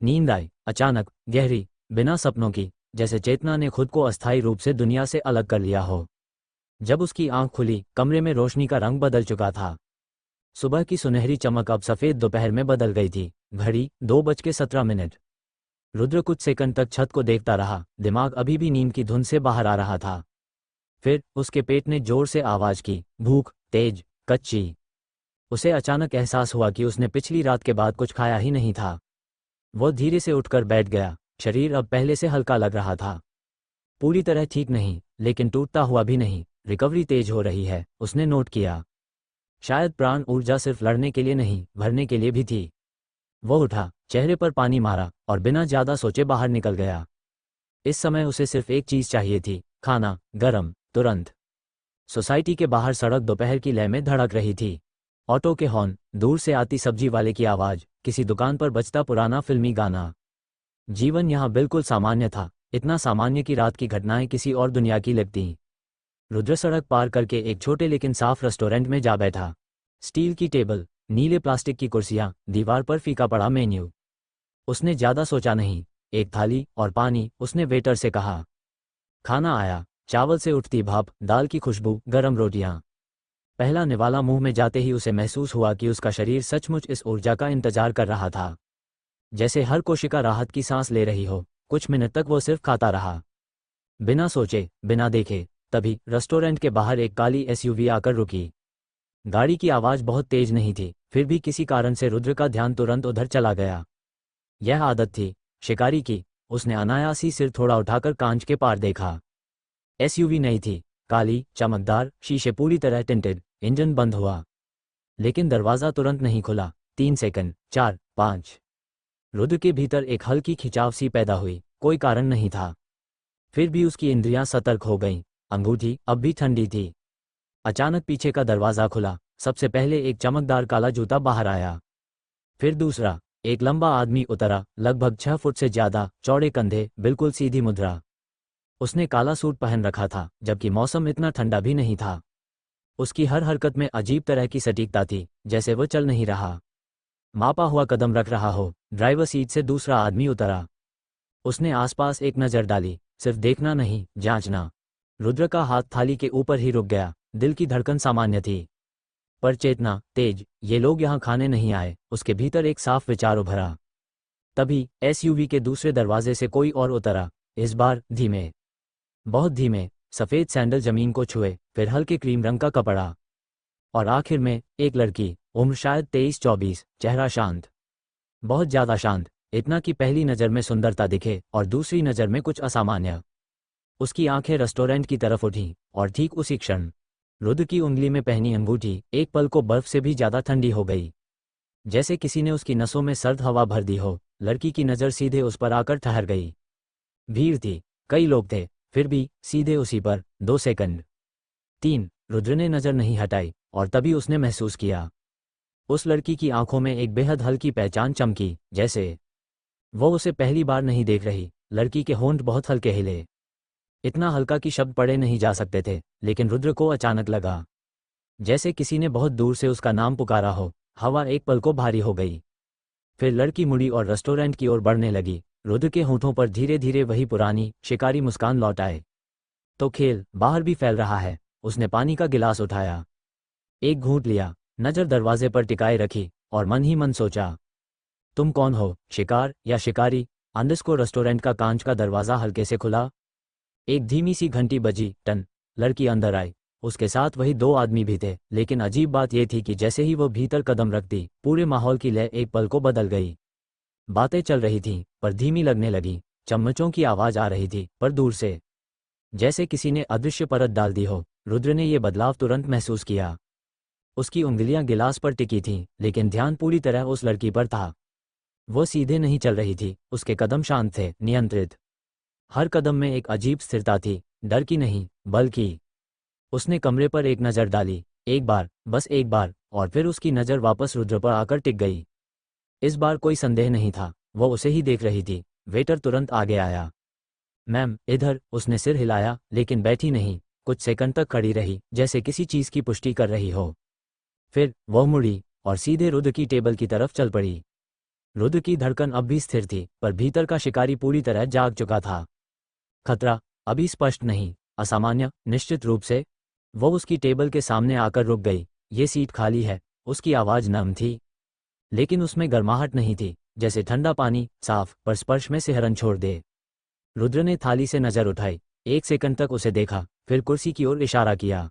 नींद आई, अचानक, गहरी, बिना सपनों की, जैसे चेतना ने खुद को अस्थायी रूप से दुनिया से अलग कर लिया हो। जब उसकी आंख खुली, कमरे में रोशनी का रंग बदल चुका था। सुबह की सुनहरी चमक अब सफेद दोपहर में बदल गई थी। घड़ी 2:17। रुद्र कुछ सेकंड तक छत को देखता रहा, दिमाग अभी भी नींद की धुन से बाहर आ रहा था। फिर उसके पेट ने जोर से आवाज की, भूख, तेज, कच्ची। उसे अचानक एहसास हुआ कि उसने पिछली रात के बाद कुछ खाया ही नहीं था। वो धीरे से उठकर बैठ गया। शरीर अब पहले से हल्का लग रहा था। पूरी तरह ठीक नहीं, लेकिन टूटता हुआ भी नहीं। रिकवरी तेज हो रही है, उसने नोट किया। शायद प्राण ऊर्जा सिर्फ लड़ने के लिए नहीं, भरने के लिए भी थी। वो उठा, चेहरे पर पानी मारा, और बिना ज्यादा सोचे बाहर निकल गया। इस समय उसे सिर्फ एक चीज चाहिए थी, खाना, गरम, तुरंत। सोसाइटी के बाहर सड़क दोपहर की लय में धड़क रही थी। ऑटो के हॉर्न, दूर से आती सब्जी वाले की आवाज, किसी दुकान पर बजता पुराना फिल्मी गाना। जीवन यहाँ बिल्कुल सामान्य था, इतना सामान्य कि रात की घटनाएं किसी और दुनिया की लगती। रुद्र सड़क पार करके एक छोटे लेकिन साफ रेस्टोरेंट में जा बैठा। स्टील की टेबल, नीले प्लास्टिक की कुर्सियां, दीवार पर फीका पड़ा मेन्यू। उसने ज्यादा सोचा नहीं, एक थाली और पानी, उसने वेटर से कहा। खाना आया, चावल से उठती भाप, दाल की खुशबू, गरम रोटियां। पहला निवाला मुंह में जाते ही उसे महसूस हुआ कि उसका शरीर सचमुच इस ऊर्जा का इंतजार कर रहा था, जैसे हर कोशिका राहत की सांस ले रही हो। कुछ मिनट तक वो सिर्फ खाता रहा, बिना सोचे, बिना देखे। तभी रेस्टोरेंट के बाहर एक काली एसयूवी आकर रुकी। गाड़ी की आवाज बहुत तेज नहीं थी, फिर भी किसी कारण से रुद्र का ध्यान तुरंत उधर चला गया। यह आदत थी शिकारी की। उसने अनायास ही सिर थोड़ा उठाकर कांच के पार देखा। एसयूवी नई थी, काली, चमकदार, शीशे पूरी तरह टिंटेड। इंजन बंद हुआ, लेकिन दरवाजा तुरंत नहीं खुला। 3 सेकंड, 4, 5। रुद्र के भीतर एक हल्की खिंचाव सी पैदा हुई, कोई कारण नहीं था। फिर भी उसकी इंद्रियां सतर्क हो गईं। अंगूठी अब भी ठंडी थी। अचानक पीछे का दरवाजा खुला। सबसे पहले एक चमकदार काला जूता बाहर आया। फिर दूसरा, एक लंबा आदमी उतरा, लगभग 6 फुट से ज्यादा, चौड़े कंधे, बिल्कुल सीधी मुद्रा। उसने काला सूट पहन रखा था, जबकि मौसम इतना ठंडा भी नहीं था। उसकी हर हरकत में अजीब तरह की सटीकता थी, जैसे वो चल नहीं रहा, मापा हुआ कदम रख रहा हो। ड्राइवर सीट से दूसरा आदमी उतरा। उसने आसपास एक नजर डाली, सिर्फ देखना नहीं, जांचना। रुद्र का हाथ थाली के ऊपर ही रुक गया। दिल की धड़कन सामान्य थी, पर चेतना तेज। ये लोग यहाँ खाने नहीं आए, उसके भीतर एक साफ विचार उभरा। तभी एसयूवी के दूसरे दरवाजे से कोई और उतरा, इस बार धीमे, बहुत धीमे। सफेद सैंडल जमीन को छुए, फिर हल्के क्रीम रंग का कपड़ा, और आखिर में एक लड़की, उम्र शायद 23-24, चेहरा शांत, बहुत ज्यादा शांत। इतना कि पहली नजर में सुंदरता दिखे और दूसरी नजर में कुछ असामान्य। उसकी आंखें रेस्टोरेंट की तरफ उठीं, और ठीक उसी क्षण रुद्र की उंगली में पहनी अंगूठी एक पल को बर्फ से भी ज्यादा ठंडी हो गई। जैसे किसी ने उसकी नसों में सर्द हवा भर दी हो। लड़की की नज़र सीधे उस पर आकर ठहर गई। भीड़ थी, कई लोग थे, फिर भी सीधे उसी पर। 2 सेकंड, 3। रुद्र ने नज़र नहीं हटाई और तभी उसने महसूस किया उस लड़की की आंखों में एक बेहद हल्की पहचान चमकी, जैसे वो उसे पहली बार नहीं देख रही। लड़की के होंठ बहुत हल्के हिले, इतना हल्का कि शब्द पढ़े नहीं जा सकते थे, लेकिन रुद्र को अचानक लगा जैसे किसी ने बहुत दूर से उसका नाम पुकारा हो। हवा एक पल को भारी हो गई। फिर लड़की मुड़ी और रेस्टोरेंट की ओर बढ़ने लगी। रुद्र के होंठों पर धीरे धीरे वही पुरानी शिकारी मुस्कान लौट आए। तो खेल बाहर भी फैल रहा है। उसने पानी का गिलास उठाया, एक घूंट लिया, नजर दरवाजे पर टिकाए रखी और मन ही मन सोचा, तुम कौन हो, शिकार या शिकारी? अंदर रेस्टोरेंट का कांच का दरवाजा हल्के से खुला। एक धीमी सी घंटी बजी, टन। लड़की अंदर आई, उसके साथ वही 2 आदमी भी थे, लेकिन अजीब बात यह थी कि जैसे ही वो भीतर कदम रखती, पूरे माहौल की लय एक पल को बदल गई। बातें चल रही थीं, पर धीमी लगने लगी। चम्मचों की आवाज आ रही थी, पर दूर से, जैसे किसी ने अदृश्य परत डाल दी हो। रुद्र ने यह बदलाव तुरंत महसूस किया। उसकी उंगलियां गिलास पर टिकी थीं, लेकिन ध्यान पूरी तरह उस लड़की पर था। वो सीधे नहीं चल रही थी, उसके कदम शांत थे, नियंत्रित। हर कदम में एक अजीब स्थिरता थी, डर की नहीं, बल्कि। उसने कमरे पर एक नज़र डाली, एक बार, बस एक बार, और फिर उसकी नज़र वापस रुद्र पर आकर टिक गई। इस बार कोई संदेह नहीं था, वो उसे ही देख रही थी। वेटर तुरंत आगे आया। मैम, इधर। उसने सिर हिलाया, लेकिन बैठी नहीं। कुछ सेकंड तक खड़ी रही, जैसे किसी चीज़ की पुष्टि कर रही हो। फिर वह मुड़ी और सीधे रुद्र की टेबल की तरफ चल पड़ी। रुद्र की धड़कन अब भी स्थिर थी, पर भीतर का शिकारी पूरी तरह जाग चुका था। खतरा अभी स्पष्ट नहीं, असामान्य, निश्चित रूप से। वो उसकी टेबल के सामने आकर रुक गई। ये सीट खाली है। उसकी आवाज़ नम थी, लेकिन उसमें गर्माहट नहीं थी, जैसे ठंडा पानी, साफ, पर स्पर्श में सिहरन छोड़ दे। रुद्र ने थाली से नज़र उठाई, 1 सेकंड तक उसे देखा, फिर कुर्सी की ओर इशारा किया।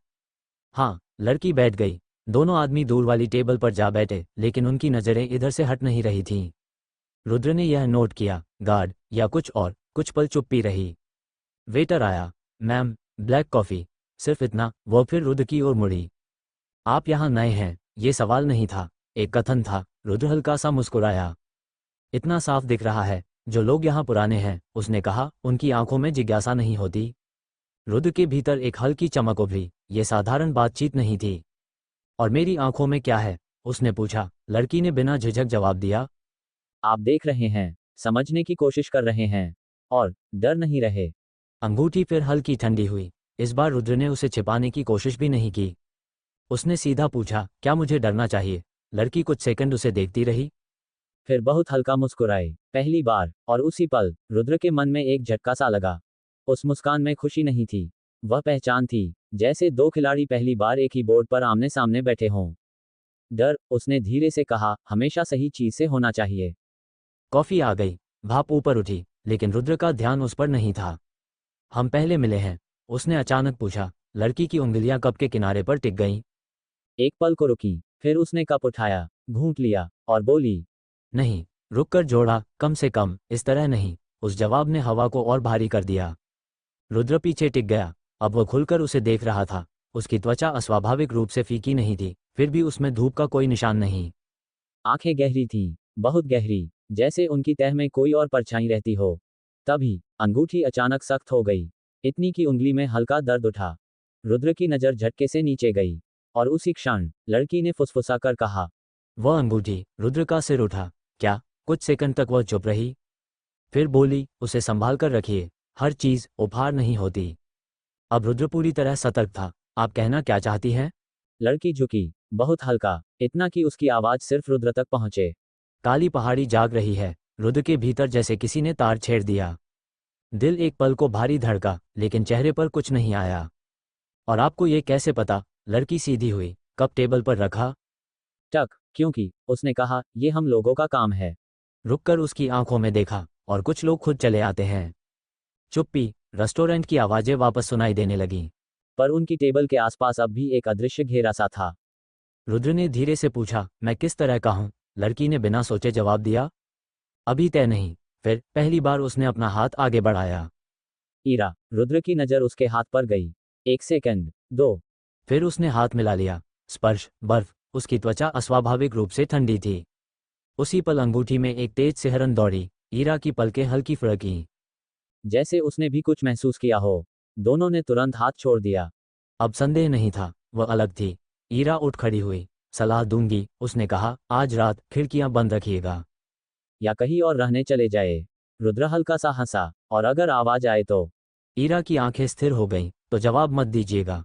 हाँ, लड़की बैठ गई। दोनों आदमी दूर वाली टेबल पर जा बैठे, लेकिन उनकी नज़रें इधर से हट नहीं रही थीं। रुद्र ने यह नोट किया, गार्ड या कुछ और। कुछ पल चुप्पी रही। वेटर आया। Ma'am, black coffee. सिर्फ इतना। वो फिर रुद्र की ओर मुड़ी। आप यहाँ नए हैं? ये सवाल नहीं था, एक कथन था। रुद्र हल्का सा मुस्कुराया। इतना साफ दिख रहा है, जो लोग यहाँ पुराने हैं, उसने कहा। उनकी आंखों में जिज्ञासा नहीं होती। रुद्र के भीतर एक हल्की चमक उभरी। ये साधारण बातचीत नहीं थी। और मेरी आंखों में क्या है? उसने पूछा। लड़की ने बिना झिझक जवाब दिया। आप देख रहे हैं, समझने की कोशिश कर रहे हैं, और डर नहीं रहे। अंगूठी फिर हल्की ठंडी हुई। इस बार रुद्र ने उसे छिपाने की कोशिश भी नहीं की। उसने सीधा पूछा, क्या मुझे डरना चाहिए? लड़की कुछ सेकंड उसे देखती रही, फिर बहुत हल्का मुस्कुराए। पहली बार, और उसी पल, रुद्र के मन में एक झटका सा लगा। उस मुस्कान में खुशी नहीं थी, वह पहचान थी, जैसे 2 खिलाड़ी पहली बार एक ही बोर्ड पर आमने सामने बैठे हों। डर, उसने धीरे से कहा, हमेशा सही चीज से होना चाहिए। कॉफी आ गई। भाप ऊपर उठी, लेकिन रुद्र का ध्यान उस पर नहीं था। हम पहले मिले हैं? उसने अचानक पूछा। लड़की की उंगलियां कप के किनारे पर टिक गईं। एक पल को रुकी, फिर उसने कप उठाया, घूंट लिया, और बोली, नहीं। रुककर जोड़ा, कम से कम इस तरह नहीं। उस जवाब ने हवा को और भारी कर दिया। रुद्र पीछे टिक गया। अब वह खुलकर उसे देख रहा था। उसकी त्वचा अस्वाभाविक रूप से फीकी नहीं थी, फिर भी उसमें धूप का कोई निशान नहीं। आंखें गहरी थीं, बहुत गहरी, जैसे उनकी तह में कोई और परछाई रहती हो। तभी अंगूठी अचानक सख्त हो गई, इतनी कि उंगली में हल्का दर्द उठा। रुद्र की नज़र झटके से नीचे गई, और उसी क्षण लड़की ने फुसफुसाकर कहा, वह अंगूठी। रुद्र का सिर उठा। क्या? कुछ सेकंड तक वह चुप रही, फिर बोली, उसे संभाल कर रखिए। हर चीज़ उपहार नहीं होती। अब रुद्र पूरी तरह सतर्क था। आप कहना क्या चाहती हैं? लड़की झुकी, बहुत हल्का, इतना कि उसकी आवाज़ सिर्फ रुद्र तक पहुंचे। काली पहाड़ी जाग रही है। रुद्र के भीतर जैसे किसी ने तार छेड़ दिया। दिल एक पल को भारी धड़का, लेकिन चेहरे पर कुछ नहीं आया। और आपको ये कैसे पता? लड़की सीधी हुई, कप टेबल पर रखा। टक, क्योंकि उसने कहा, ये हम लोगों का काम है। रुककर उसकी आंखों में देखा, और कुछ लोग खुद चले आते हैं। चुप्पी। रेस्टोरेंट की आवाजें वापस सुनाई देने लगीं। पर उनकी टेबल के आसपास अब भी एक अदृश्य घेरा सा था। रुद्र ने धीरे से पूछा, मैं किस तरह का हूं? लड़की ने बिना सोचे जवाब दिया, अभी तय नहीं। फिर पहली बार उसने अपना हाथ आगे बढ़ाया। ईरा। रुद्र की नज़र उसके हाथ पर गई। 1 सेकंड, 2। फिर उसने हाथ मिला लिया। स्पर्श, बर्फ। उसकी त्वचा अस्वाभाविक रूप से ठंडी थी। उसी पल अंगूठी में एक तेज सिहरन दौड़ी, ईरा की पलकें हल्की फड़कीं। जैसे उसने भी कुछ महसूस किया हो। दोनों ने तुरंत हाथ छोड़ दिया। अब संदेह नहीं था, वह अलग थी। ईरा उठ खड़ी हुई। सलाह दूंगी, उसने कहा, आज रात खिड़कियां बंद रखिएगा। या कहीं और रहने चले जाए। रुद्र हल्का सा हंसा। और अगर आवाज आए तो? ईरा की आंखें स्थिर हो गईं। तो जवाब मत दीजिएगा।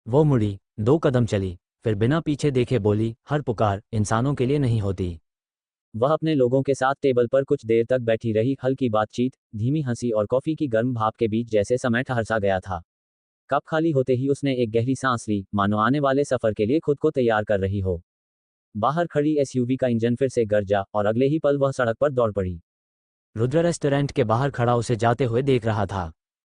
वो मुड़ी, 2 कदम चली, फिर बिना पीछे देखे बोली, हर पुकार इंसानों के लिए नहीं होती। वह अपने लोगों के साथ टेबल पर कुछ देर तक बैठी रही। हल्की बातचीत, धीमी हंसी और कॉफी की गर्म भाप के बीच जैसे समय ठहर सा गया था। कप खाली होते ही उसने एक गहरी सांस ली, मानो आने वाले सफर के लिए खुद को तैयार कर रही हो। बाहर खड़ी एसयूवी का इंजन फिर से गरजा और अगले ही पल वह सड़क पर दौड़ पड़ी। रुद्र रेस्टोरेंट के बाहर खड़ा उसे जाते हुए देख रहा था।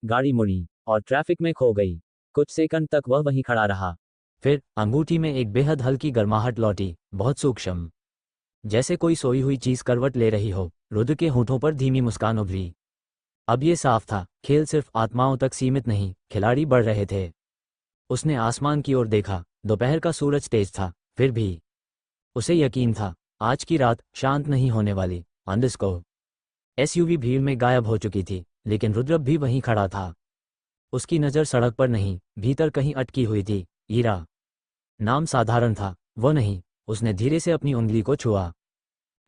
गाड़ी मुड़ी और ट्रैफिक में खो गई। कुछ सेकंड तक वह वहीं खड़ा रहा। फिर अंगूठी में एक बेहद हल्की गर्माहट लौटी, बहुत सूक्ष्म, जैसे कोई सोई हुई चीज करवट ले रही हो। रुद्र के होठों पर धीमी मुस्कान उभरी। अब ये साफ था, खेल सिर्फ आत्माओं तक सीमित नहीं, खिलाड़ी बढ़ रहे थे। उसने आसमान की ओर देखा। दोपहर का सूरज तेज था, फिर भी उसे यकीन था, आज की रात शांत नहीं होने वाली। अंडस्को एसयूवी भीड़ में गायब हो चुकी थी, लेकिन रुद्र भी वहीं खड़ा था। उसकी नज़र सड़क पर नहीं, भीतर कहीं अटकी हुई थी। ईरा। नाम साधारण था, वो नहीं। उसने धीरे से अपनी उंगली को छुआ।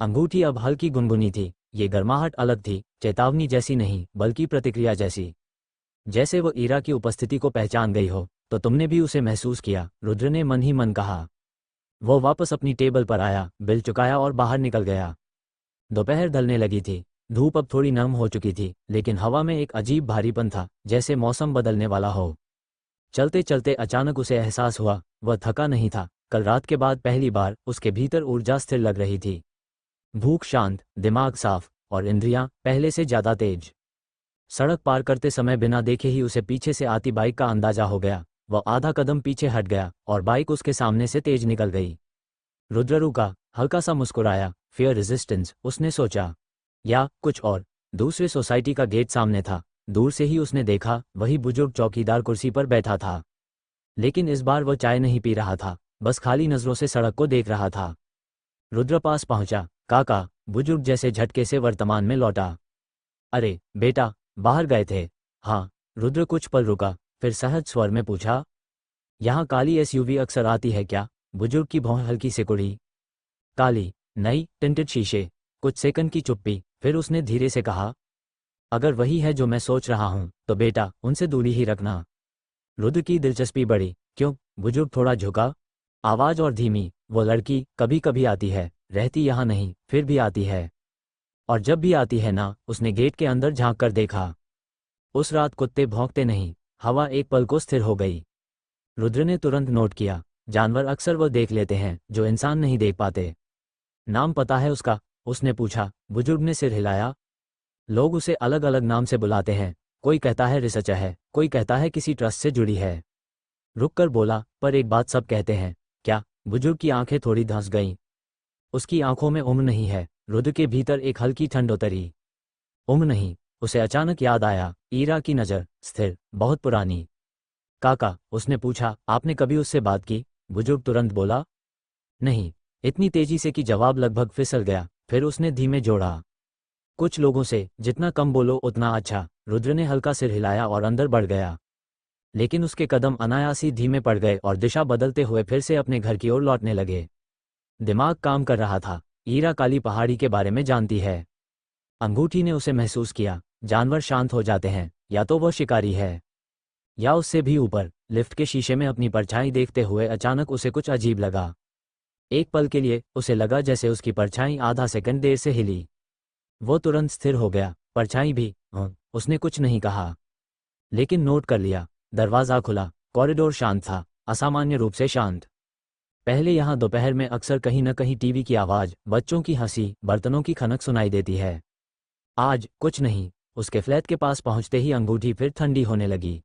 अंगूठी अब हल्की गुनगुनी थी। ये गर्माहट अलग थी, चेतावनी जैसी नहीं, बल्कि प्रतिक्रिया जैसी। जैसे वो ईरा की उपस्थिति को पहचान गई हो। तो तुमने भी उसे महसूस किया, रुद्र ने मन ही मन कहा। वो वापस अपनी टेबल पर आया, बिल चुकाया और बाहर निकल गया। दोपहर ढलने लगी थी। धूप अब थोड़ी नम हो चुकी थी, लेकिन हवा में एक अजीब भारीपन था, जैसे मौसम बदलने वाला हो। चलते चलते अचानक उसे एहसास हुआ, वह थका नहीं था। कल रात के बाद पहली बार उसके भीतर ऊर्जा स्थिर लग रही थी। भूख शांत, दिमाग साफ, और इंद्रियां पहले से ज्यादा तेज। सड़क पार करते समय बिना देखे ही उसे पीछे से आती बाइक का अंदाजा हो गया। वह आधा कदम पीछे हट गया और बाइक उसके सामने से तेज निकल गई। रुद्र रुका, हल्का सा मुस्कुराया। फियर रेजिस्टेंस, उसने सोचा, या कुछ और। दूसरे सोसाइटी का गेट सामने था। दूर से ही उसने देखा, वही बुजुर्ग चौकीदार कुर्सी पर बैठा था। लेकिन इस बार वह चाय नहीं पी रहा था, बस खाली नजरों से सड़क को देख रहा था। रुद्र पास पहुंचा। काका, बुजुर्ग जैसे झटके से वर्तमान में लौटा। अरे बेटा, बाहर गए थे? हाँ। रुद्र कुछ पल रुका, फिर सहज स्वर में पूछा, यहाँ काली एसयूवी अक्सर आती है क्या? बुजुर्ग की भौं हल्की से कुड़ी। काली? नई, टिंटेड शीशे। कुछ सेकंड की चुप्पी, फिर उसने धीरे से कहा, अगर वही है जो मैं सोच रहा हूं, तो बेटा उनसे दूरी ही रखना। रुद्र की दिलचस्पी बढ़ी। क्यों? बुजुर्ग थोड़ा झुका। आवाज और धीमी, वो लड़की कभी कभी आती है, रहती यहाँ नहीं, फिर भी आती है। और जब भी आती है ना, उसने गेट के अंदर झांक कर देखा। उस रात कुत्ते भौंकते नहीं। हवा एक पल को स्थिर हो गई। रुद्र ने तुरंत नोट किया, जानवर अक्सर वो देख लेते हैं जो इंसान नहीं देख पाते। नाम पता है उसका? उसने पूछा। बुजुर्ग ने सिर हिलाया। लोग उसे अलग अलग नाम से बुलाते हैं। कोई कहता है रिसर्चर है, कोई कहता है किसी ट्रस्ट से जुड़ी है। रुक कर बोला, पर एक बात सब कहते हैं। क्या? बुजुर्ग की आंखें थोड़ी धंस गईं। उसकी आंखों में उम्र नहीं है। रुद्र के भीतर एक हल्की ठंड उतरी। उम्र नहीं। उसे अचानक याद आया, ईरा की नज़र, स्थिर, बहुत पुरानी। काका, उसने पूछा, आपने कभी उससे बात की? बुजुर्ग तुरंत बोला, नहीं। इतनी तेजी से कि जवाब लगभग फिसल गया। फिर उसने धीमे जोड़ा, कुछ लोगों से, जितना कम बोलो उतना अच्छा। रुद्र ने हल्का सिर हिलाया और अंदर बढ़ गया। लेकिन उसके कदम अनायास ही धीमे पड़ गए और दिशा बदलते हुए फिर से अपने घर की ओर लौटने लगे। दिमाग काम कर रहा था। ईरा काली पहाड़ी के बारे में जानती है। अंगूठी ने उसे महसूस किया। जानवर शांत हो जाते हैं, या तो वो शिकारी है, या उससे भी ऊपर। लिफ्ट के शीशे में अपनी परछाई देखते हुए अचानक उसे कुछ अजीब लगा। एक पल के लिए उसे लगा जैसे उसकी परछाई आधा सेकंड देर से हिली। वो तुरंत स्थिर हो गया। परछाई भी। उसने कुछ नहीं कहा, लेकिन नोट कर लिया। दरवाज़ा खुला। कॉरिडोर शांत था, असामान्य रूप से शांत। पहले यहाँ दोपहर में अक्सर कहीं न कहीं टीवी की आवाज़, बच्चों की हंसी, बर्तनों की खनक सुनाई देती है। आज कुछ नहीं। उसके फ्लैट के पास पहुंचते ही अंगूठी फिर ठंडी होने लगी।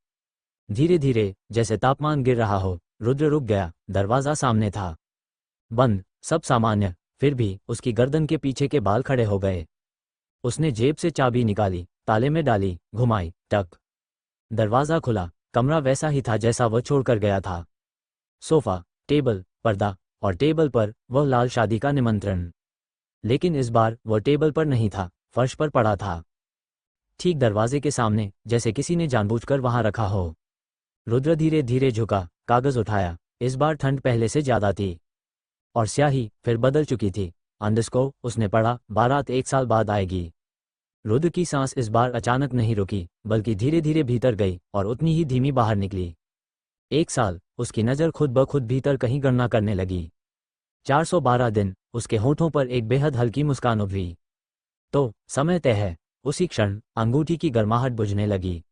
धीरे धीरे, जैसे तापमान गिर रहा हो। रुद्र रुक गया। दरवाज़ा सामने था, बंद, सब सामान्य। फिर भी उसकी गर्दन के पीछे के बाल खड़े हो गए। उसने जेब से चाबी निकाली, ताले में डाली, घुमाई, टक। दरवाज़ा खुला। कमरा वैसा ही था जैसा वह छोड़कर गया था। सोफा, टेबल, पर्दा, और टेबल पर वह लाल शादी का निमंत्रण। लेकिन इस बार वह टेबल पर नहीं था, फर्श पर पड़ा था, ठीक दरवाजे के सामने, जैसे किसी ने जानबूझकर वहां रखा हो। रुद्र धीरे धीरे झुका, कागज उठाया। इस बार ठंड पहले से ज्यादा थी और स्याही फिर बदल चुकी थी। अंडरस्कोर उसने पढ़ा, बारात 1 साल बाद आएगी। रुद्र की सांस इस बार अचानक नहीं रुकी, बल्कि धीरे धीरे भीतर गई और उतनी ही धीमी बाहर निकली। 1 साल, उसकी नज़र खुद ब खुद भीतर कहीं गणना करने लगी। 412 दिन। उसके होठों पर एक बेहद हल्की मुस्कान उभरी। तो समय तय है। उसी क्षण अंगूठी की गर्माहट बुझने लगी,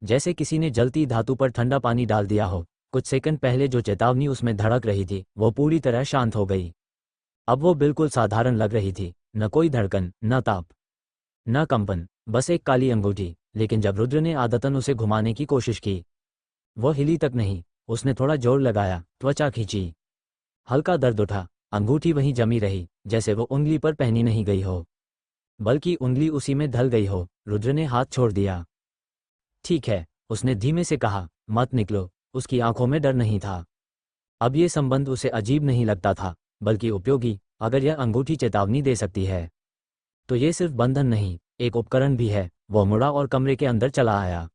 जैसे किसी ने जलती धातु पर ठंडा पानी डाल दिया हो। कुछ सेकंड पहले जो चेतावनी उसमें धड़क रही थी, वो पूरी तरह शांत हो गई। अब वो बिल्कुल साधारण लग रही थी, न कोई धड़कन, न ताप, न कंपन, बस एक काली अंगूठी। लेकिन जब रुद्र ने आदतन उसे घुमाने की कोशिश की, वो हिली तक नहीं। उसने थोड़ा जोर लगाया, त्वचा खींची, हल्का दर्द उठा। अंगूठी वहीं जमी रही, जैसे वो उंगली पर पहनी नहीं गई हो, बल्कि उंगली उसी में ढल गई हो। रुद्र ने हाथ छोड़ दिया। ठीक है, उसने धीमे से कहा, मत निकलो। उसकी आंखों में डर नहीं था। अब ये संबंध उसे अजीब नहीं लगता था, बल्कि उपयोगी। अगर यह अंगूठी चेतावनी दे सकती है, तो ये सिर्फ बंधन नहीं, एक उपकरण भी है। वो मुड़ा और कमरे के अंदर चला आया।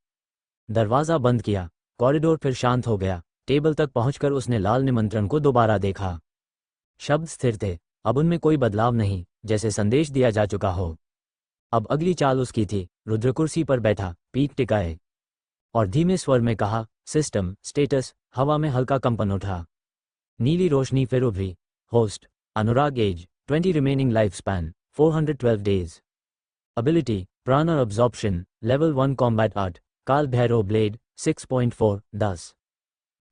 दरवाज़ा बंद किया। कॉरिडोर फिर शांत हो गया। टेबल तक पहुंचकर उसने लाल निमंत्रण को दोबारा देखा। शब्द स्थिर थे, अब उनमें कोई बदलाव नहीं, जैसे संदेश दिया जा चुका हो। अब अगली चाल उसकी थी। रुद्र कुर्सी पर बैठा, पीठ टिकाए, और धीमे स्वर में कहा, सिस्टम स्टेटस। हवा में हल्का कंपन उठा। नीली रोशनी फिर उभरी। Host Anurag, age 20, remaining life span 412 days. Ability prana absorption level 1 combat art Kaal Bhairav blade 6.4 10।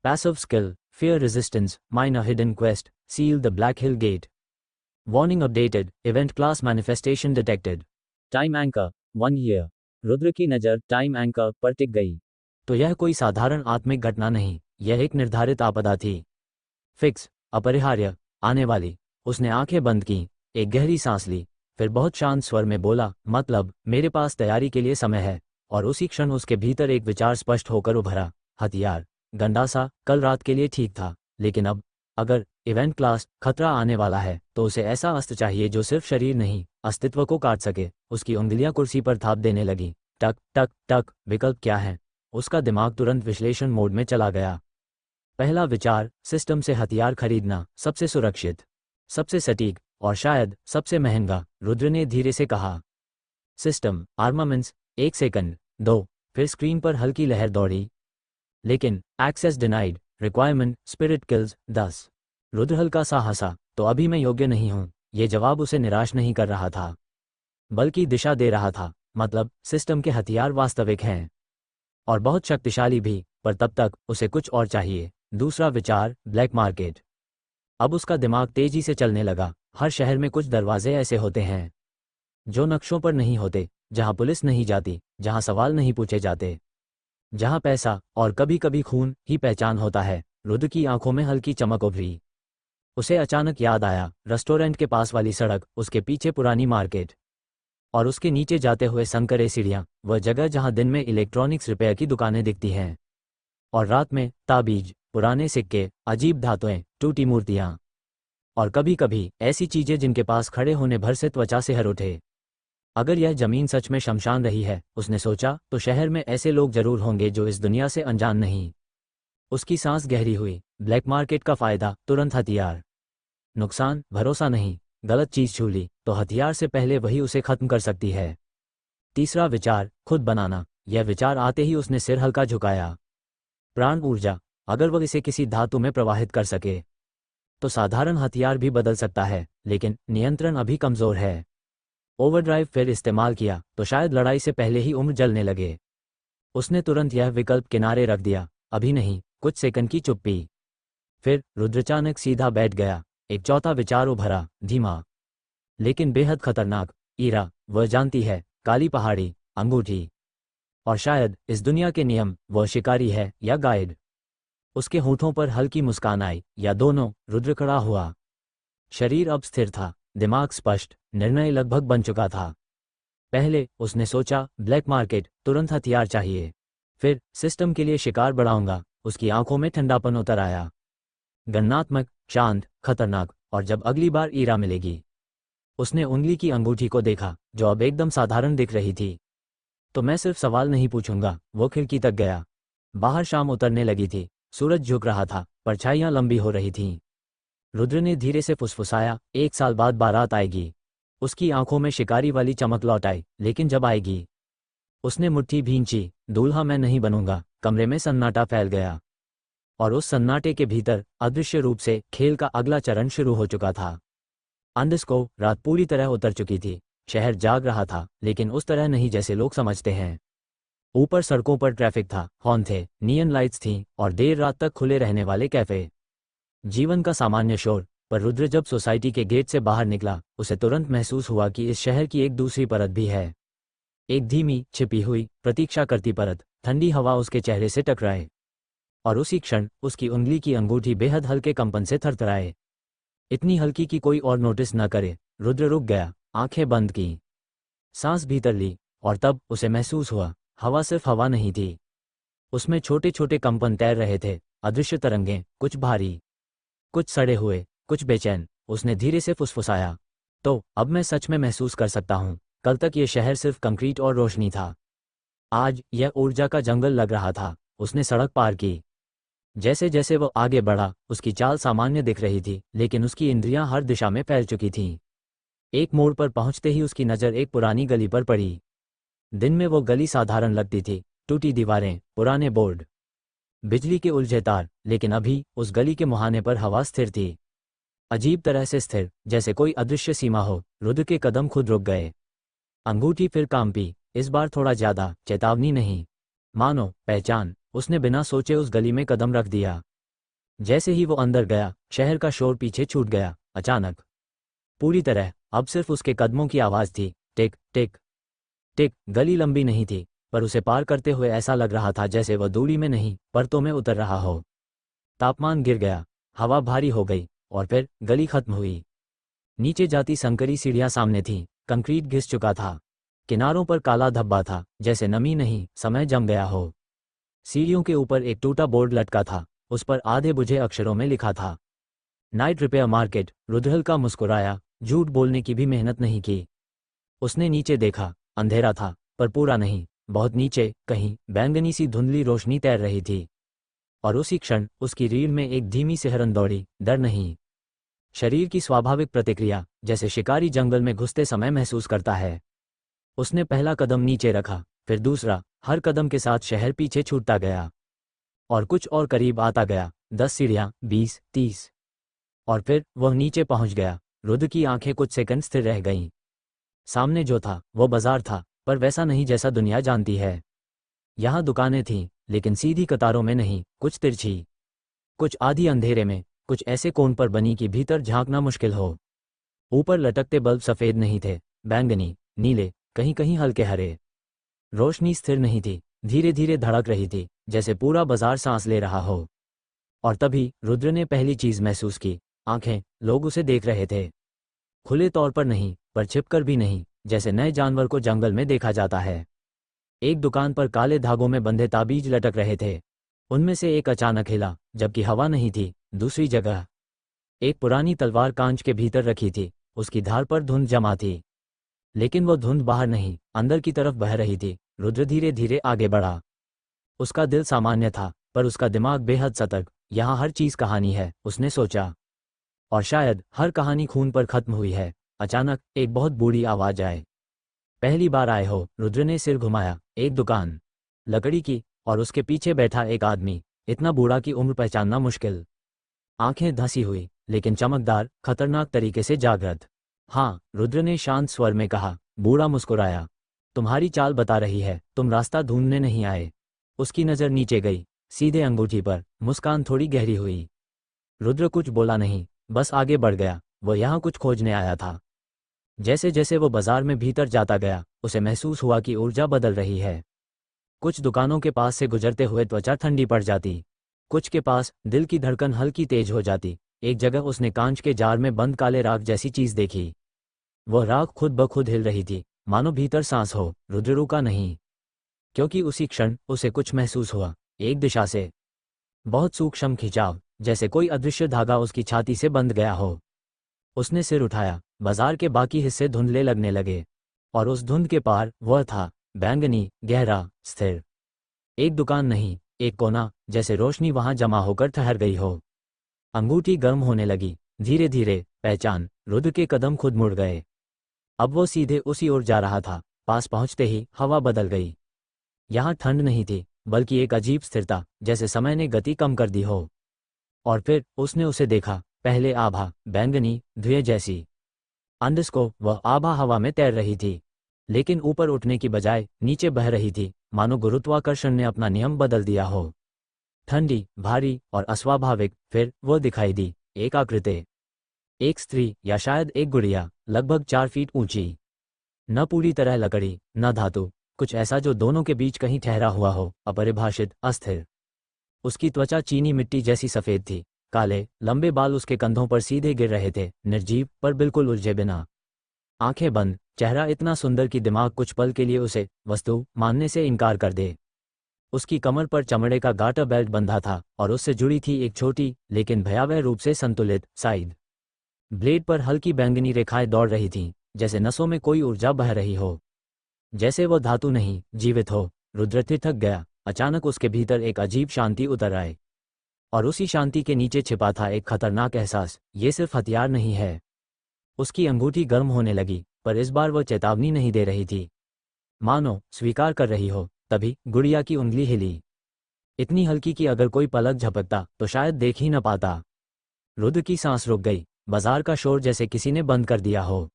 Passive skill fear resistance minor hidden quest seal the black hill gate. Warning updated event class manifestation detected. Time anchor 1 year. Rudra की नज़र time anchor पर टिक गई। तो यह कोई साधारण आत्मिक घटना नहीं, यह एक निर्धारित आपदा थी। फिक्स, अपरिहार्य, आने वाली। उसने आंखें बंद की, एक गहरी सांस ली, फिर बहुत शांत स्वर में बोला, मतलब मेरे पास तैयारी के लिए समय है। और उसी क्षण उसके भीतर एक विचार स्पष्ट होकर उभरा। हथियार गंडासा कल रात के लिए ठीक था, लेकिन अब अगर इवेंट क्लास खतरा आने वाला है, तो उसे ऐसा अस्त्र चाहिए जो सिर्फ शरीर नहीं, अस्तित्व को काट सके। उसकी उंगलियां कुर्सी पर थाप देने लगी। टक टक टक। विकल्प क्या है? उसका दिमाग तुरंत विश्लेषण मोड में चला गया। पहला विचार, सिस्टम से हथियार खरीदना सबसे सुरक्षित, सबसे सटीक और शायद सबसे महंगा। रुद्र ने धीरे से कहा, सिस्टम आर्मामेंट्स। 1 सेकंड, 2। फिर स्क्रीन पर हल्की लहर दौड़ी। लेकिन access denied, requirement spirit kills 10। Rudra हल्का सा हंसा। तो अभी मैं योग्य नहीं हूं। ये जवाब उसे निराश नहीं कर रहा था, बल्कि दिशा दे रहा था। मतलब सिस्टम के हथियार वास्तविक हैं और बहुत शक्तिशाली भी, पर तब तक उसे कुछ और चाहिए। दूसरा विचार, ब्लैक मार्केट। अब उसका दिमाग तेजी से चलने लगा। हर शहर में कुछ दरवाजे ऐसे होते हैं जो नक्शों पर नहीं होते, जहां पुलिस नहीं जाती, जहां सवाल नहीं पूछे जाते, जहां पैसा और कभी कभी खून ही पहचान होता है। रुद्र की आंखों में हल्की चमक उभरी। उसे अचानक याद आया, रेस्टोरेंट के पास वाली सड़क, उसके पीछे पुरानी मार्केट, और उसके नीचे जाते हुए संकरे सीढ़ियां। वह जगह जहां दिन में इलेक्ट्रॉनिक्स रिपेयर की दुकानें दिखती हैं और रात में ताबीज, पुराने सिक्के, अजीब धातुएं, टूटी मूर्तियां, और कभी कभी ऐसी चीजें जिनके पास खड़े होने भर से त्वचा से हर उठे। अगर यह जमीन सच में शमशान रही है, उसने सोचा, तो शहर में ऐसे लोग जरूर होंगे जो इस दुनिया से अनजान नहीं। उसकी सांस गहरी हुई। ब्लैक मार्केट का फायदा, तुरंत हथियार। नुकसान, भरोसा नहीं, गलत चीज छू ली तो हथियार से पहले वही उसे खत्म कर सकती है। तीसरा विचार, खुद बनाना। यह विचार आते ही उसने सिर हल्का झुकाया। प्राण ऊर्जा, अगर वह इसे किसी धातु में प्रवाहित कर सके, तो साधारण हथियार भी बदल सकता है। लेकिन नियंत्रण अभी कमजोर है। ओवरड्राइव फिर इस्तेमाल किया तो शायद लड़ाई से पहले ही उम्र जलने लगे। उसने तुरंत यह विकल्प किनारे रख दिया। अभी नहीं। कुछ सेकंड की चुप्पी। फिर रुद्र अचानक सीधा बैठ गया। एक चौथा विचार उभरा, धीमा लेकिन बेहद खतरनाक। ईरा, वह जानती है, काली पहाड़ी, अंगूठी, और शायद इस दुनिया के नियम। वह शिकारी है या गाइड? उसके होठों पर हल्की मुस्कान आई, या दोनों। रुद्र खड़ा हुआ। शरीर अब स्थिर था, दिमाग स्पष्ट, निर्णय लगभग बन चुका था। पहले उसने सोचा, ब्लैक मार्केट, तुरंत हथियार चाहिए। फिर सिस्टम के लिए शिकार बढ़ाऊंगा। उसकी आंखों में ठंडापन उतर आया। गणनात्मक, शांत, खतरनाक। और जब अगली बार ईरा मिलेगी, उसने उंगली की अंगूठी को देखा जो अब एकदम साधारण दिख रही थी। तो मैं सिर्फ सवाल नहीं पूछूंगा। वो खिड़की तक गया। बाहर शाम उतरने लगी थी। सूरज झुक रहा था, परछाइयां लंबी हो रही थीं। रुद्र ने धीरे से फुसफुसाया, 1 साल बाद बारात आएगी। उसकी आंखों में शिकारी वाली चमक लौट आई। लेकिन जब आएगी? उसने मुट्ठी भींची। दूल्हा मैं नहीं बनूंगा। कमरे में सन्नाटा फैल गया और उस सन्नाटे के भीतर अदृश्य रूप से खेल का अगला चरण शुरू हो चुका था। अंधस्को रात पूरी तरह उतर चुकी थी। शहर जाग रहा था, लेकिन उस तरह नहीं जैसे लोग समझते हैं। ऊपर सड़कों पर ट्रैफिक था, हॉर्न थे, नियन लाइट्स थीं और देर रात तक खुले रहने वाले कैफे। जीवन का सामान्य शोर। पर रुद्र जब सोसाइटी के गेट से बाहर निकला, उसे तुरंत महसूस हुआ कि इस शहर की एक दूसरी परत भी है। एक धीमी, छिपी हुई, प्रतीक्षा करती परत। ठंडी हवा उसके चेहरे से टकराए और उसी क्षण उसकी उंगली की अंगूठी बेहद हल्के कंपन से थरथराए। इतनी हल्की कि कोई और नोटिस न करे। रुद्र रुक गया, आंखें बंद की, सांस भीतर ली और तब उसे महसूस हुआ हवा सिर्फ हवा नहीं थी। उसमें छोटे छोटे कंपन तैर रहे थे, अदृश्य तरंगें, कुछ भारी, कुछ सड़े हुए, कुछ बेचैन। उसने धीरे से फुसफुसाया, तो अब मैं सच में महसूस कर सकता हूँ। कल तक ये शहर सिर्फ कंक्रीट और रोशनी था। आज यह ऊर्जा का जंगल लग रहा था। उसने सड़क पार की। जैसे जैसे वो आगे बढ़ा, उसकी चाल सामान्य दिख रही थी, लेकिन उसकी इंद्रियां हर दिशा में फैल चुकी थीं। एक मोड़ पर पहुंचते ही उसकी नज़र एक पुरानी गली पर पड़ी। दिन में वो गली साधारण लगती थी, टूटी दीवारें, पुराने बोर्ड, बिजली के उलझे तार। लेकिन अभी उस गली के मुहाने पर हवा स्थिर थी, अजीब तरह से स्थिर, जैसे कोई अदृश्य सीमा हो। रुद्र के कदम खुद रुक गए। अंगूठी फिर कांपी, इस बार थोड़ा ज्यादा, चेतावनी नहीं, मानो पहचान। उसने बिना सोचे उस गली में कदम रख दिया। जैसे ही वो अंदर गया, शहर का शोर पीछे छूट गया, अचानक, पूरी तरह। अब सिर्फ उसके कदमों की आवाज़ थी, टिक टिक टिक। गली लंबी नहीं थी, पर उसे पार करते हुए ऐसा लग रहा था जैसे वह दूरी में नहीं, परतों में उतर रहा हो। तापमान गिर गया, हवा भारी हो गई और फिर गली खत्म हुई। नीचे जाती संकरी सीढ़ियां सामने थीं, कंक्रीट घिस चुका था, किनारों पर काला धब्बा था, जैसे नमी नहीं, समय जम गया हो। सीढ़ियों के ऊपर एक टूटा बोर्ड लटका था, उस पर आधे बुझे अक्षरों में लिखा था, नाइट रिपेयर मार्केट। रुद्र का मुस्कुराया, झूठ बोलने की भी मेहनत नहीं की। उसने नीचे देखा, अंधेरा था, पर पूरा नहीं। बहुत नीचे कहीं बैंगनी सी धुंधली रोशनी तैर रही थी और उसी क्षण उसकी रीढ़ में एक धीमी सिहरन दौड़ी। डर नहीं, शरीर की स्वाभाविक प्रतिक्रिया, जैसे शिकारी जंगल में घुसते समय महसूस करता है। उसने पहला कदम नीचे रखा, फिर दूसरा। हर कदम के साथ शहर पीछे छूटता गया और कुछ और करीब आता गया। 10 सीढ़ियां, 20, 30 और फिर वह नीचे पहुंच गया। रुद्र की आंखें कुछ सेकंड स्थिर रह गईं। सामने जो था वो बाजार था, पर वैसा नहीं जैसा दुनिया जानती है। यहाँ दुकानें थीं, लेकिन सीधी कतारों में नहीं, कुछ तिरछी, कुछ आधी अंधेरे में, कुछ ऐसे कोण पर बनी कि भीतर झांकना मुश्किल हो। ऊपर लटकते बल्ब सफ़ेद नहीं थे, बैंगनी, नीले, कहीं कहीं हल्के हरे। रोशनी स्थिर नहीं थी, धीरे धीरे धड़क रही थी, जैसे पूरा बाजार सांस ले रहा हो। और तभी रुद्र ने पहली चीज महसूस की, आंखें। लोग उसे देख रहे थे, खुले तौर पर नहीं, पर छिपकर भी नहीं, जैसे नए जानवर को जंगल में देखा जाता है। एक दुकान पर काले धागों में बंधे ताबीज लटक रहे थे। उनमें से एक अचानक हिला, जबकि हवा नहीं थी। दूसरी जगह एक पुरानी तलवार कांच के भीतर रखी थी, उसकी धार पर धुंध जमा थी, लेकिन वो धुंध बाहर नहीं, अंदर की तरफ बह रही थी। रुद्र धीरे धीरे आगे बढ़ा। उसका दिल सामान्य था, पर उसका दिमाग बेहद सतर्क। यहाँ हर चीज कहानी है, उसने सोचा, और शायद हर कहानी खून पर खत्म हुई है। अचानक एक बहुत बूढ़ी आवाज आए। पहली बार आए हो? रुद्र ने सिर घुमाया। एक दुकान, लकड़ी की, और उसके पीछे बैठा एक आदमी, इतना बूढ़ा कि उम्र पहचानना मुश्किल। आंखें धंसी हुई, लेकिन चमकदार, खतरनाक तरीके से जागृत। हाँ, रुद्र ने शांत स्वर में कहा। बूढ़ा मुस्कुराया। तुम्हारी चाल बता रही है, तुम रास्ता ढूंढने नहीं आए। उसकी नज़र नीचे गई, सीधे अंगूठी पर। मुस्कान थोड़ी गहरी हुई। रुद्र कुछ बोला नहीं, बस आगे बढ़ गया। वो यहाँ कुछ खोजने आया था। जैसे जैसे वो बाजार में भीतर जाता गया, उसे महसूस हुआ कि ऊर्जा बदल रही है। कुछ दुकानों के पास से गुजरते हुए त्वचा ठंडी पड़ जाती, कुछ के पास दिल की धड़कन हल्की तेज हो जाती। एक जगह उसने कांच के जार में बंद काले राख जैसी चीज देखी। वह राख खुद ब खुद हिल रही थी, मानो भीतर सांस हो। रुद्र रुका नहीं, क्योंकि उसी क्षण उसे कुछ महसूस हुआ। एक दिशा से बहुत सूक्ष्म खिंचाव, जैसे कोई अदृश्य धागा उसकी छाती से बंध गया हो। उसने सिर उठाया। बाजार के बाकी हिस्से धुंधले लगने लगे, और उस धुंध के पार वह था, बैंगनी, गहरा, स्थिर। एक दुकान नहीं, एक कोना, जैसे रोशनी वहां जमा होकर ठहर गई हो। अंगूठी गर्म होने लगी। धीरे धीरे पहचान। रुद्र के कदम खुद मुड़ गए। अब वो सीधे उसी ओर जा रहा था। पास पहुंचते ही हवा बदल गई। यहाँ ठंड नहीं थी, बल्कि एक अजीब स्थिरता, जैसे समय ने गति कम कर दी हो। और फिर उसने उसे देखा। पहले आभा, बैंगनी, धुएं जैसी। अंडस्को, वह आभा हवा में तैर रही थी, लेकिन ऊपर उठने की बजाय नीचे बह रही थी, मानो गुरुत्वाकर्षण ने अपना नियम बदल दिया हो। ठंडी, भारी और अस्वाभाविक। फिर वो दिखाई दी, एक आकृति, एक स्त्री, या शायद एक गुड़िया, लगभग 4 फीट ऊंची। न पूरी तरह लकड़ी, न धातु, कुछ ऐसा जो दोनों के बीच कहीं ठहरा हुआ हो, अपरिभाषित, अस्थिर। उसकी त्वचा चीनी मिट्टी जैसी सफ़ेद थी। काले, लंबे बाल उसके कंधों पर सीधे गिर रहे थे, निर्जीव पर बिल्कुल उलझे बिना। आंखें बंद, चेहरा इतना सुंदर कि दिमाग कुछ पल के लिए उसे वस्तु मानने से इनकार कर दे। उसकी कमर पर चमड़े का गाटर बेल्ट बंधा था, और उससे जुड़ी थी एक छोटी, लेकिन भयावह रूप से संतुलित, साइड ब्लेड पर हल्की बैंगनी रेखाएं दौड़ रही थीं, जैसे नसों में कोई ऊर्जा बह रही हो। जैसे वो धातु नहीं, जीवित हो। रुद्र ठिठक गया। अचानक उसके भीतर एक अजीब शांति उतर आई, और उसी शांति के नीचे छिपा था एक खतरनाक एहसास, ये सिर्फ हथियार नहीं है। उसकी अंगूठी गर्म होने लगी, पर इस बार वह चेतावनी नहीं दे रही थी, मानो स्वीकार कर रही हो। तभी गुड़िया की उंगली हिली, इतनी हल्की कि अगर कोई पलक झपकता तो शायद देख ही न पाता। रुद्र की सांस रुक गई। बाजार का शोर जैसे किसी ने बंद कर दिया हो।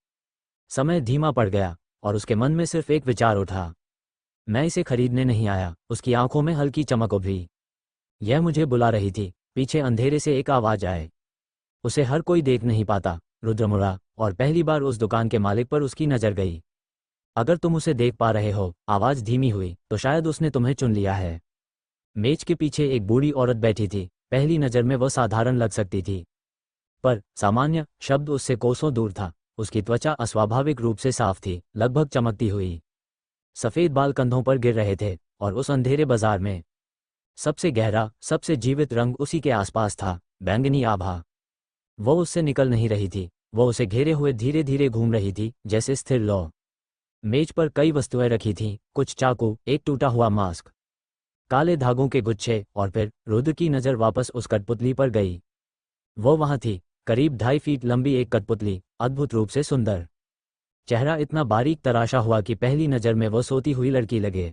समय धीमा पड़ गया, और उसके मन में सिर्फ एक विचार उठा, मैं इसे खरीदने नहीं आया। उसकी आंखों में हल्की चमक उभरी। यह मुझे बुला रही थी। पीछे अंधेरे से एक आवाज आए, उसे हर कोई देख नहीं पाता। रुद्र मुड़ा, और पहली बार उस दुकान के मालिक पर उसकी नजर गई। अगर तुम उसे देख पा रहे हो, आवाज धीमी हुई, तो शायद उसने तुम्हें चुन लिया है। मेज के पीछे एक बूढ़ी औरत बैठी थी। पहली नजर में वह साधारण लग सकती थी, पर सामान्य शब्द उससे कोसों दूर था। उसकी त्वचा अस्वाभाविक रूप से साफ थी, लगभग चमकती हुई। सफेद बाल कंधों पर गिर रहे थे, और उस अंधेरे बाजार में सबसे गहरा, सबसे जीवित रंग उसी के आसपास था, बैंगनी आभा। वो उससे निकल नहीं रही थी, वो उसे घेरे हुए धीरे धीरे घूम रही थी, जैसे स्थिर लौ। मेज पर कई वस्तुएं रखी थीं, कुछ चाकू, एक टूटा हुआ मास्क, काले धागों के गुच्छे। और फिर रुद्र की नज़र वापस उस कठपुतली पर गई। वो वहां थी, करीब 2.5 फीट लंबी एक कठपुतली, अद्भुत रूप से सुंदर। चेहरा इतना बारीक तराशा हुआ कि पहली नज़र में वो सोती हुई लड़की लगे।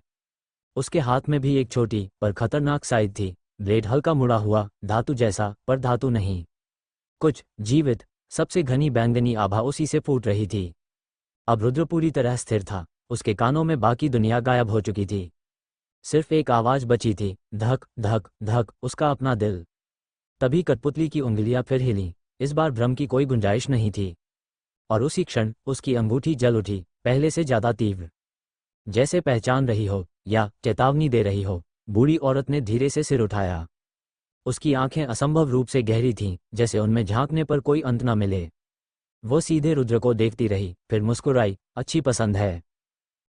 उसके हाथ में भी एक छोटी पर खतरनाक साइज थी, ब्लेड हल्का मुड़ा हुआ, धातु जैसा, पर धातु नहीं। कुछ जीवित। सबसे घनी बैंगनी आभा उसी से फूट रही थी। अब रुद्र पूरी तरह स्थिर था। उसके कानों में बाकी दुनिया गायब हो चुकी थी। सिर्फ एक आवाज बची थी, धक धक धक, उसका अपना दिल। तभी कठपुतली की उंगलियां फिर हिलीं। इस बार भ्रम की कोई गुंजाइश नहीं थी, और उसी क्षण उसकी अंगूठी जल उठी, पहले से ज्यादा तीव्र, जैसे पहचान रही हो या चेतावनी दे रही हो। बूढ़ी औरत ने धीरे से सिर उठाया। उसकी आंखें असंभव रूप से गहरी थीं, जैसे उनमें झांकने पर कोई अंत न मिले। वो सीधे रुद्र को देखती रही, फिर मुस्कुराई, अच्छी पसंद है।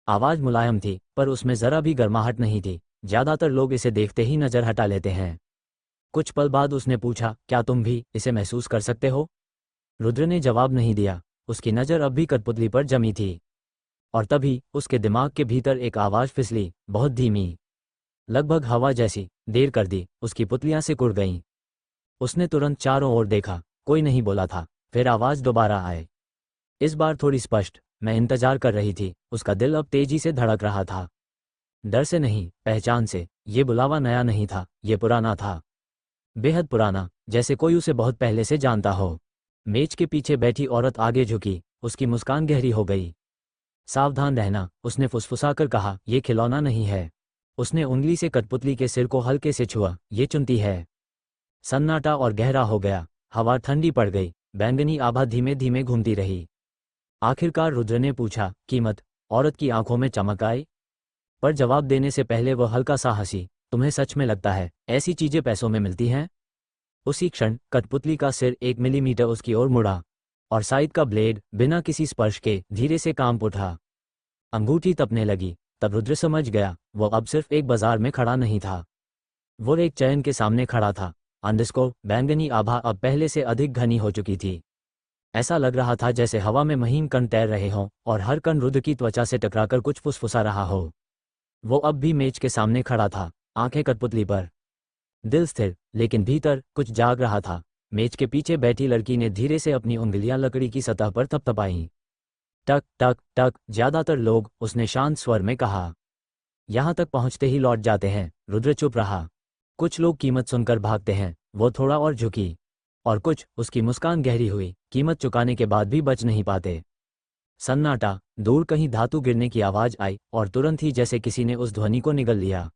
आवाज मुलायम थी, पर उसमें जरा भी गर्माहट नहीं थी। ज्यादातर लोग इसे देखते ही नजर हटा लेते हैं। कुछ पल बाद उसने पूछा, क्या तुम भी इसे महसूस कर सकते हो? रुद्र ने जवाब नहीं दिया। उसकी नज़र अब भी कठपुतली पर जमी थी, और तभी उसके दिमाग के भीतर एक आवाज फिसली, बहुत धीमी, लगभग हवा जैसी। देर कर दी, उसकी पुतलियां सिकुड़ गईं। उसने तुरंत चारों ओर देखा, कोई नहीं बोला था। फिर आवाज दोबारा आए, इस बार थोड़ी स्पष्ट, मैं इंतजार कर रही थी। उसका दिल अब तेजी से धड़क रहा था, डर से नहीं, पहचान से। ये बुलावा नया नहीं था, ये पुराना था, बेहद पुराना, जैसे कोई उसे बहुत पहले से जानता हो। मेज के पीछे बैठी औरत आगे झुकी, उसकी मुस्कान गहरी हो गई। सावधान रहना, उसने फुसफुसाकर कहा, ये खिलौना नहीं है। उसने उंगली से कठपुतली के सिर को हल्के से छुआ, ये चुनती है। सन्नाटा और गहरा हो गया। हवा ठंडी पड़ गई। बैंगनी आभा धीमे धीमे घूमती रही। आखिरकार रुद्र ने पूछा, कीमत? औरत की आंखों में चमक आई, पर जवाब देने से पहले वह हल्का सा हंसी। तुम्हें सच में लगता है ऐसी चीजें पैसों में मिलती हैं? उसी क्षण कठपुतली का सिर 1 मिलीमीटर उसकी ओर मुड़ा, और साइड का ब्लेड बिना किसी स्पर्श के धीरे से कांप उठा। अंगूठी तपने लगी। तब रुद्र समझ गया, वो अब सिर्फ एक बाजार में खड़ा नहीं था, वो एक चयन के सामने खड़ा था। अंडस्को बैंगनी आभा अब पहले से अधिक घनी हो चुकी थी। ऐसा लग रहा था जैसे हवा में महीन कण तैर रहे हों और हर कण रुद्र की त्वचा से टकराकर कुछ फुसफुसा रहा हो। वो अब भी मेज के सामने खड़ा था, आंखें कठपुतली पर, दिल स्थिर, लेकिन भीतर कुछ जाग रहा था। मेज के पीछे बैठी लड़की ने धीरे से अपनी उंगलियां लकड़ी की सतह पर थपथपाईं। टक टक टक, ज्यादातर लोग, उसने शांत स्वर में कहा, यहां तक पहुंचते ही लौट जाते हैं। रुद्र चुप रहा। कुछ लोग कीमत सुनकर भागते हैं। वो थोड़ा और झुकी। और कुछ, उसकी मुस्कान गहरी हुई, कीमत चुकाने के बाद भी बच नहीं पाते। सन्नाटा, दूर कहीं धातु गिरने की आवाज आई और तुरंत ही जैसे किसी ने उस ध्वनि को निगल लिया।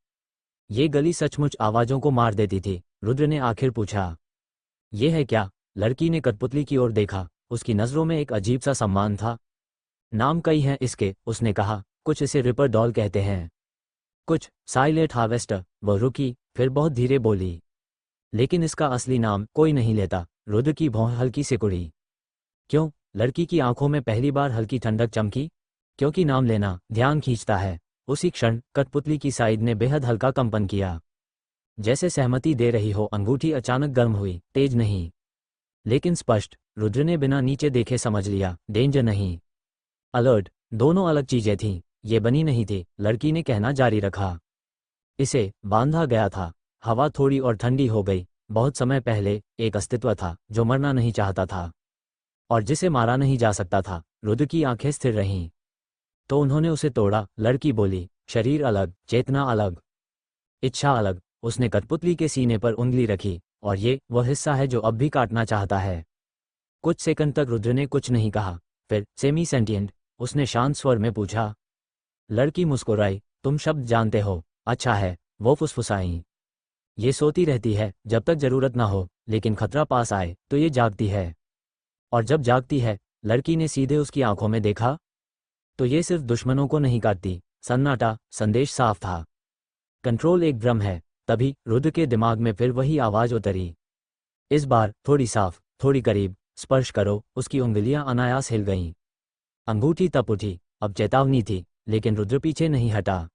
ये गली सचमुच आवाजों को मार देती थी। रुद्र ने आखिर पूछा, ये है क्या? लड़की ने कठपुतली की ओर देखा। उसकी नजरों में एक अजीब सा सम्मान था। नाम कई हैं इसके, उसने कहा। कुछ इसे रिपर डॉल कहते हैं, कुछ साइलेंट हार्वेस्टर। वह रुकी, फिर बहुत धीरे बोली, लेकिन इसका असली नाम कोई नहीं लेता। रुद्र की भौं हल्की सिकुड़ी। क्यों? लड़की की आंखों में पहली बार हल्की ठंडक चमकी। क्योंकि नाम लेना ध्यान खींचता है। उसी क्षण कठपुतली की साइड ने बेहद हल्का कंपन किया, जैसे सहमति दे रही हो। अंगूठी अचानक गर्म हुई, तेज नहीं, लेकिन स्पष्ट। रुद्र ने बिना नीचे देखे समझ लिया, डेंजर नहीं, अलर्ट। दोनों अलग चीजें थीं। ये बनी नहीं थी। लड़की ने कहना जारी रखा, इसे बांधा गया था। हवा थोड़ी और ठंडी हो गई। बहुत समय पहले एक अस्तित्व था जो मरना नहीं चाहता था और जिसे मारा नहीं जा सकता था। रुद्र की आंखें स्थिर रहीं। तो उन्होंने उसे तोड़ा, लड़की बोली। शरीर अलग, चेतना अलग, इच्छा अलग। उसने कठपुतली के सीने पर उंगली रखी। और ये वह हिस्सा है जो अब भी काटना चाहता है। कुछ सेकंड तक रुद्र ने कुछ नहीं कहा। फिर, सेमी सेंटिएंट, उसने शांत स्वर में पूछा। लड़की मुस्कुराई। तुम शब्द जानते हो? अच्छा है, वो फुसफुसाई। ये सोती रहती है जब तक जरूरत ना हो, लेकिन खतरा पास आए तो ये जागती है। और जब जागती है, लड़की ने सीधे उसकी आंखों में देखा, तो ये सिर्फ दुश्मनों को नहीं काटती। सन्नाटा, संदेश साफ था। कंट्रोल एक भ्रम है। तभी रुद्र के दिमाग में फिर वही आवाज उतरी। इस बार थोड़ी साफ, थोड़ी करीब, स्पर्श करो। उसकी उंगलियां अनायास हिल गईं। अंगूठी तप उठी। अब चेतावनी थी, लेकिन रुद्र पीछे नहीं हटा।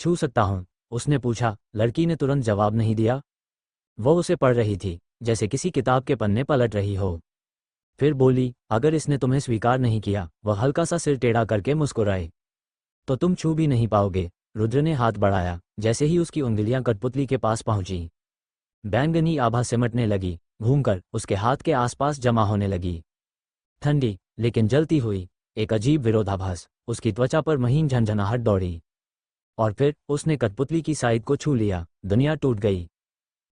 छू सकता हूं? उसने पूछा। लड़की ने तुरंत जवाब नहीं दिया। वो उसे पढ़ रही थी, जैसे किसी किताब के पन्ने पलट रही हो। फिर बोली, अगर इसने तुम्हें स्वीकार नहीं किया। वह हल्का सा सिर टेढ़ा करके मुस्कुराए। तो तुम छू भी नहीं पाओगे। रुद्र ने हाथ बढ़ाया। जैसे ही उसकी उंगलियां कठपुतली के पास पहुंची, बैंगनी आभा सिमटने लगी, घूमकर उसके हाथ के आसपास जमा होने लगी। ठंडी, लेकिन जलती हुई। एक अजीब विरोधाभास। उसकी त्वचा पर महीन झंझनाहट दौड़ी। और फिर उसने कठपुतली की साइड को छू लिया। दुनिया टूट गई।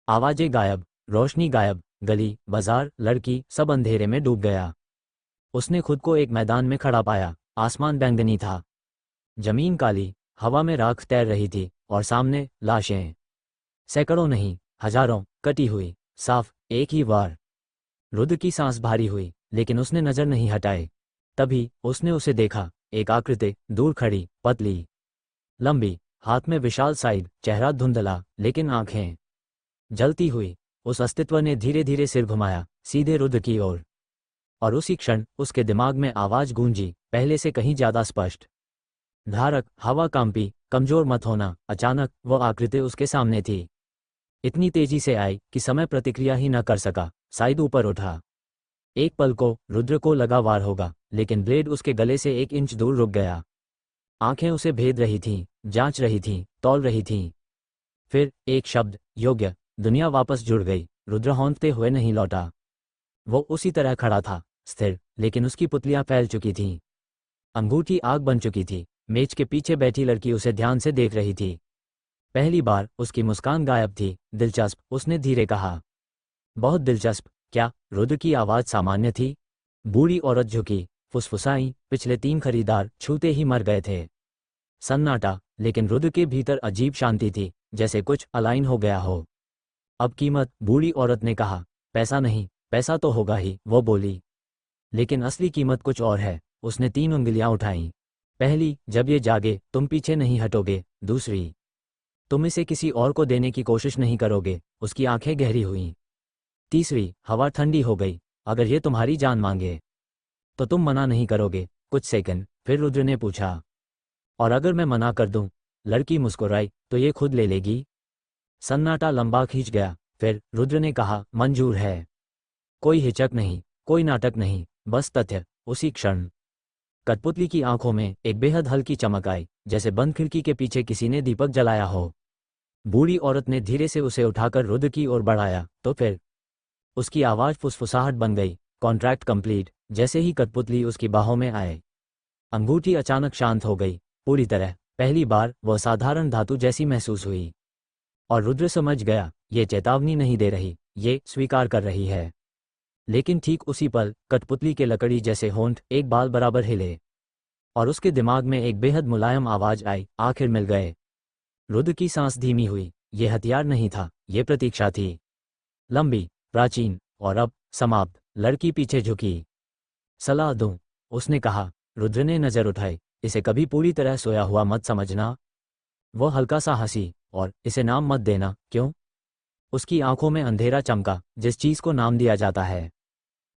आवाजें गायब, रोशनी गायब। गली, बाजार, लड़की, सब अंधेरे में डूब गया। उसने खुद को एक मैदान में खड़ा पाया। आसमान बैंगनी था, जमीन काली, हवा में राख तैर रही थी, और सामने लाशें। सैकड़ों नहीं, हजारों, कटी हुई, साफ, एक ही वार। रुद्र की सांस भारी हुई, लेकिन उसने नजर नहीं हटाए। तभी उसने उसे देखा। एक आकृति, दूर खड़ी, पतली, लंबी, हाथ में विशाल साइड, चेहरा धुंधला, लेकिन आंखें जलती हुई। उस अस्तित्व ने धीरे धीरे सिर घुमाया, सीधे रुद्र की ओर। और उसी क्षण उसके दिमाग में आवाज गूंजी, पहले से कहीं ज्यादा स्पष्ट। धारक, हवा कांपी, कमजोर मत होना। अचानक वह आकृति उसके सामने थी। इतनी तेजी से आई कि समय प्रतिक्रिया ही न कर सका। साइड ऊपर उठा। एक पल को रुद्र को लगा वार होगा, लेकिन ब्लेड उसके गले से 1 इंच दूर रुक गया। आंखें उसे भेद रही थीं, जांच रही थीं, तौल रही थीं। फिर एक शब्द, योग्य। दुनिया वापस जुड़ गई। रुद्र हौंकते हुए नहीं लौटा। वो उसी तरह खड़ा था, स्थिर, लेकिन उसकी पुतलियां फैल चुकी थीं। अंगूठी आग बन चुकी थी। मेज के पीछे बैठी लड़की उसे ध्यान से देख रही थी। पहली बार उसकी मुस्कान गायब थी। दिलचस्प, उसने धीरे कहा। बहुत दिलचस्प। क्या? रुद्र की आवाज सामान्य थी। बूढ़ी औरत झुकी, फुसफुसाई, पिछले 3 खरीदार छूते ही मर गए थे। सन्नाटा, लेकिन रुद्र के भीतर अजीब शांति थी, जैसे कुछ अलाइन हो गया हो। अब कीमत? बूढ़ी औरत ने कहा। पैसा नहीं, पैसा तो होगा ही, वो बोली, लेकिन असली कीमत कुछ और है। उसने 3 उंगलियां उठाईं। पहली, जब ये जागे तुम पीछे नहीं हटोगे। दूसरी, तुम इसे किसी और को देने की कोशिश नहीं करोगे। उसकी आंखें गहरी हुईं। तीसरी, हवा ठंडी हो गई, अगर ये तुम्हारी जान मांगे तो तुम मना नहीं करोगे। कुछ सेकंड, फिर रुद्र ने पूछा, और अगर मैं मना कर दूं? लड़की मुस्कुराई, तो ये खुद ले लेगी? सन्नाटा लंबा खींच गया। फिर रुद्र ने कहा, मंजूर है। कोई हिचक नहीं, कोई नाटक नहीं, बस तथ्य उसी क्षण कठपुतली की आंखों में एक बेहद हल्की चमक आई, जैसे बंद खिड़की के पीछे किसी ने दीपक जलाया हो। बूढ़ी औरत ने धीरे से उसे उठाकर रुद्र की ओर बढ़ाया, तो फिर उसकी आवाज़ फुसफुसाहट बन गई, कॉन्ट्रैक्ट कंप्लीट। जैसे ही कठपुतली उसकी बाहों में आए, अंगूठी अचानक शांत हो गई, पूरी तरह। पहली बार वह साधारण धातु जैसी महसूस हुई, और रुद्र समझ गया, ये चेतावनी नहीं दे रही, ये स्वीकार कर रही है। लेकिन ठीक उसी पल कठपुतली के लकड़ी जैसे होंठ एक बाल बराबर हिले, और उसके दिमाग में एक बेहद मुलायम आवाज आई, आखिर मिल गए। रुद्र की सांस धीमी हुई। ये हथियार नहीं था, ये प्रतीक्षा थी, लंबी, प्राचीन और अब समाप्त। लड़की पीछे झुकी। सलाह दूं? उसने कहा। रुद्र ने नजर उठाई। इसे कभी पूरी तरह सोया हुआ मत समझना। वह हल्का सा हंसी। और इसे नाम मत देना। क्यों? उसकी आंखों में अंधेरा चमका। जिस चीज को नाम दिया जाता है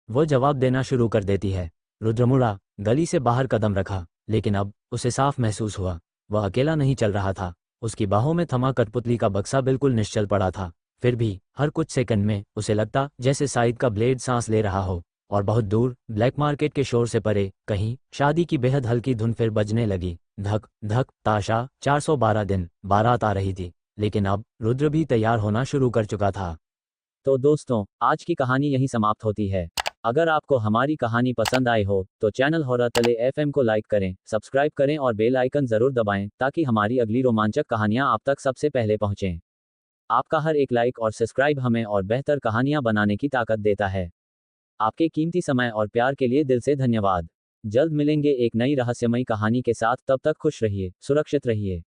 वह जवाब देना शुरू कर देती है। रुद्र मुड़ा, गली से बाहर कदम रखा, लेकिन अब उसे साफ महसूस हुआ, वह अकेला नहीं चल रहा था। उसकी बाहों में थमा कठपुतली का बक्सा बिल्कुल निश्चल पड़ा था। फिर भी हर कुछ सेकंड में उसे लगता जैसे साइड का ब्लेड सांस ले रहा हो, और बहुत दूर ब्लैक मार्केट के शोर से परे कहीं शादी की बेहद हल्की धुन फिर बजने लगी। धक धक ताशा 412 दिन बारात आ रही थी, लेकिन अब रुद्र भी तैयार होना शुरू कर चुका था। तो दोस्तों, आज की कहानी यहीं समाप्त होती है। अगर आपको हमारी कहानी पसंद आई हो तो चैनल हॉरर तले एफएम को लाइक करें, सब्सक्राइब करें और बेल आइकन जरूर दबाएं, ताकि हमारी अगली रोमांचक कहानियां आप तक सबसे पहले पहुंचें। आपका हर एक लाइक और सब्सक्राइब हमें और बेहतर कहानियां बनाने की ताकत देता है। आपके कीमती समय और प्यार के लिए दिल से धन्यवाद। जल्द मिलेंगे एक नई रहस्यमयी कहानी के साथ। तब तक खुश रहिए, सुरक्षित रहिए।